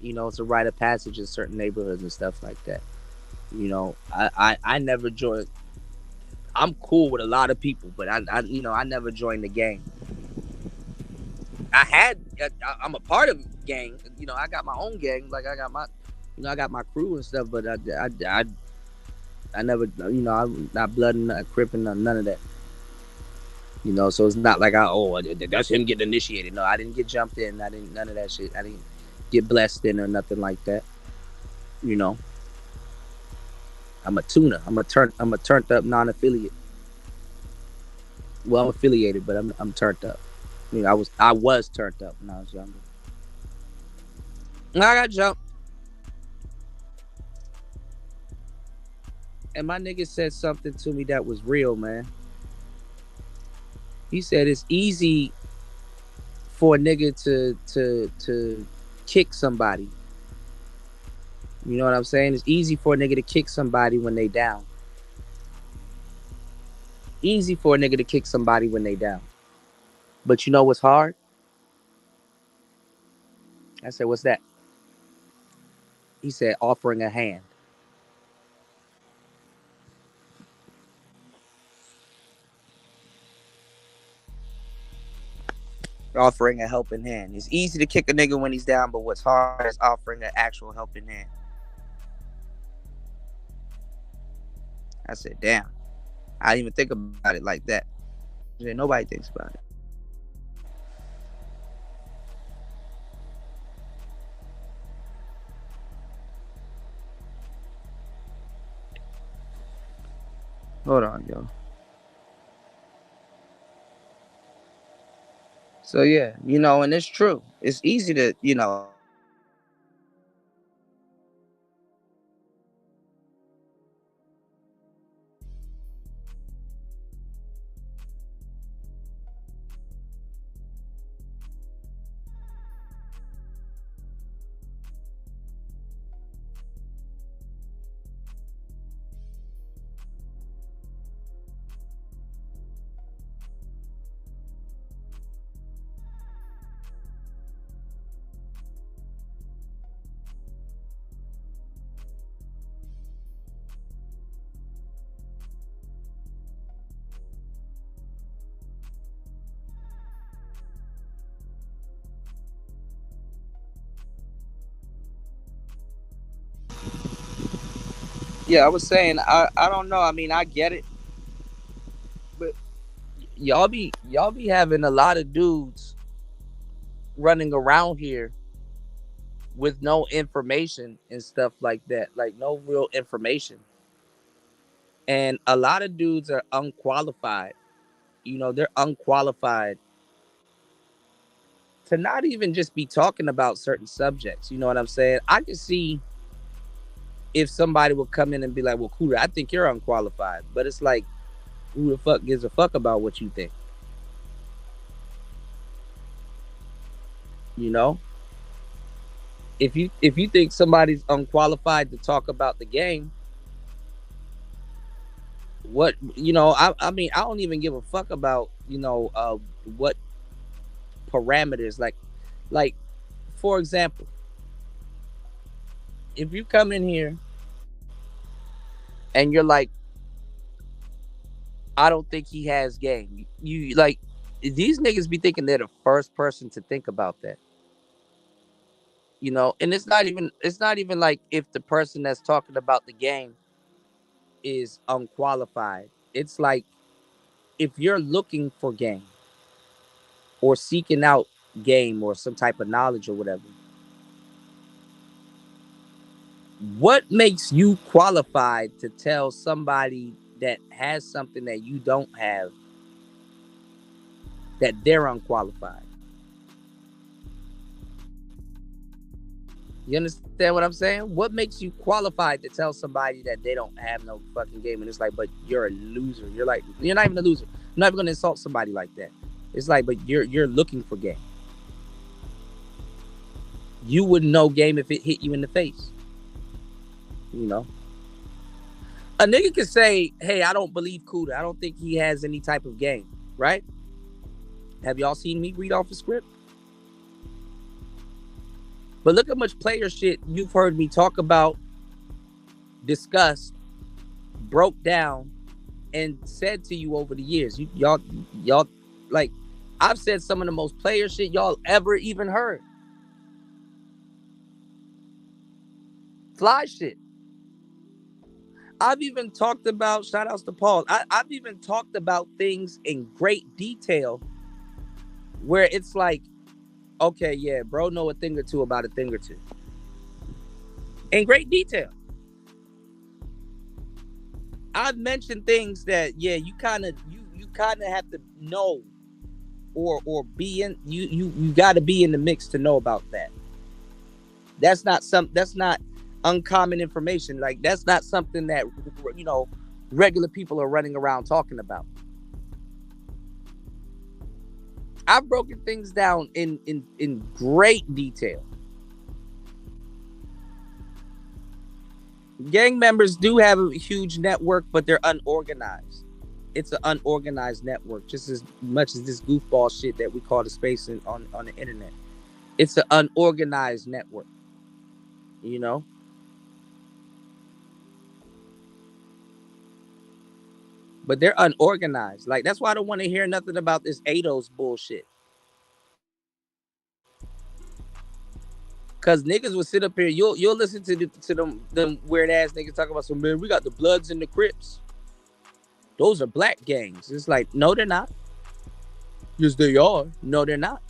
You know, it's a rite of passage in certain neighborhoods and stuff like that. You know, I never joined. I'm cool with a lot of people, but you know, I never joined the gang. I'm a part of gang. You know, I got my own gang. Like I got my, you know, I got my crew and stuff. But I never, you know, I'm not blood and not cripping, none of that. You know, so it's not like that's him getting initiated. No, I didn't get jumped in. I didn't none of that shit. I didn't get blessed in or nothing like that. You know, I'm a tuner. I'm a turned up non-affiliate. Well, I'm affiliated, but I'm turned up. You know, I was turned up when I was younger. And I got jumped, and my nigga said something to me that was real, man. He said it's easy for a nigga to kick somebody. You know what I'm saying? It's easy for a nigga to kick somebody when they down. Easy for a nigga to kick somebody when they down. But you know what's hard? I said, what's that? He said, offering a hand. Offering a helping hand. It's easy to kick a nigga when he's down, but what's hard is offering an actual helping hand. I said, damn. I didn't even think about it like that. Nobody thinks about it. Hold on, yo. So yeah, you know, and it's true. It's easy to, you know, yeah, I was saying I don't know. I mean, I get it, but y'all be having a lot of dudes running around here with no information and stuff like that, like no real information. And a lot of dudes are unqualified. You know, they're unqualified to not even just be talking about certain subjects. You know what I'm saying? I can see if somebody would come in and be like, well, cool, I think you're unqualified. But it's like, who the fuck gives a fuck about what you think? You know? If you think somebody's unqualified to talk about the game, What I mean, I don't even give a fuck about what parameters like for example, if you come in here and you're like, I don't think he has game. You like these niggas be thinking they're the first person to think about that. And it's not even like if the person that's talking about the game is unqualified. It's like if you're looking for game or seeking out game or some type of knowledge or whatever, what makes you qualified to tell somebody that has something that you don't have that they're unqualified? You understand what I'm saying? What makes you qualified to tell somebody that they don't have no fucking game? And it's like, but you're a loser. You're like, you're not even a loser. I'm not even gonna insult somebody like that. It's like, but you're looking for game. You wouldn't know game if it hit you in the face. You know, a nigga can say, "Hey, I don't believe Kuda. I don't think he has any type of game." Right? Have y'all seen me read off a script? But look how much player shit you've heard me talk about, discussed, broke down, and said to you over the years. Y'all, like, I've said some of the most player shit y'all ever even heard. Fly shit. I've even talked about, shout outs to Paul, I've even talked about things in great detail where it's like, okay, yeah, bro, know a thing or two about a thing or two. In great detail. I've mentioned things that, yeah, you kind of have to know or be in, you got to be in the mix to know about that. That's not uncommon information. Like, that's not something that regular people are running around talking about. I've broken things down in great detail. Gang members do have a huge network, but they're unorganized. It's an unorganized network, just as much as this goofball shit that we call the space on the internet. It's an unorganized network, you know? But they're unorganized. Like, that's why I don't want to hear nothing about this ADOS bullshit. Cause niggas will sit up here. You'll listen to them weird ass niggas talking about some, man, we got the Bloods and the Crips. Those are black gangs. It's like, no, they're not. Yes, they are. No, they're not.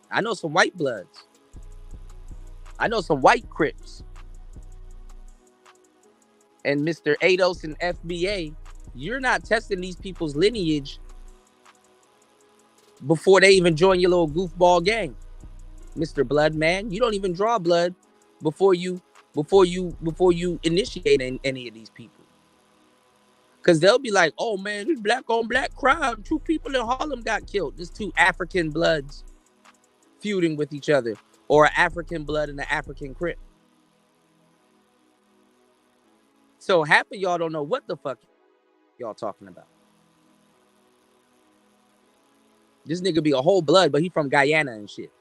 I know some white Bloods. I know some white Crips. And Mr. ADOS and FBA, you're not testing these people's lineage before they even join your little goofball gang. Mr. Blood Man, you don't even draw blood before you initiate any of these people. Because they'll be like, oh man, this black on black crime. 2 people in Harlem got killed. There's 2 African Bloods feuding with each other. Or an African Blood and an African Crip. So half of y'all don't know what the fuck y'all talking about. This nigga be a whole Blood, but he from Guyana and shit.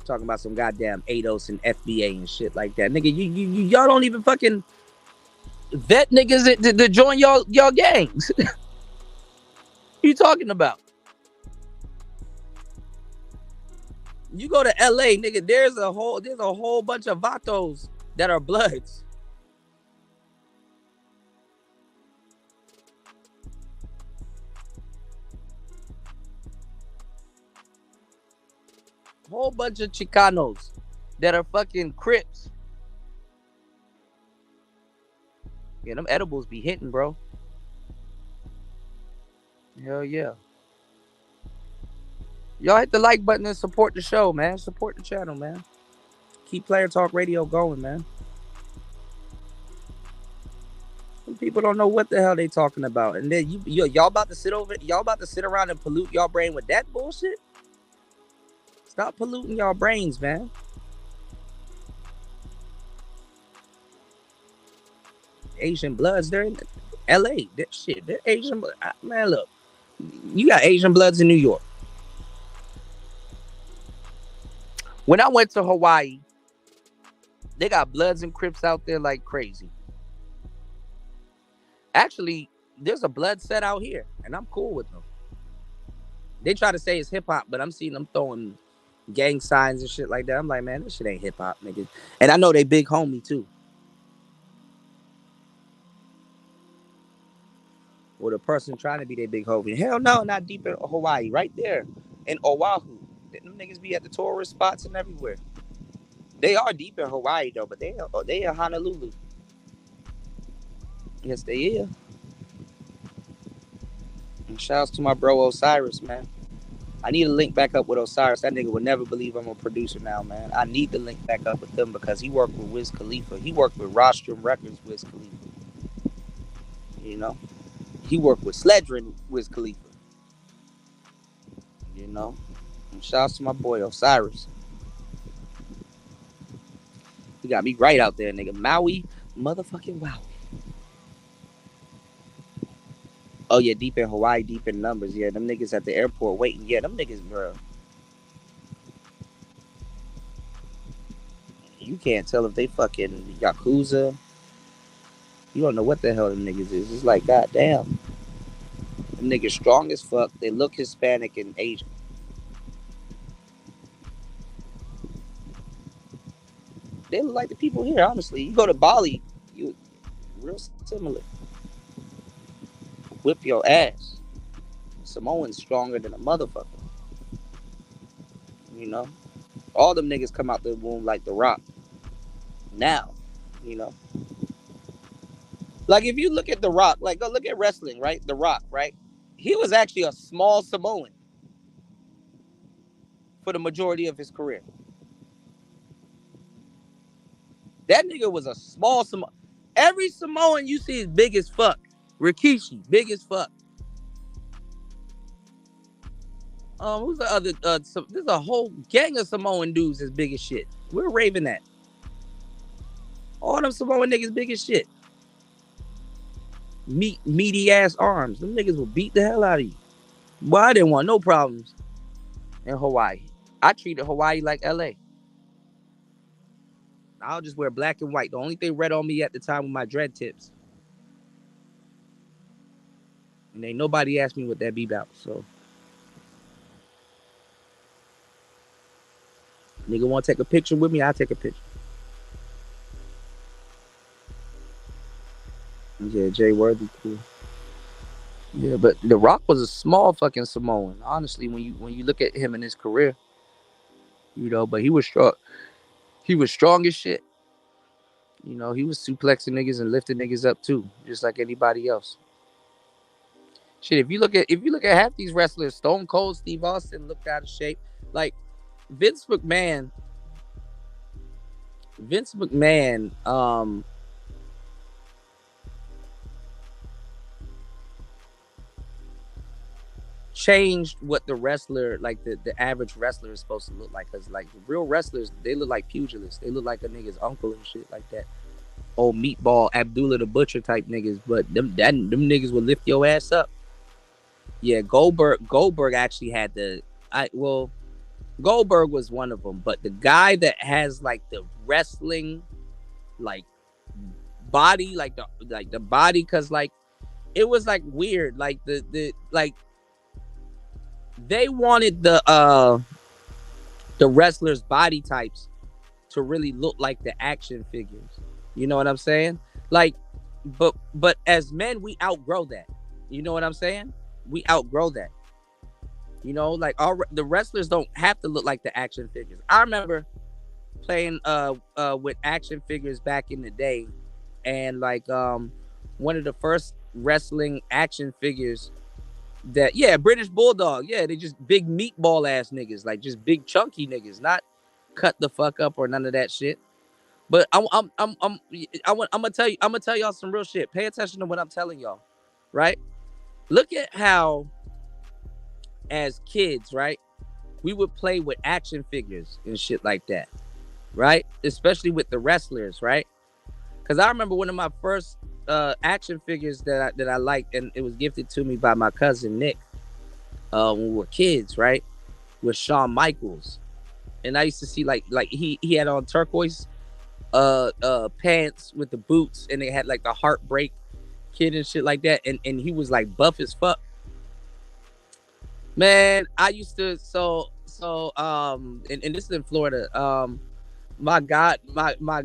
Talking about some goddamn ADOS and FBA and shit like that. Nigga, y'all don't even fucking vet niggas to join y'all gangs. You talking about? You go to LA, nigga, there's a whole bunch of vatos that are Bloods. Whole bunch of Chicanos that are fucking Crips. Yeah, them edibles be hitting, bro. Hell yeah. Y'all hit the like button and support the show, man. Support the channel, man. Keep Player Talk Radio going, man. Some people don't know what the hell they talking about. And then y'all about to sit around and pollute y'all brain with that bullshit? Stop polluting y'all brains, man. Asian Bloods. They're in L.A. Shit, they're Asian. Man, look, you got Asian Bloods in New York. When I went to Hawaii, they got Bloods and Crips out there like crazy. Actually, there's a Blood set out here, and I'm cool with them. They try to say it's hip hop, but I'm seeing them throwing gang signs and shit like that. I'm like, man, this shit ain't hip hop, nigga. And I know they big homie too. Or the person trying to be their big homie. Hell no, not deep in Hawaii, right there in Oahu. Them niggas be at the tourist spots and everywhere. They are deep in Hawaii though, but they in Honolulu. Yes, they is. And shouts to my bro Osiris, man. I need to link back up with Osiris. That nigga would never believe I'm a producer now, man. I need to link back up with them because he worked with Wiz Khalifa. He worked with Rostrum Records, Wiz Khalifa. You know? He worked with Sledrin, Wiz Khalifa. You know? And shouts to my boy Osiris. He got me right out there, nigga. Maui, motherfucking wow. Oh, yeah, deep in Hawaii, deep in numbers. Yeah, them niggas at the airport waiting. Yeah, them niggas, bro. You can't tell if they fucking Yakuza. You don't know what the hell them niggas is. It's like, goddamn. Them niggas strong as fuck. They look Hispanic and Asian. They look like the people here, honestly. You go to Bali, you real similar. Whip your ass. Samoan's stronger than a motherfucker. You know? All them niggas come out the womb like The Rock. Now, you know? Like, if you look at The Rock, like, go look at wrestling, right? The Rock, right? He was actually a small Samoan for the majority of his career. That nigga was a small Samoan. Every Samoan you see is big as fuck. Rikishi, big as fuck. Who's the other? There's a whole gang of Samoan dudes as big as shit. We're raving at. All them Samoan niggas big as shit. Meaty ass arms. Them niggas will beat the hell out of you. Boy, I didn't want no problems in Hawaii. I treated Hawaii like LA. I'll just wear black and white. The only thing red on me at the time was my dread tips. And ain't nobody asked me what that be about. So, nigga want to take a picture with me? I'll take a picture. Yeah, Jay Worthy, cool. Yeah, but The Rock was a small fucking Samoan. Honestly, when you look at him in his career, you know, but he was strong. He was strong as shit. You know, he was suplexing niggas and lifting niggas up too, just like anybody else. Shit, if you look at half these wrestlers, Stone Cold, Steve Austin looked out of shape. Like Vince McMahon, changed what the wrestler, like the average wrestler is supposed to look like. Cause like real wrestlers, they look like pugilists. They look like a nigga's uncle and shit like that. Old meatball Abdullah the Butcher type niggas. But them niggas will lift your ass up. Yeah, Goldberg actually had Goldberg was one of them, but the guy that has like the wrestling like body, like the body, cause like it was like weird, like the like they wanted the wrestlers' body types to really look like the action figures. You know what I'm saying? Like, but as men, we outgrow that. You know what I'm saying? We outgrow that. You know, like the wrestlers don't have to look like the action figures. I remember playing with action figures back in the day, and like one of the first wrestling action figures that British Bulldog, they just big meatball ass niggas, like just big chunky niggas, not cut the fuck up or none of that shit. But I'm gonna tell y'all some real shit. Pay attention to what I'm telling y'all, right? Look at how as kids, right, we would play with action figures and shit like that, right? Especially with the wrestlers, right? Because I remember one of my first action figures that I liked, and it was gifted to me by my cousin Nick when we were kids, right? With Shawn Michaels, and I used to see like he had on turquoise pants with the boots, and they had like the heartbreak kid and shit like that, and he was like buff as fuck. Man, I used to and this is in Florida. My God, my I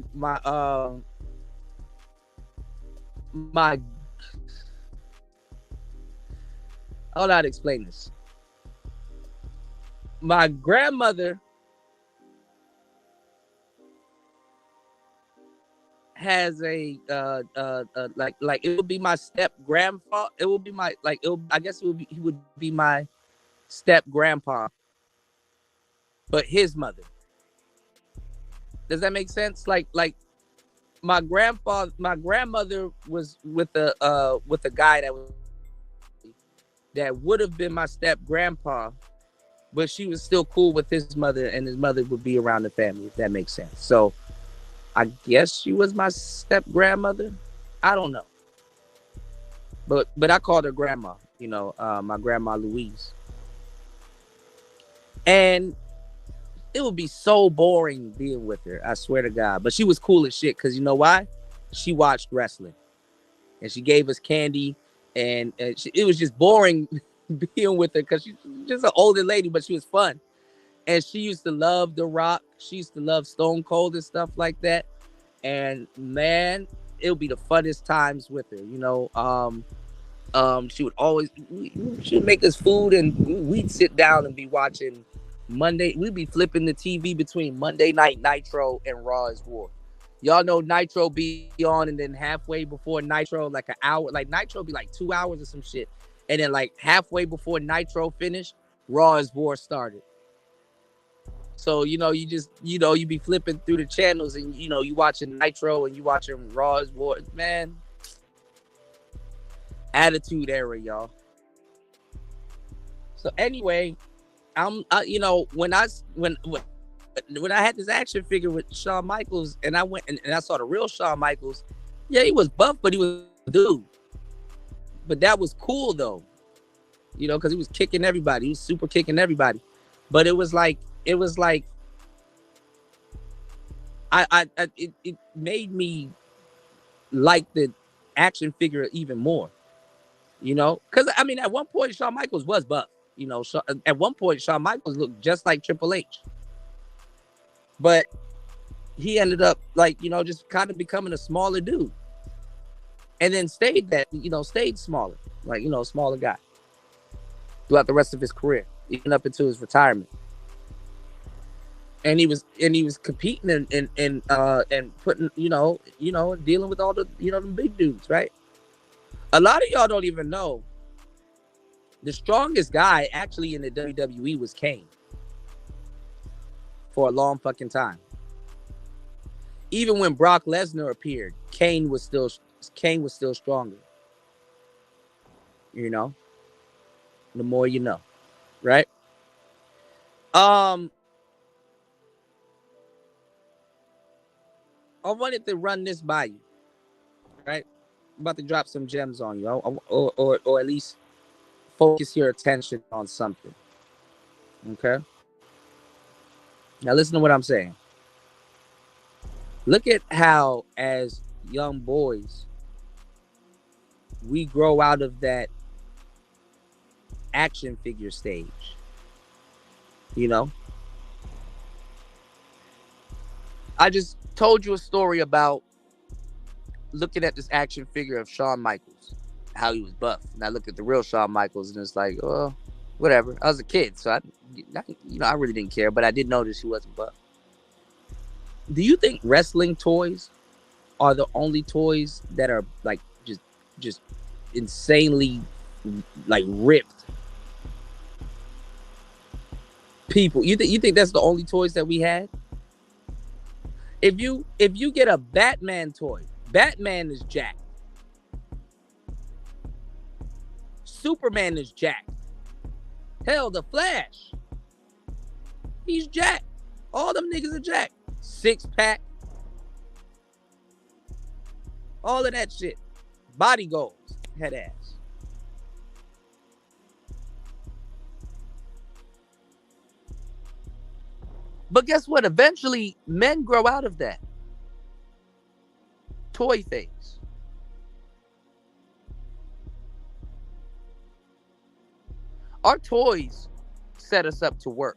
don't know how to explain this. My grandmother has a like it would be my step grandpa. It would be my like it. I guess it would be he would be my step grandpa, but his mother. Does that make sense? Like my grandmother was with a guy that would have been my step grandpa, but she was still cool with his mother, and his mother would be around the family, if that makes sense. So I guess she was my step grandmother. I don't know, but I called her grandma. My grandma Louise, and it would be so boring being with her. I swear to God. But she was cool as shit because you know why? She watched wrestling, and she gave us candy, and it was just boring being with her because she's just an older lady, but she was fun. And she used to love The Rock. She used to love Stone Cold and stuff like that. And man, it would be the funnest times with her. She would always she would make us food, and we'd sit down and be watching Monday. We'd be flipping the TV between Monday Night Nitro and Raw is War. Y'all know Nitro be on, and then halfway before Nitro, like an hour, like Nitro be like 2 hours or some shit, and then like halfway before Nitro finished, Raw is War started. So you be flipping through the channels, and you watching Nitro and you watching Raw is War. Man, attitude era, y'all. So anyway, when I had this action figure with Shawn Michaels, and I went and I saw the real Shawn Michaels. Yeah, he was buff, but he was a dude. But that was cool though, because he was kicking everybody. He was super kicking everybody. But it made me like the action figure even more. Because I mean, at one point Shawn Michaels was buff. At one point Shawn Michaels looked just like Triple H, but he ended up just kind of becoming a smaller dude, and then stayed smaller, smaller guy throughout the rest of his career, even up into his retirement. And he was competing and putting dealing with all the the big dudes, right? A lot of y'all don't even know the strongest guy actually in the WWE was Kane for a long fucking time. Even when Brock Lesnar appeared, Kane was still stronger. The more you know, right? I wanted to run this by you, right? I'm about to drop some gems on you, or at least focus your attention on something. Okay? Now listen to what I'm saying. Look at how, as young boys, we grow out of that action figure stage. I just told you a story about looking at this action figure of Shawn Michaels, how he was buff. And I look at the real Shawn Michaels, and it's like, oh, whatever. I was a kid, so I really didn't care, but I did notice he wasn't buff. Do you think wrestling toys are the only toys that are like just insanely like ripped people? You think that's the only toys that we had? If you get a Batman toy, Batman is jacked. Superman is jacked. Hell, the Flash, he's jacked. All them niggas are jacked. 6-pack. All of that shit. Body goals. Head ass. But guess what? Eventually, men grow out of that toy phase. Our toys set us up to work.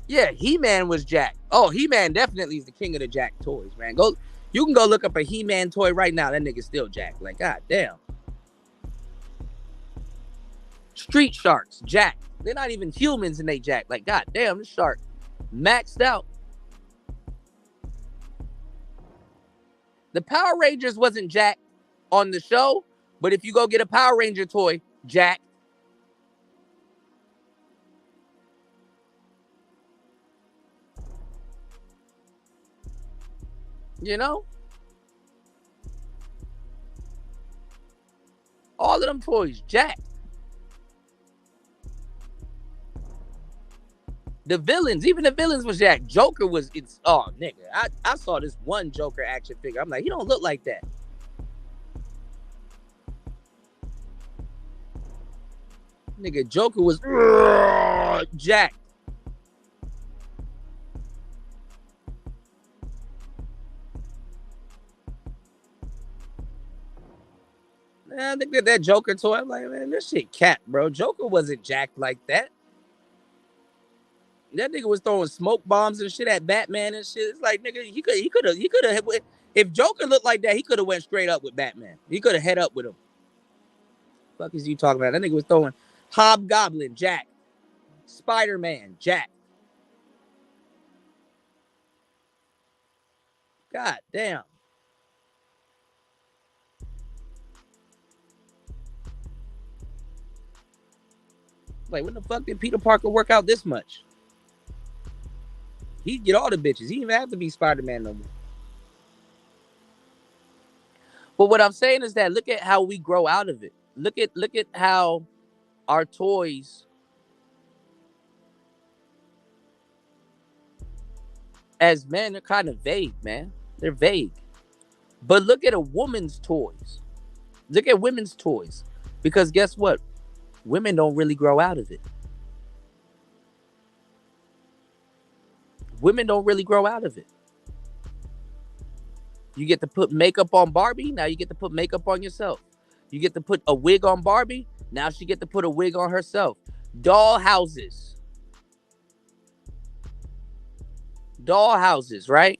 Yeah, He-Man was Jack. Oh, He-Man definitely is the king of the Jack toys, man. You can go look up a He-Man toy right now. That nigga's still Jack. Like, god damn. Street Sharks, Jack. They're not even humans and they Jack. Like, god damn, this shark maxed out. The Power Rangers wasn't Jack on the show, but if you go get a Power Ranger toy, Jack. You know? All of them toys, Jack. The villains, even the villains was Jack. Joker was, oh, nigga. I saw this one Joker action figure. I'm like, he don't look like that. Nigga, Joker was Jack. Man, I think that Joker toy, I'm like, man, this shit cat, bro. Joker wasn't Jack like that. That nigga was throwing smoke bombs and shit at Batman and shit. It's like, nigga, he could have. If Joker looked like that, he could have went straight up with Batman. He could have head up with him. Fuck is you talking about? That nigga was throwing Hobgoblin, Jack. Spider-Man, Jack. God damn. Like, when the fuck did Peter Parker work out this much? He'd get all the bitches. He didn't even have to be Spider-Man no more. But what I'm saying is that look at how we grow out of it. Look at how our toys as men are kind of vague, man. They're vague. But look at a woman's toys. Look at women's toys. Because guess what? Women don't really grow out of it. Women don't really grow out of it. You get to put makeup on Barbie, now you get to put makeup on yourself. You get to put a wig on Barbie, now she get to put a wig on herself. Doll houses. Doll houses, right?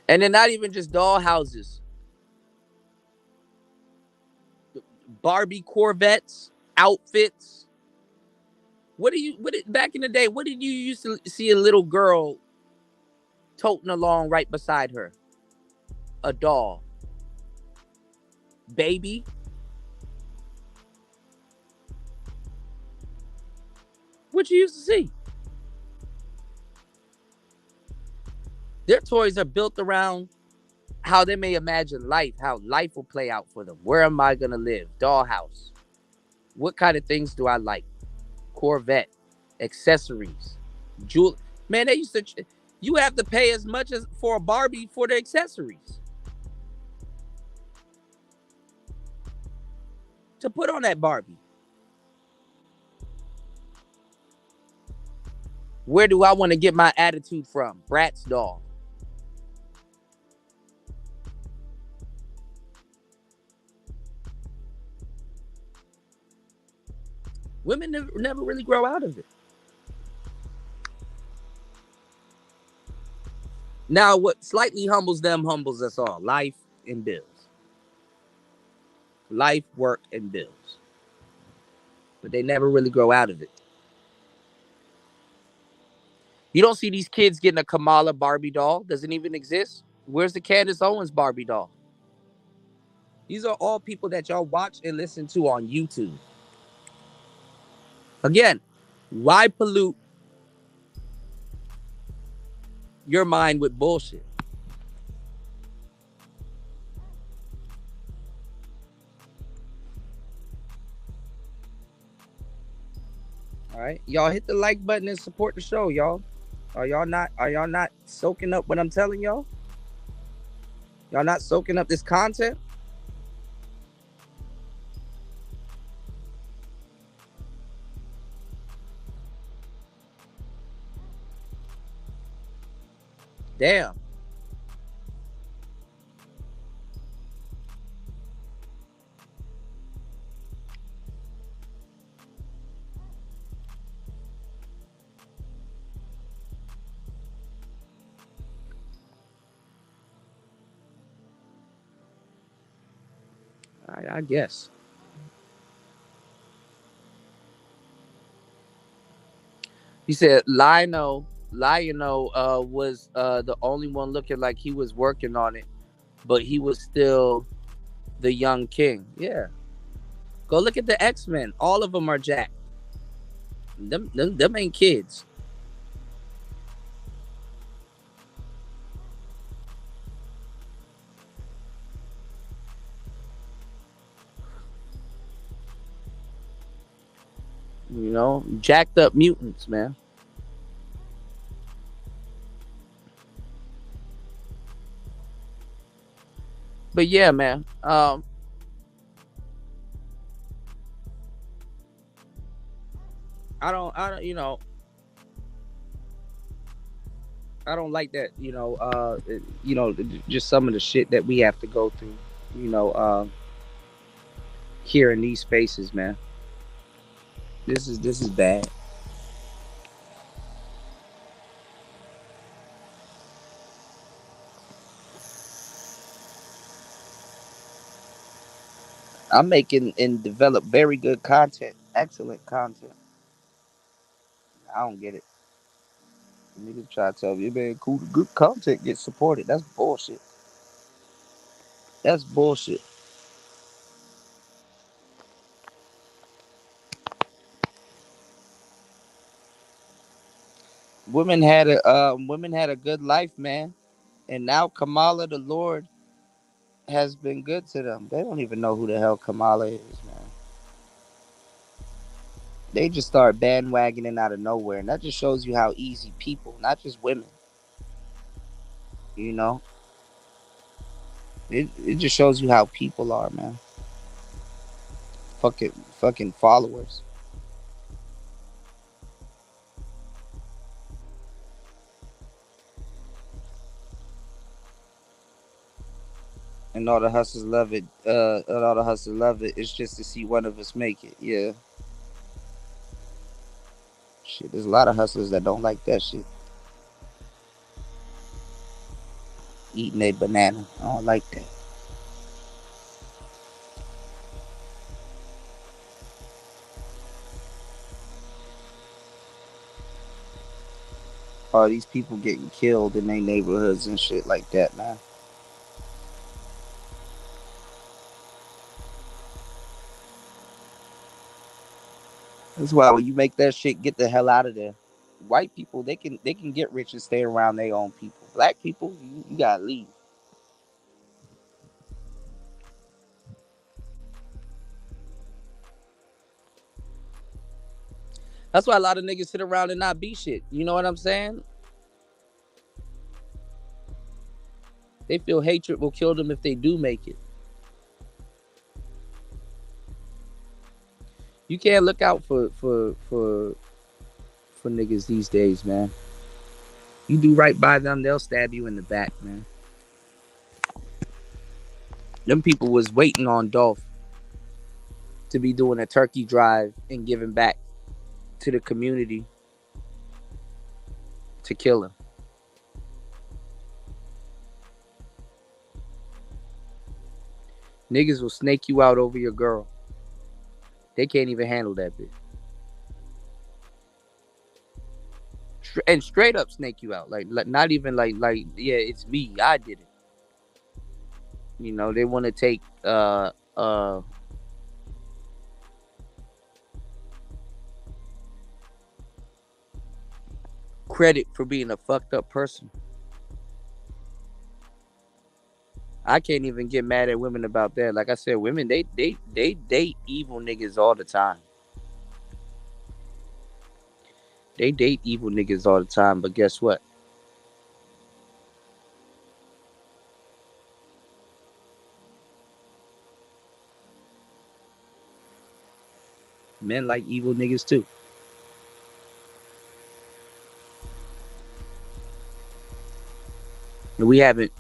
And then not even just doll houses. Barbie Corvettes, outfits. Back in the day, what did you used to see a little girl toting along right beside her? A doll. Baby. What you used to see? Their toys are built around how they may imagine life, how life will play out for them. Where am I going to live? Dollhouse. What kind of things do I like? Corvette. Accessories. Jewel. Man, they used to... You have to pay as much as for a Barbie for the accessories. To put on that Barbie. Where do I want to get my attitude from? Bratz doll. Women never really grow out of it. Now, what slightly humbles them humbles us all. Life and bills. Life, work, and bills. But they never really grow out of it. You don't see these kids getting a Kamala Barbie doll. Doesn't even exist. Where's the Candace Owens Barbie doll? These are all people that y'all watch and listen to on YouTube. Again, why pollute your mind with bullshit? All right, y'all hit the like button and support the show, y'all. Are y'all not soaking up what I'm telling y'all? Y'all not soaking up this content? Damn. I guess. He said Lionel was the only one looking like he was working on it, but he was still the young king. Yeah. Go look at the X-Men. All of them are jacked. Them ain't kids. You know, jacked up mutants, man. But yeah, man. I don't like that. Just some of the shit that we have to go through. You know, here in these spaces, man. This is bad. I'm making and develop very good content, excellent content. I don't get it. Niggas try to tell me, man, cool, good content gets supported. That's bullshit. That's bullshit. Women had a good life, man, and now Kamala, the Lord, has been good to them. They don't even know who the hell Kamala is, man. They just start bandwagoning out of nowhere, and that just shows you how easy people, not just women, you know, it just shows you how people are, man. Fucking followers. And all the hustlers love it. And all the hustlers love it. It's just to see one of us make it. Yeah, shit. There's a lot of hustlers that don't like that shit. Eating a banana. I don't like that. All these people getting killed in their neighborhoods and shit like that, man. That's why when you make that shit, get the hell out of there. White people, they can get rich and stay around their own people. Black people, you gotta leave. That's why a lot of niggas sit around and not be shit. You know what I'm saying? They feel hatred will kill them if they do make it. You can't look out for niggas these days, man. You do right by them, they'll stab you in the back, man. Them people was waiting on Dolph to be doing a turkey drive and giving back to the community to kill him. Niggas will snake you out over your girl. They can't even handle that bitch. And straight up snake you out. Like not even like yeah, it's me. I did it. You know, they want to take credit for being a fucked up person. I can't even get mad at women about that. Like I said, women they date evil niggas all the time. They date evil niggas all the time, but guess what? Men like evil niggas too. We haven't,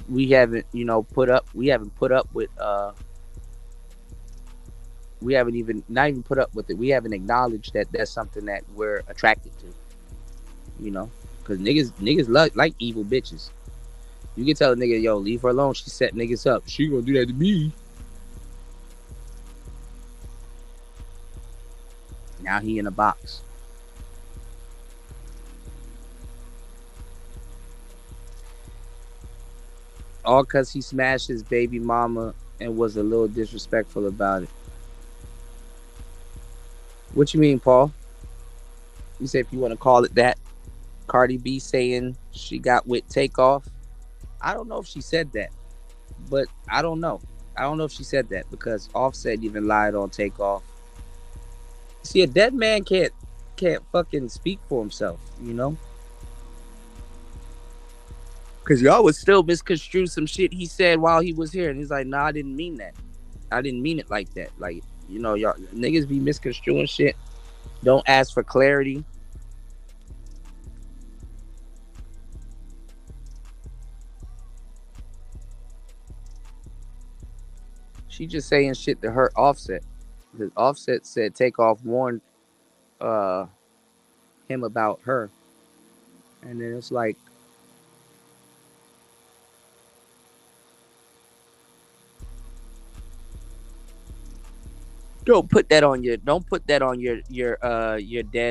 put up with we haven't even not even put up with it. We haven't acknowledged that that's something that we're attracted to, you know? Cause niggas like evil bitches. You can tell a nigga, yo, leave her alone. She set niggas up. She gonna do that to me. Now he in a box. All cause he smashed his baby mama and was a little disrespectful about it. What you mean, Paul? You say if you want to call it that. Cardi B saying she got with Takeoff. I don't know if she said that, but I don't know. I don't know if she said that because Offset even lied on Takeoff. See, a dead man can't fucking speak for himself, you know? Cause y'all would still misconstrue some shit he said while he was here, and he's like, "Nah, I didn't mean that. I didn't mean it like that." Like, y'all niggas be misconstruing shit. Don't ask for clarity. She just saying shit to hurt Offset. Because Offset said Takeoff warned uh him about her, and then it's like, don't put that on your dead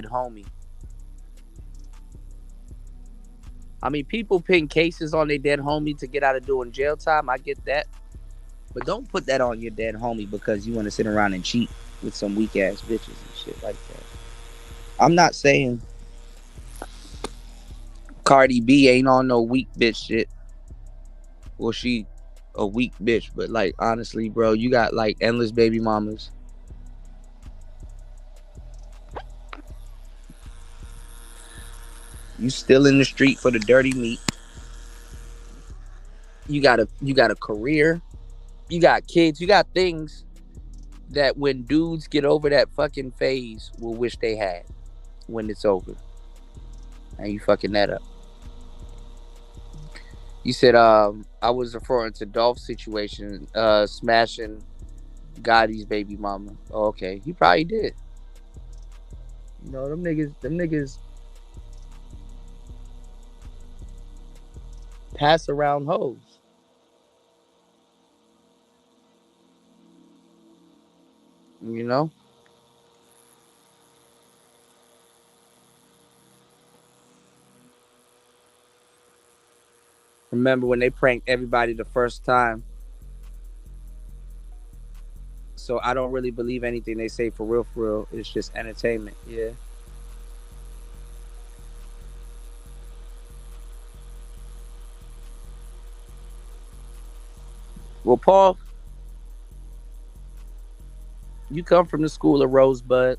homie. I mean, people pin cases on their dead homie to get out of doing jail time. I get that, but don't put that on your dead homie because you want to sit around and cheat with some weak ass bitches and shit like that. I'm not saying Cardi B ain't on no weak bitch shit. Well, she a weak bitch, but like honestly, bro, you got like endless baby mamas. You still in the street for the dirty meat. You got a career. You got kids. You got things that when dudes get over that fucking phase will wish they had when it's over. And you fucking that up. You said I was referring to Dolph's situation, smashing Gotti's baby mama. Oh, okay. He probably did. Them niggas pass around hoes. You know? Remember when they pranked everybody the first time? So I don't really believe anything they say for real, for real. It's just entertainment. Yeah. Well, Paul, you come from the school of Rosebud,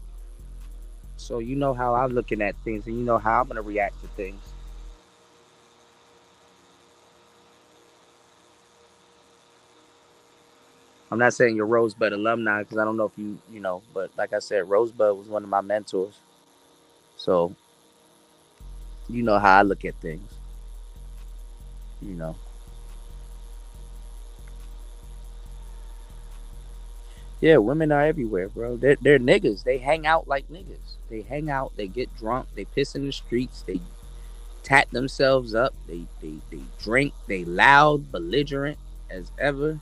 so you know how I'm looking at things, and you know how I'm gonna react to things. I'm not saying you're Rosebud alumni because I don't know if you know, but like I said, Rosebud was one of my mentors, so you know how I look at things. You know, yeah, women are everywhere, bro. They're niggas. They hang out like niggas. They hang out. They get drunk. They piss in the streets. They tat themselves up. They drink. They loud, belligerent as ever.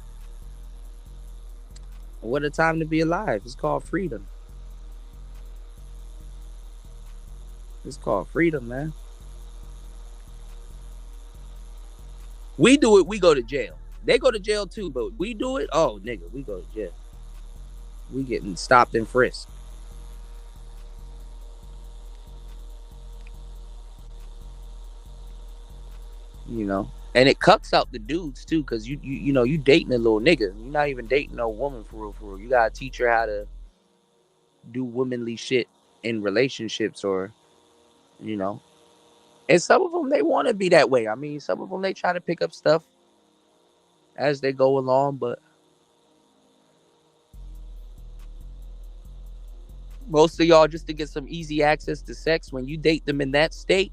What a time to be alive. It's called freedom. It's called freedom, man. We do it, we go to jail. They go to jail too, but we do it. Oh, nigga, we go to jail. We getting stopped and frisked. You know, and it cucks out the dudes too, cause you dating a little nigga. You're not even dating no woman for real, for real. You gotta teach her how to do womanly shit in relationships, or you know. And some of them they want to be that way. I mean, some of them they try to pick up stuff as they go along, but Most of y'all, just to get some easy access to sex, when you date them in that state,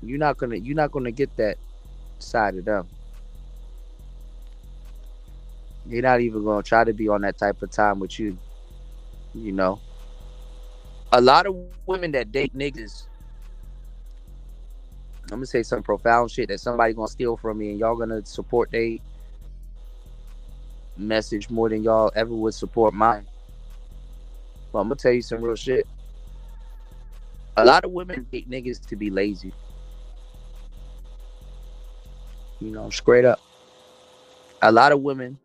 you're not gonna get that side of them. They're not even gonna try to be on that type of time with you. You know, a lot of women that date niggas, I'm gonna say some profound shit that somebody gonna steal from me, and y'all gonna support they message more than y'all ever would support mine. But I'm gonna tell you some real shit. A lot of women date niggas to be lazy. Straight up. A lot of women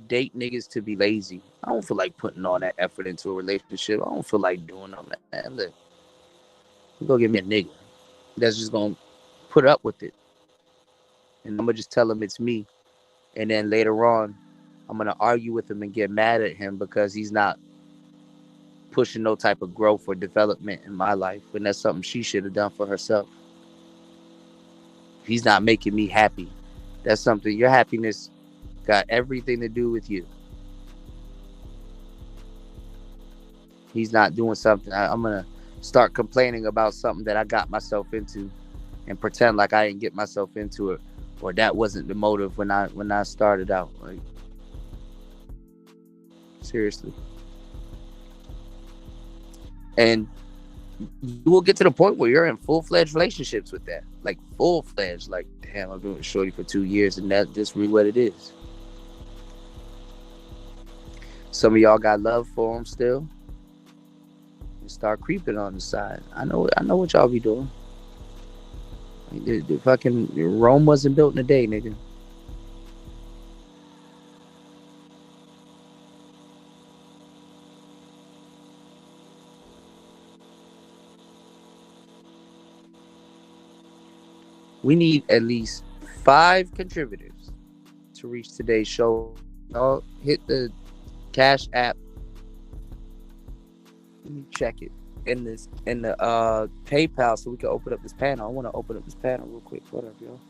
date niggas to be lazy. I don't feel like putting all that effort into a relationship. I don't feel like doing all that, man. Look, you go get me a nigga that's just gonna put up with it, and I'm gonna just tell him it's me. And then later on, I'm gonna argue with him and get mad at him because he's not pushing no type of growth or development in my life, and that's something she should have done for herself. He's not making me happy. That's something. Your happiness got everything to do with you. He's not doing something. I'm gonna start complaining about something that I got myself into, and pretend like I didn't get myself into it, or that wasn't the motive when I started out. Like, seriously. And you will get to the point where you're in full-fledged relationships with that, like full-fledged. Like, damn, I've been with Shorty for 2 years, and that's just really what it is. Some of y'all got love for him still. You start creeping on the side. I know what y'all be doing. The fucking Rome wasn't built in a day, nigga. We need at least 5 contributors to reach today's show. Y'all hit the Cash App. Let me check it in the PayPal so we can open up this panel. I want to open up this panel real quick. What up, y'all?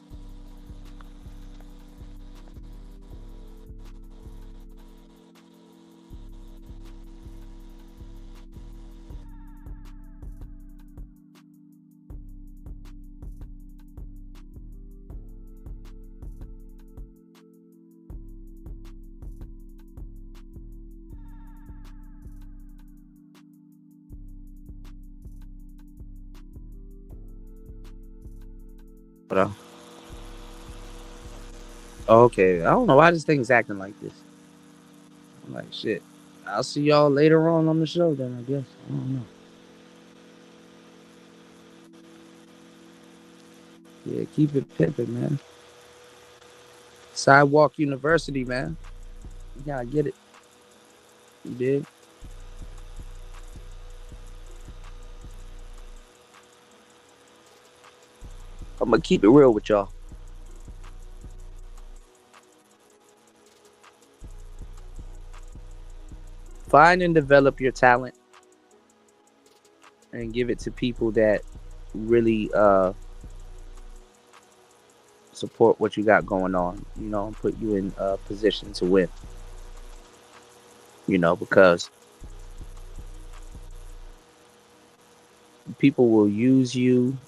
What up? Okay, I don't know why this thing's acting like this. I'm like, shit. I'll see y'all later on the show then, I guess. I don't know. Yeah, keep it pimping, man. Sidewalk University, man. You gotta get it. You did. I'm gonna keep it real with y'all. Find and develop your talent and give it to people that really support what you got going on, and put you in a position to win. Because people will use you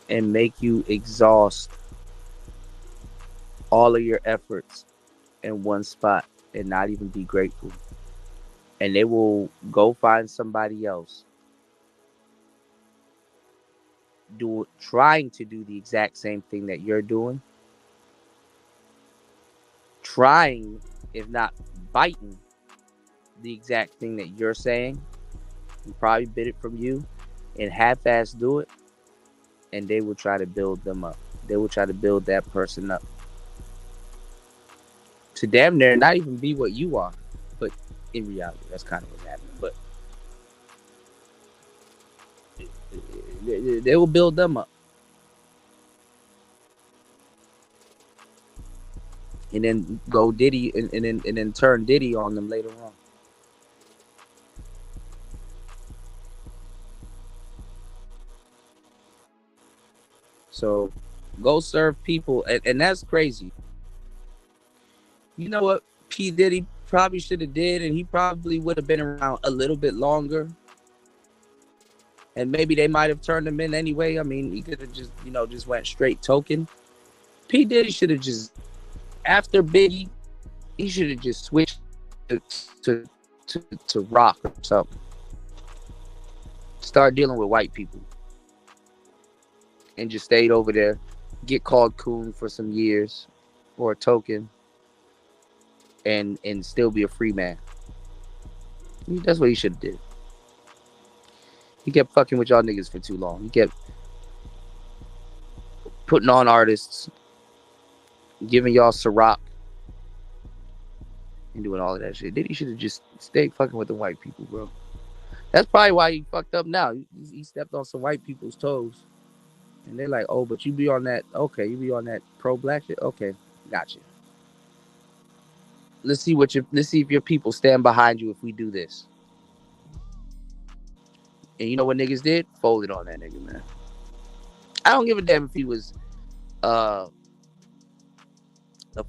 and make you exhaust all of your efforts in one spot and not even be grateful. And they will go find somebody else trying to do the exact same thing that you're doing, trying, if not biting, the exact thing that you're saying, and probably bit it from you, and half-ass do it, and they will try to build them up. They will try to build that person up to damn near not even be what you are. But in reality, that's kind of what's happening. But they will build them up. And then go Diddy and then turn Diddy on them later on. So go serve people, and that's crazy. You know what, P. Diddy? Probably should have did, and he probably would have been around a little bit longer. And maybe they might have turned him in anyway. I mean, he could have just, just went straight token. P. Diddy should have just, after Biggie, he should have just switched to, to, to rock or something. Start dealing with white people. And just stayed over there. Get called coon for some years. Or a token. And still be a free man. That's what he should have did. He kept fucking with y'all niggas for too long. He kept putting on artists, giving y'all Ciroc, and doing all of that shit. Diddy should have just stayed fucking with the white people, bro. That's probably why he fucked up now. He stepped on some white people's toes. And they're like, oh, but you be on that, okay, you be on that pro-black shit? Okay, gotcha. Let's see if your people stand behind you if we do this. And you know what niggas did? Folded on that nigga, man. I don't give a damn if he was a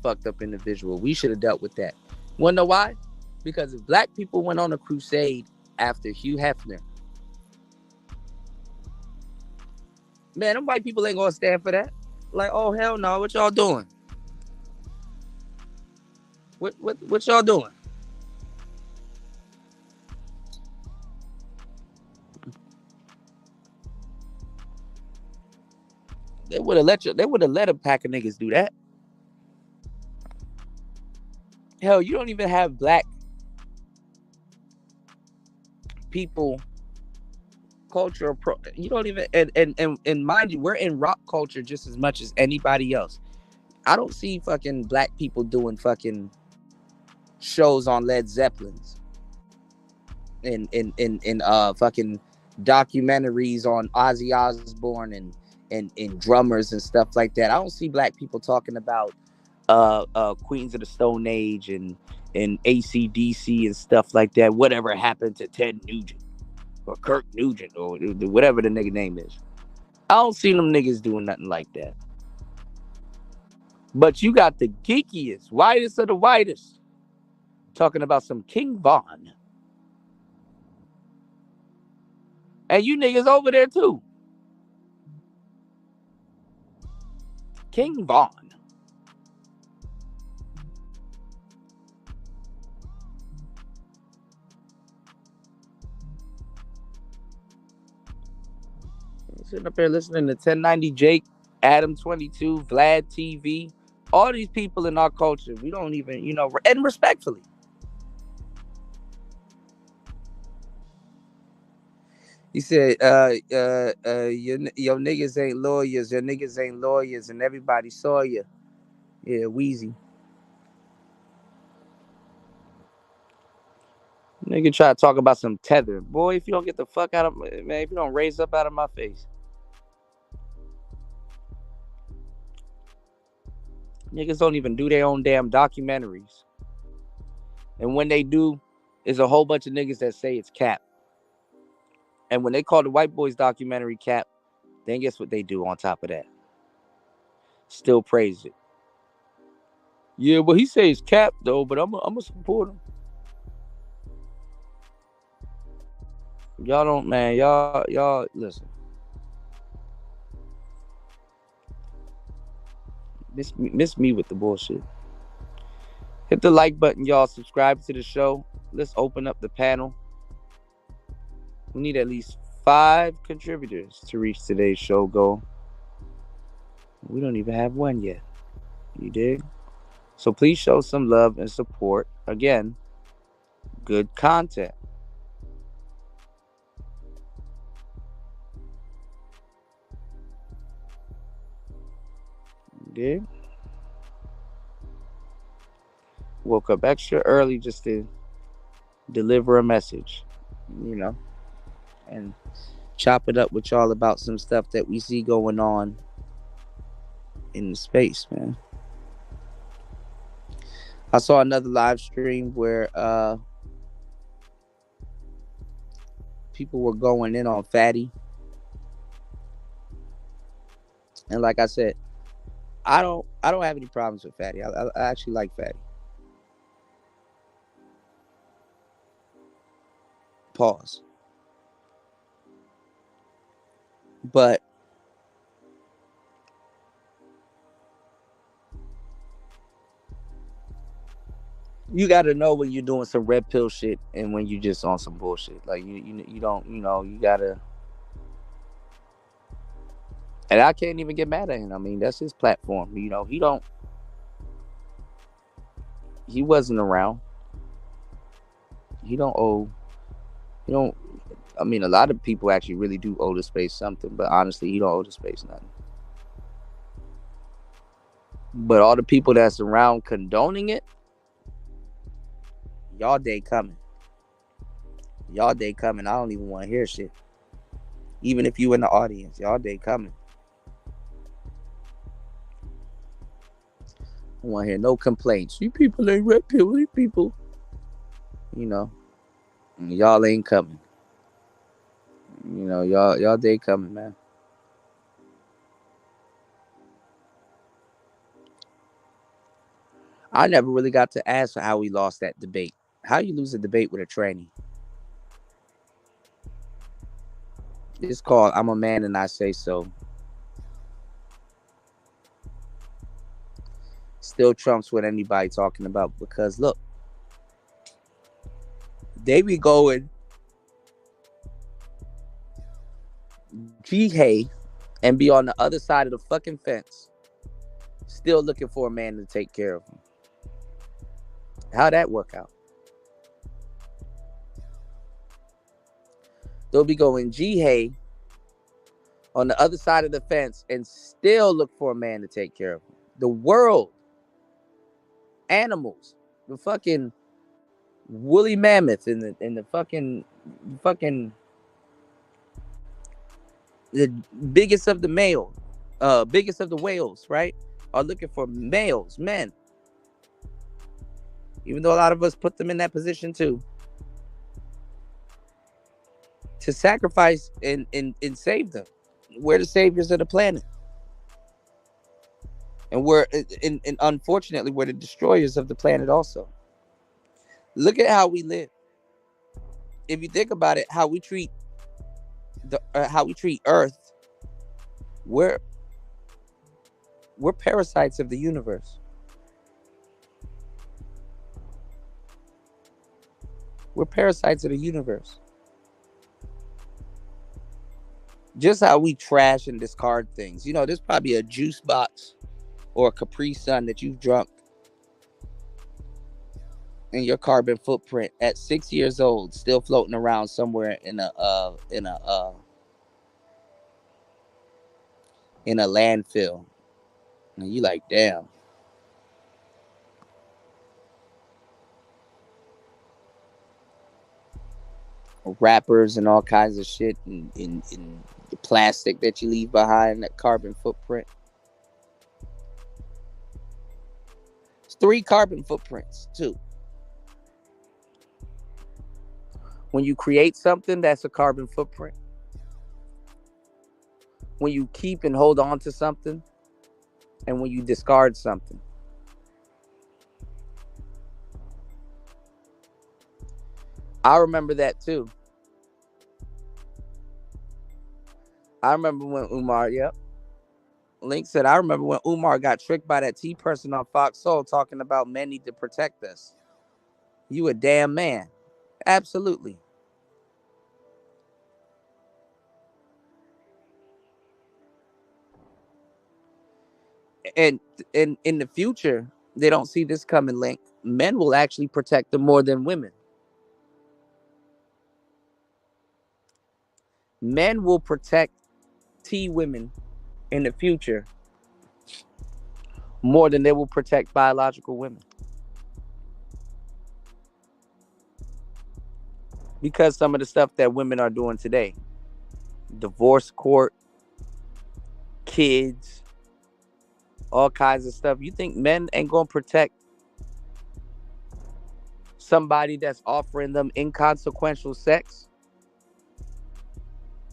fucked up individual. We should have dealt with that. Wanna know why? Because if black people went on a crusade after Hugh Hefner, man, them white people ain't gonna stand for that. Like, oh hell no, what y'all doing? What y'all doing? They would have let a pack of niggas do that. Hell, you don't even have black people culture. You don't even and mind you, we're in rock culture just as much as anybody else. I don't see fucking black people doing fucking shows on Led Zeppelins and fucking documentaries on Ozzy Osbourne and drummers and stuff like that. I don't see black people talking about Queens of the Stone Age and AC/DC and stuff like that. Whatever happened to Ted Nugent or Kirk Nugent or whatever the nigga name is. I don't see them niggas doing nothing like that. But you got the geekiest, whitest of the whitest talking about some King Von. And you niggas over there too. King Von. Sitting up here listening to 1090 Jake, Adam 22, Vlad TV, all these people in our culture. We don't even, and respectfully. He said, your niggas ain't lawyers, and everybody saw you. Yeah, Wheezy. Nigga try to talk about some tether. Boy, if you don't get the fuck out of man, if you don't raise up out of my face. Niggas don't even do their own damn documentaries. And when they do, there's a whole bunch of niggas that say it's cap. And when they call the White Boys documentary cap, then guess what they do on top of that? Still praise it. Yeah, well, he says cap though, but I'm a support him. Y'all don't, man. Y'all listen. Miss me with the bullshit. Hit the like button, y'all. Subscribe to the show. Let's open up the panel. We need at least 5 contributors to reach today's show goal. We don't even have one yet. You dig? So please show some love and support. Again, good content. You dig? Woke up extra early just to deliver a message, and chop it up with y'all about some stuff that we see going on in the space, man. I saw another live stream where people were going in on Fatty. And like I said, I don't have any problems with Fatty. I actually like Fatty. Pause. But you got to know when you're doing some red pill shit and when you just on some bullshit. Like you don't, you gotta. And I can't even get mad at him. I mean, that's his platform. He wasn't around. He don't owe. He don't. I mean, a lot of people actually really do owe the space something, but honestly, he don't owe the space nothing. But all the people that's around condoning it, y'all day coming. Y'all day coming. I don't even want to hear shit. Even if you in the audience, y'all day coming. I want to hear no complaints. You people ain't red pill. You people, y'all ain't coming. Y'all day coming, man. I never really got to ask how we lost that debate. How you lose a debate with a tranny? It's called "I'm a Man and I Say So." Still trumps what anybody talking about because look, they be going G-hey and be on the other side of the fucking fence, still looking for a man to take care of them. How'd that work out? They'll be going G-hey on the other side of the fence and still look for a man to take care of them. The world, animals, the fucking woolly mammoths and the fucking the biggest of the biggest of the whales, right, are looking for males, men. Even though a lot of us put them in that position too, to sacrifice and save them. We're the saviors of the planet. And and unfortunately, we're the destroyers of the planet also. Look at how we live. If you think about it, how we treat Earth, we're parasites of the universe. We're parasites of the universe. Just how we trash and discard things. There's probably a juice box or a Capri Sun that you've drunk, and your carbon footprint at 6 years old still floating around somewhere in a landfill. And you like, damn. Wrappers and all kinds of shit in the plastic that you leave behind, that carbon footprint. It's 3 carbon footprints too. When you create something, that's a carbon footprint. When you keep and hold on to something, and when you discard something. I remember that too. I remember when Umar, Link said, I remember when Umar got tricked by that T person on Fox Soul talking about men need to protect us. You a damn man. Absolutely. And in the future, they don't see this coming, Link. Men will actually protect them more than women. Men will protect T women in the future more than they will protect biological women. Because some of the stuff that women are doing today, divorce court, kids, all kinds of stuff. You think men ain't gonna protect somebody that's offering them inconsequential sex?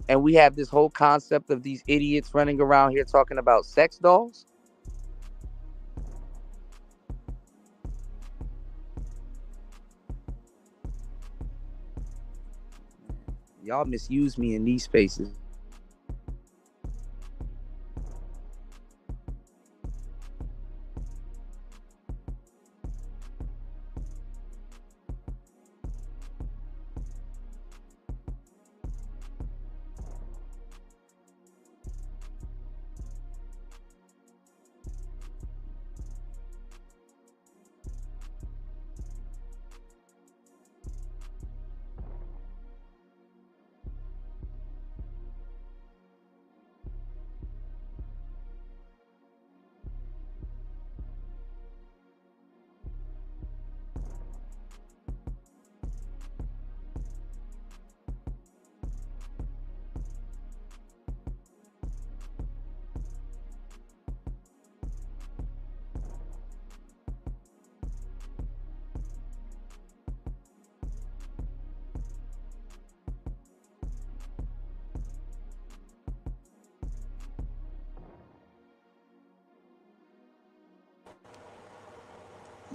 And we have this whole concept of these idiots running around here talking about sex dolls. Y'all misuse me in these spaces. Y'all misuse me in these spaces.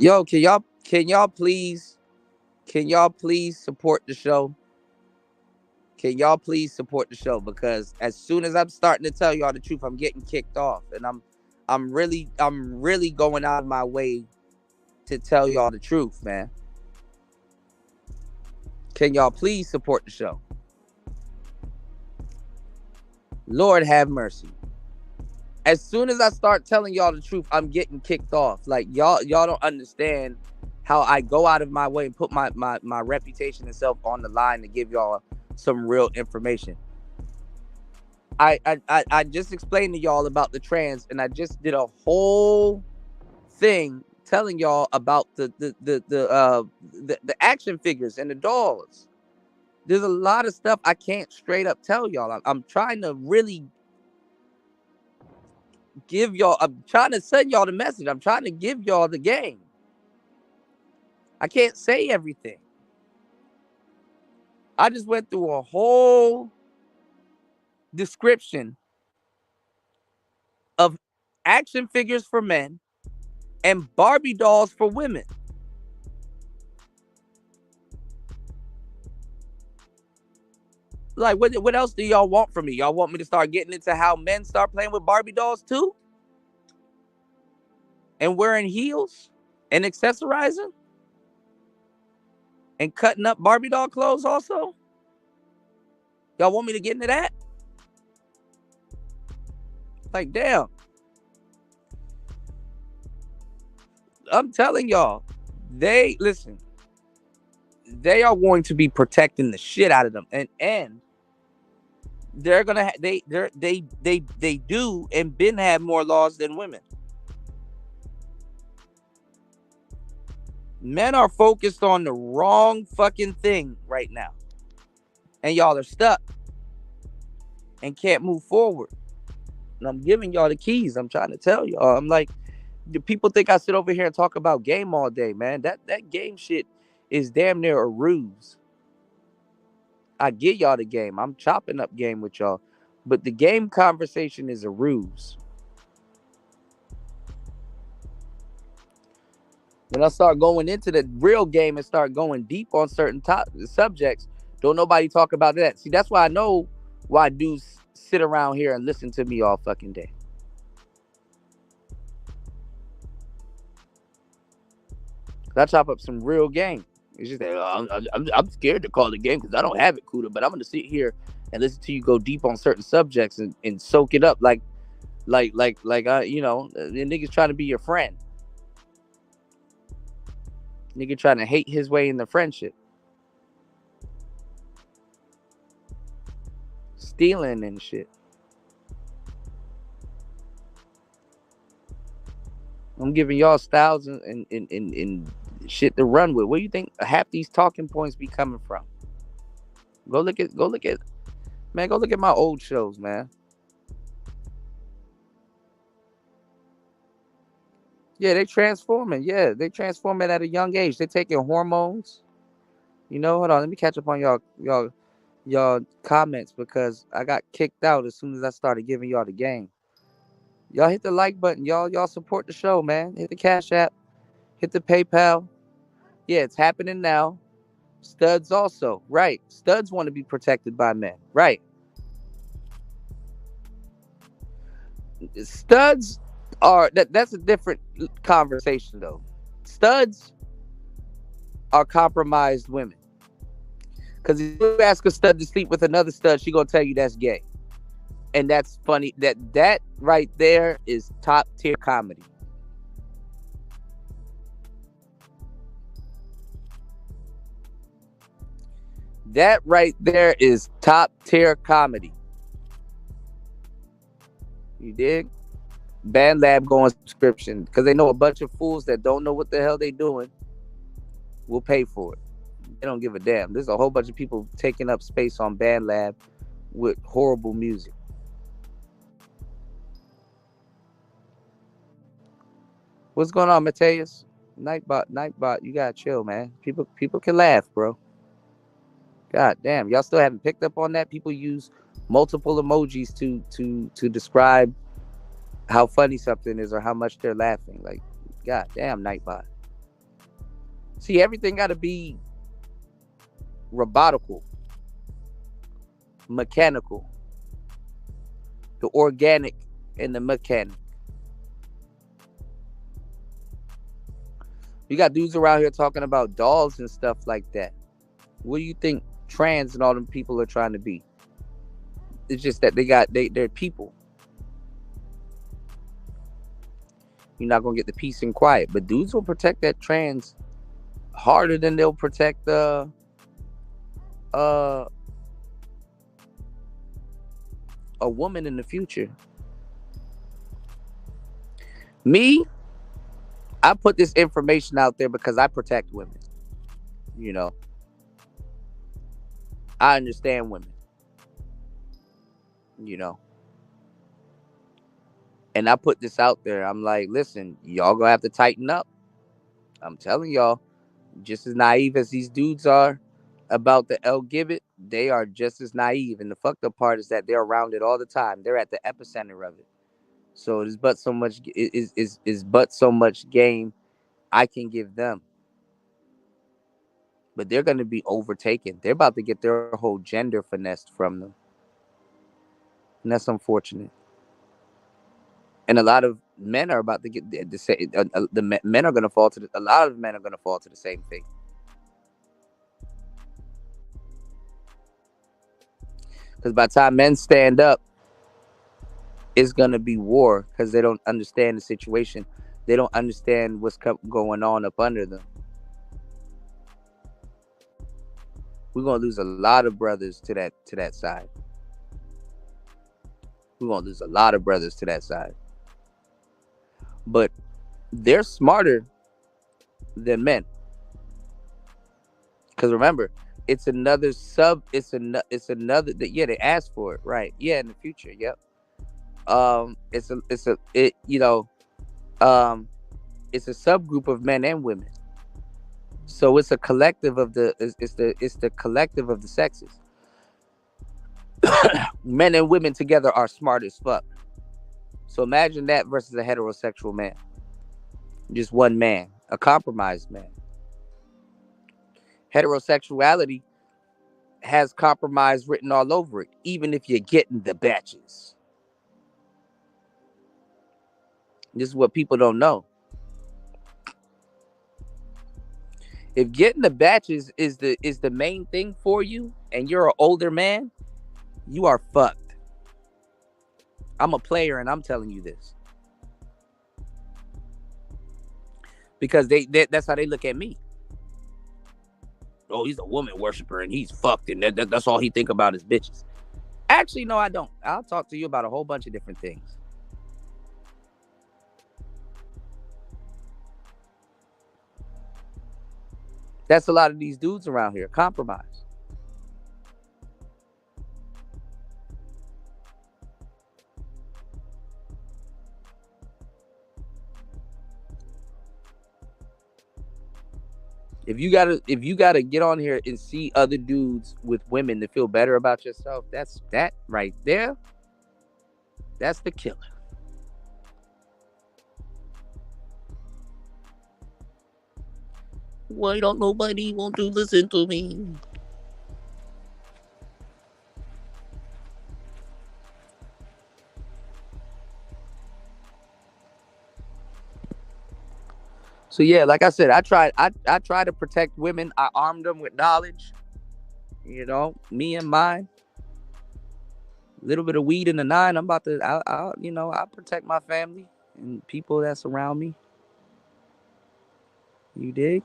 Yo, can y'all please support the show? Can y'all please support the show? Because as soon as I'm starting to tell y'all the truth, I'm getting kicked off. And I'm really going out of my way to tell y'all the truth, man. Can y'all please support the show? Lord have mercy. As soon as I start telling y'all the truth, I'm getting kicked off. Like y'all don't understand how I go out of my way and put my reputation and self on the line to give y'all some real information. I just explained to y'all about the trans, and I just did a whole thing telling y'all about the action figures and the dolls. There's a lot of stuff I can't straight up tell y'all. I'm trying to really give y'all. I'm trying to send y'all the message. I'm trying to give y'all the game. I can't say everything. I just went through a whole description of action figures for men and Barbie dolls for women. Like, what else do y'all want from me? Y'all want me to start getting into how men start playing with Barbie dolls too? And wearing heels and accessorizing and cutting up Barbie doll clothes also? Y'all want me to get into that? Like, damn. I'm telling y'all, listen, they are going to be protecting the shit out of them. And they're gonna they do and been have more laws than women. Men are focused on the wrong fucking thing right now. And y'all are stuck and can't move forward. And I'm giving y'all the keys. I'm trying to tell y'all. I'm like, the people think I sit over here and talk about game all day, man. That game shit is damn near a ruse. I get y'all the game. I'm chopping up game with y'all. But the game conversation is a ruse. When I start going into the real game and start going deep on certain subjects, don't nobody talk about that. See, that's why I know why dudes sit around here and listen to me all fucking day. I chop up some real game. It's just that I'm scared to call the game because I don't have it, Kuda. But I'm gonna sit here and listen to you go deep on certain subjects and soak it up like the niggas trying to be your friend. Nigga trying to hate his way in the friendship. Stealing and shit. I'm giving y'all styles and shit to run with. Where do you think half these talking points be coming from? Go look at man, go look at my old shows, man. Yeah, they transforming. Yeah, they transforming at a young age. They taking hormones. Hold on, let me catch up on y'all comments because I got kicked out as soon as I started giving y'all the game. Y'all hit the like button. Y'all support the show, man. Hit the Cash App. Hit the PayPal. Yeah, it's happening now. Studs also, right? Studs want to be protected by men, right? Studs are that's a different conversation though. Studs are compromised women. Because if you ask a stud to sleep with another stud, she gonna tell you that's gay. And that's funny. That right there is top tier comedy. That right there is top tier comedy. You dig? Band Lab go on subscription because they know a bunch of fools that don't know what the hell they doing will pay for it. They don't give a damn. There's a whole bunch of people taking up space on Band Lab with horrible music. What's going on, Mateus? Nightbot, you gotta chill, man. People can laugh, bro. God damn, y'all still haven't picked up on that. People use multiple emojis to describe how funny something is or how much they're laughing. Like, god damn, Nightbot. See, everything got to be robotical, mechanical, the organic and the mechanic. You got dudes around here talking about dolls and stuff like that. What do you think trans and all them people are trying to be? It's just that they're people. You're not gonna get the peace and quiet, but dudes will protect that trans harder than they'll protect the a woman in the future. Me, I put this information out there because I protect women. You know, I understand women. You know, and I put this out there. I'm like, listen, y'all gonna have to tighten up. I'm telling y'all, just as naive as these dudes are about the L Gibbet, they are just as naive. And the fucked up part is that they're around it all the time. They're at the epicenter of it. So it is but so much is but so much game I can give them. But they're gonna be overtaken. They're about to get their whole gender finessed from them. And that's unfortunate. And a lot of men are about to get the same. Men are gonna fall to a lot of men are gonna fall to the same thing. Because by the time men stand up, it's gonna be war because they don't understand the situation. They don't understand what's going on up under them. We're gonna lose a lot of brothers to that side. We're gonna lose a lot of brothers to that side. But they're smarter than men. Because remember, it's another sub. It's another that yeah they asked for it right yeah in the future yep. It's a subgroup of men and women. So it's a collective of it's the collective of the sexes. Men and women together are smart as fuck. So imagine that versus a heterosexual man. Just one man, a compromised man. Heterosexuality has compromise written all over it, even if you're getting the batches. This is what people don't know. If getting the batches is the main thing for you and you're an older man, you are fucked. I'm a player and I'm telling you this. Because that's how they look at me. Oh, he's a woman worshiper and he's fucked and that's all he think about is bitches. Actually, no, I don't. I'll talk to you about a whole bunch of different things. That's a lot of these dudes around here. Compromise. If you gotta get on here and see other dudes with women to feel better about yourself, that's that right there. That's the killer. Why don't nobody want to listen to me? So yeah, like I said, I try to protect women. I armed them with knowledge. Me and mine. A little bit of weed in the nine. I'm about to, I protect my family and people that surround me. You dig?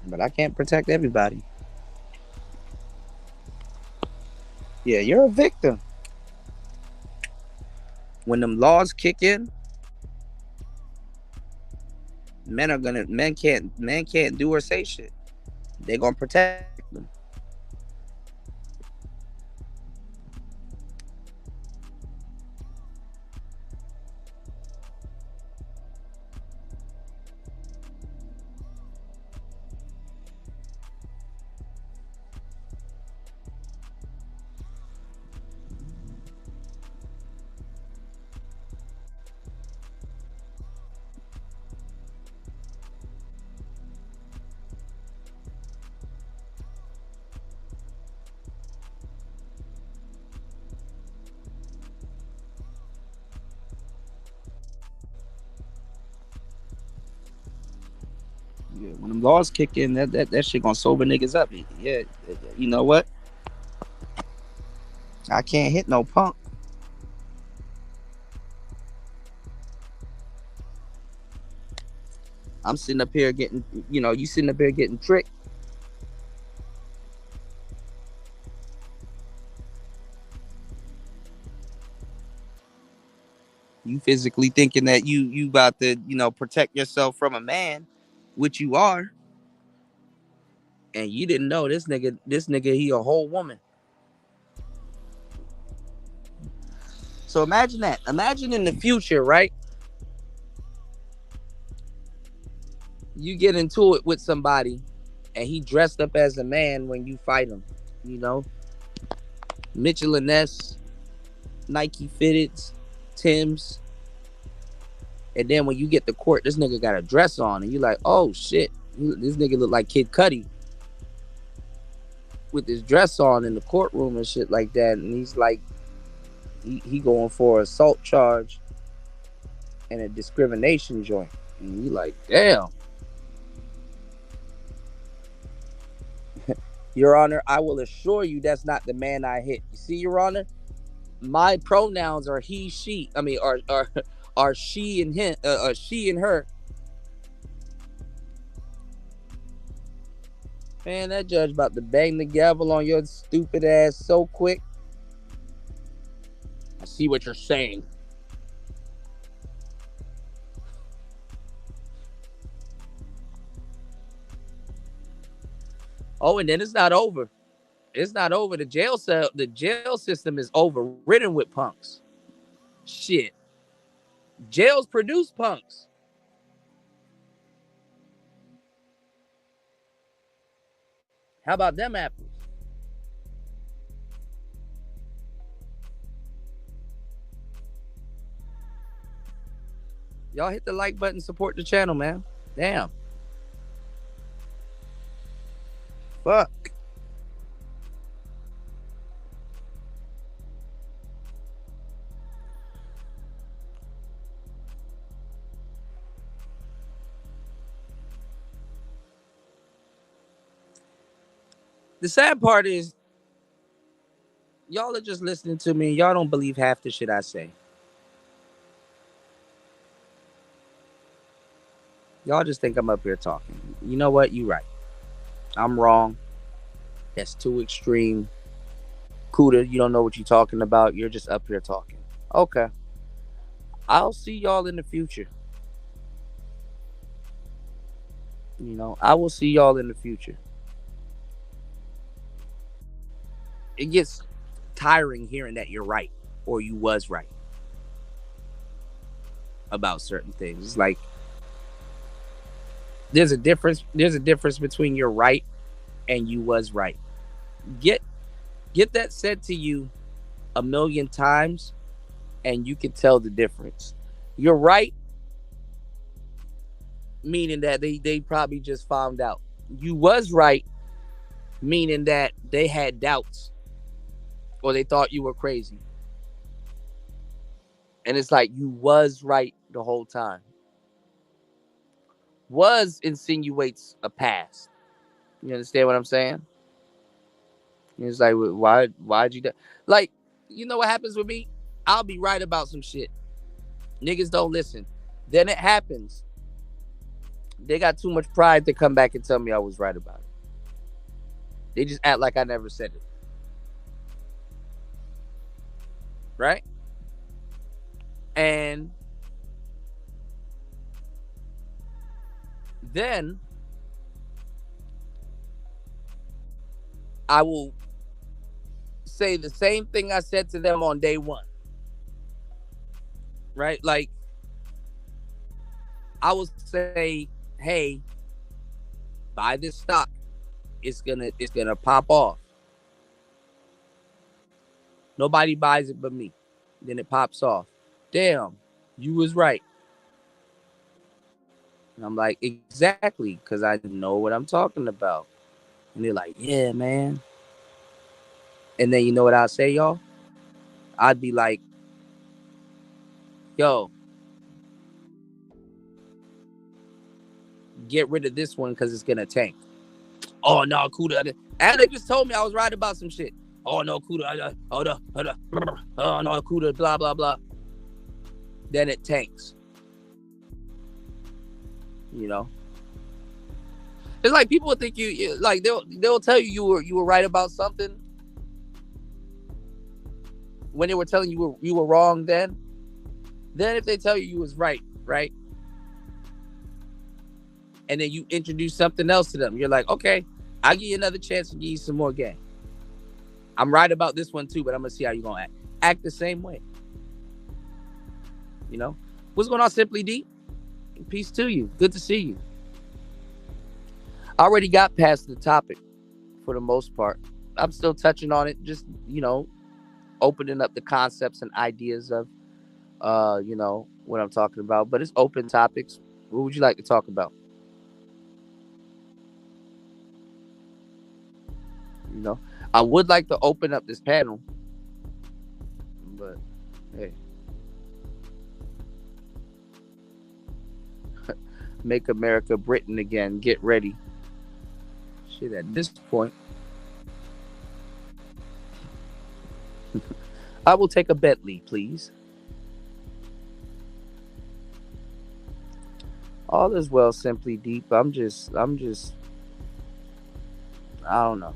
But I can't protect everybody. Yeah, you're a victim. When them laws kick in, men can't do or say shit. They're gonna protect them. Yeah, when them laws kick in, that shit gonna sober niggas up. Yeah, you know what? I can't hit no punk. I'm sitting up here getting, you sitting up here getting tricked. You physically thinking that you about to, protect yourself from a man, which you are, and you didn't know this nigga, he a whole woman. So imagine that. Imagine in the future, right? You get into it with somebody, and he dressed up as a man when you fight him. You know, Mitchell and Ness, Nike fitteds, Tim's, and then when you get to court, this nigga got a dress on, and you like, oh shit, this nigga look like Kid Cudi with his dress on in the courtroom and shit like that, and he's like, he going for assault charge and a discrimination joint, and you like, damn. Your Honor, I will assure you that's not the man I hit. You see, Your Honor, my pronouns are he, she. I mean, are she and him, she and her. Man, that judge about to bang the gavel on your stupid ass so quick. I see what you're saying. Oh, and then it's not over. It's not over. The jail system is overridden with punks. Shit. Jails produce punks. How about them apples? Y'all hit the like button, support the channel, man. Damn. Fuck. The sad part is, y'all are just listening to me. Y'all don't believe half the shit I say. Y'all just think I'm up here talking. You know what? You right. I'm wrong. That's too extreme. Kuda, you don't know what you're talking about. You're just up here talking. Okay. I'll see y'all in the future. I will see y'all in the future. It gets tiring hearing that you're right or you was right about certain things. It's like there's a difference between you're right and you was right. Get that said to you a million times, and you can tell the difference. You're right, meaning that they probably just found out. You was right, meaning that they had doubts or they thought you were crazy. And it's like you was right the whole time. Was insinuates a past. You understand what I'm saying? It's like why'd you do? Like, you know what happens with me? I'll be right about some shit. Niggas don't listen. Then it happens. They got too much pride to come back and tell me I was right about it. They just act like I never said it. Right? And then I will say the same thing I said to them on day one. Right? Like, I will say, hey, buy this stock. It's gonna pop off. Nobody buys it but me. Then it pops off. Damn, you was right. And I'm like, exactly, because I know what I'm talking about. And they're like, yeah, man. And then you know what I'll say, y'all? I'd be like, yo, get rid of this one because it's gonna tank. Oh no, Kuda. And they just told me I was right about some shit. Oh no, Kuda. Oh no, Kuda. Blah blah blah. Then it tanks. You know, it's like people think you like they'll tell you were right about something when they were telling you were wrong. Then if they tell you was right, and then you introduce something else to them, you're like, okay, I'll give you another chance to give you some more game. I'm right about this one too, but I'm gonna see how you gonna act the same way. You know, what's going on, Simply D? Peace to you. Good to see you. I already got past the topic for the most part. I'm still touching on it, just opening up the concepts and ideas of what I'm talking about. But it's open topics. What would you like to talk about? I would like to open up this panel, but hey, make America Britain again. Get ready. Shit, at this point, I will take a Bentley, please. All is well, Simply Deep. I'm just, I don't know.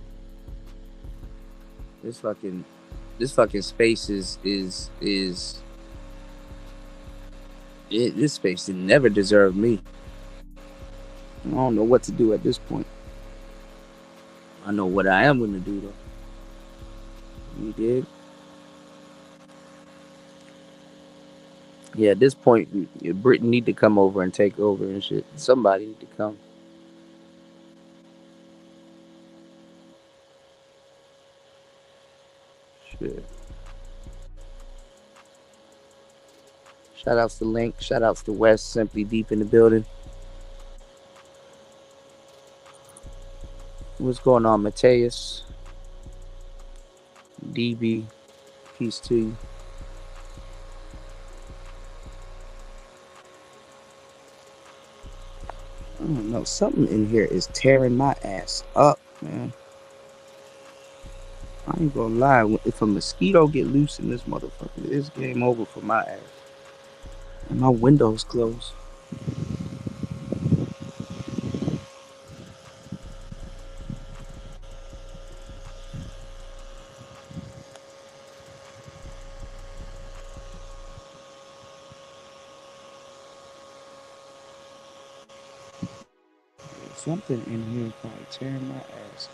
This fucking space this space did never deserve me. I don't know what to do at this point. I know what I am gonna do though. You did? Yeah, at this point, Britain need to come over and take over and shit. Somebody need to come. Shit. Shout outs to Link. Shout outs to West. Simply Deep in the building. What's going on, Mateus? DB. Peace to you. I don't know. Something in here is tearing my ass up, man. I ain't gonna lie. If a mosquito get loose in this motherfucker, it's game over for my ass. And my window's closed. Something in here probably tearing my ass.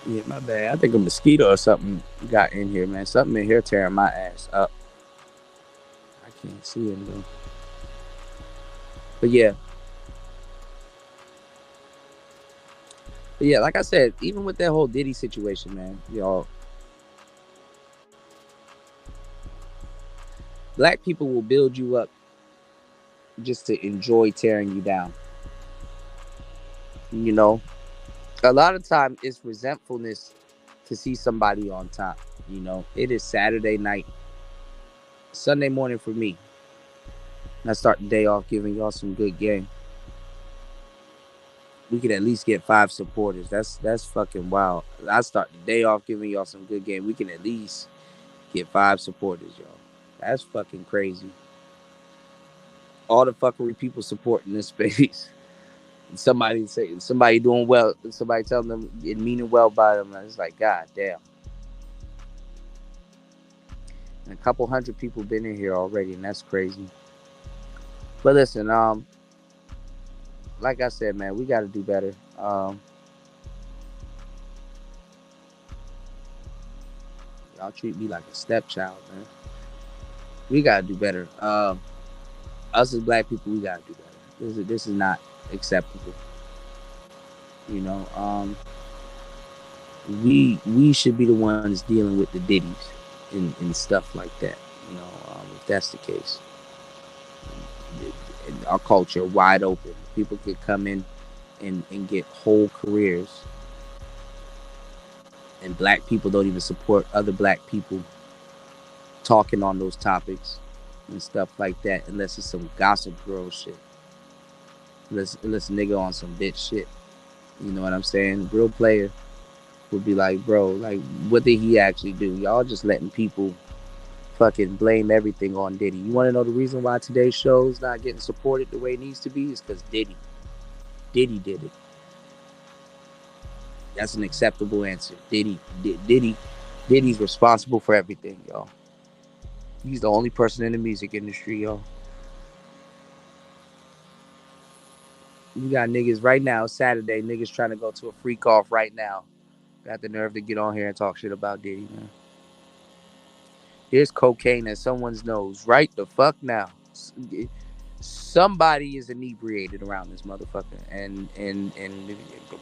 Yeah, my bad. I think a mosquito or something got in here, man. Something in here tearing my ass up. I can't see it though. But yeah, like I said, even with that whole Diddy situation, man, y'all, black people will build you up just to enjoy tearing you down. You know, a lot of time it's resentfulness to see somebody on top. You know, it is Saturday night, Sunday morning for me. And I start the day off giving y'all some good game. We could at least get 5 supporters. That's fucking wild. I start the day off giving y'all some good game. We can at least get 5 supporters, y'all. That's fucking crazy. All the fuckery people supporting this space. Somebody doing well, somebody telling them and meaning well by them. And it's like, God damn. And a couple hundred people been in here already, and that's crazy. But listen, like I said, man, we got to do better. Y'all treat me like a stepchild, man. We gotta do better. Us as black people, we gotta do better. This is not acceptable. You know, we should be the ones dealing with the ditties and stuff like that. You know, if that's the case, our culture wide open. People could come in and get whole careers, and black people don't even support other black people talking on those topics and stuff like that, unless it's some gossip girl shit. Unless a nigga on some bitch shit. You know what I'm saying? Real player would be like, bro, like, what did he actually do? Y'all just letting people fucking blame everything on Diddy. You want to know the reason why today's show's not getting supported the way it needs to be? Is because Diddy did it. That's an acceptable answer. Diddy's responsible for everything, y'all. He's the only person in the music industry, y'all. You got niggas right now, Saturday, niggas trying to go to a freak off right now. Got the nerve to get on here and talk shit about Diddy, man. Here's cocaine at someone's nose right the fuck now. Somebody is inebriated around this motherfucker, and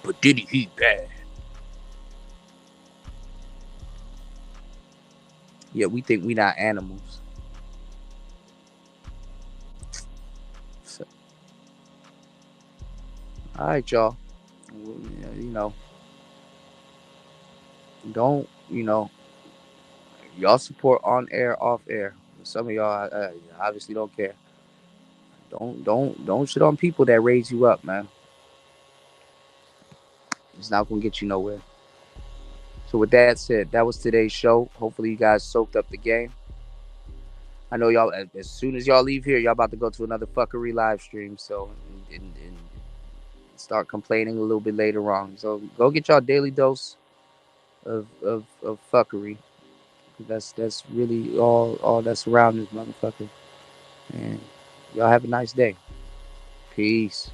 but Diddy, he bad. Yeah, we think we not animals. So, all right, y'all. You know, don't y'all support on air, off air. Some of y'all obviously don't care. Don't shit on people that raise you up, man. It's not gonna get you nowhere. So with that said, that was today's show. Hopefully you guys soaked up the game. I know y'all. As soon as y'all leave here, y'all about to go to another fuckery live stream. So and start complaining a little bit later on. So go get y'all daily dose of fuckery. That's really all that's around this motherfucker. And y'all have a nice day. Peace.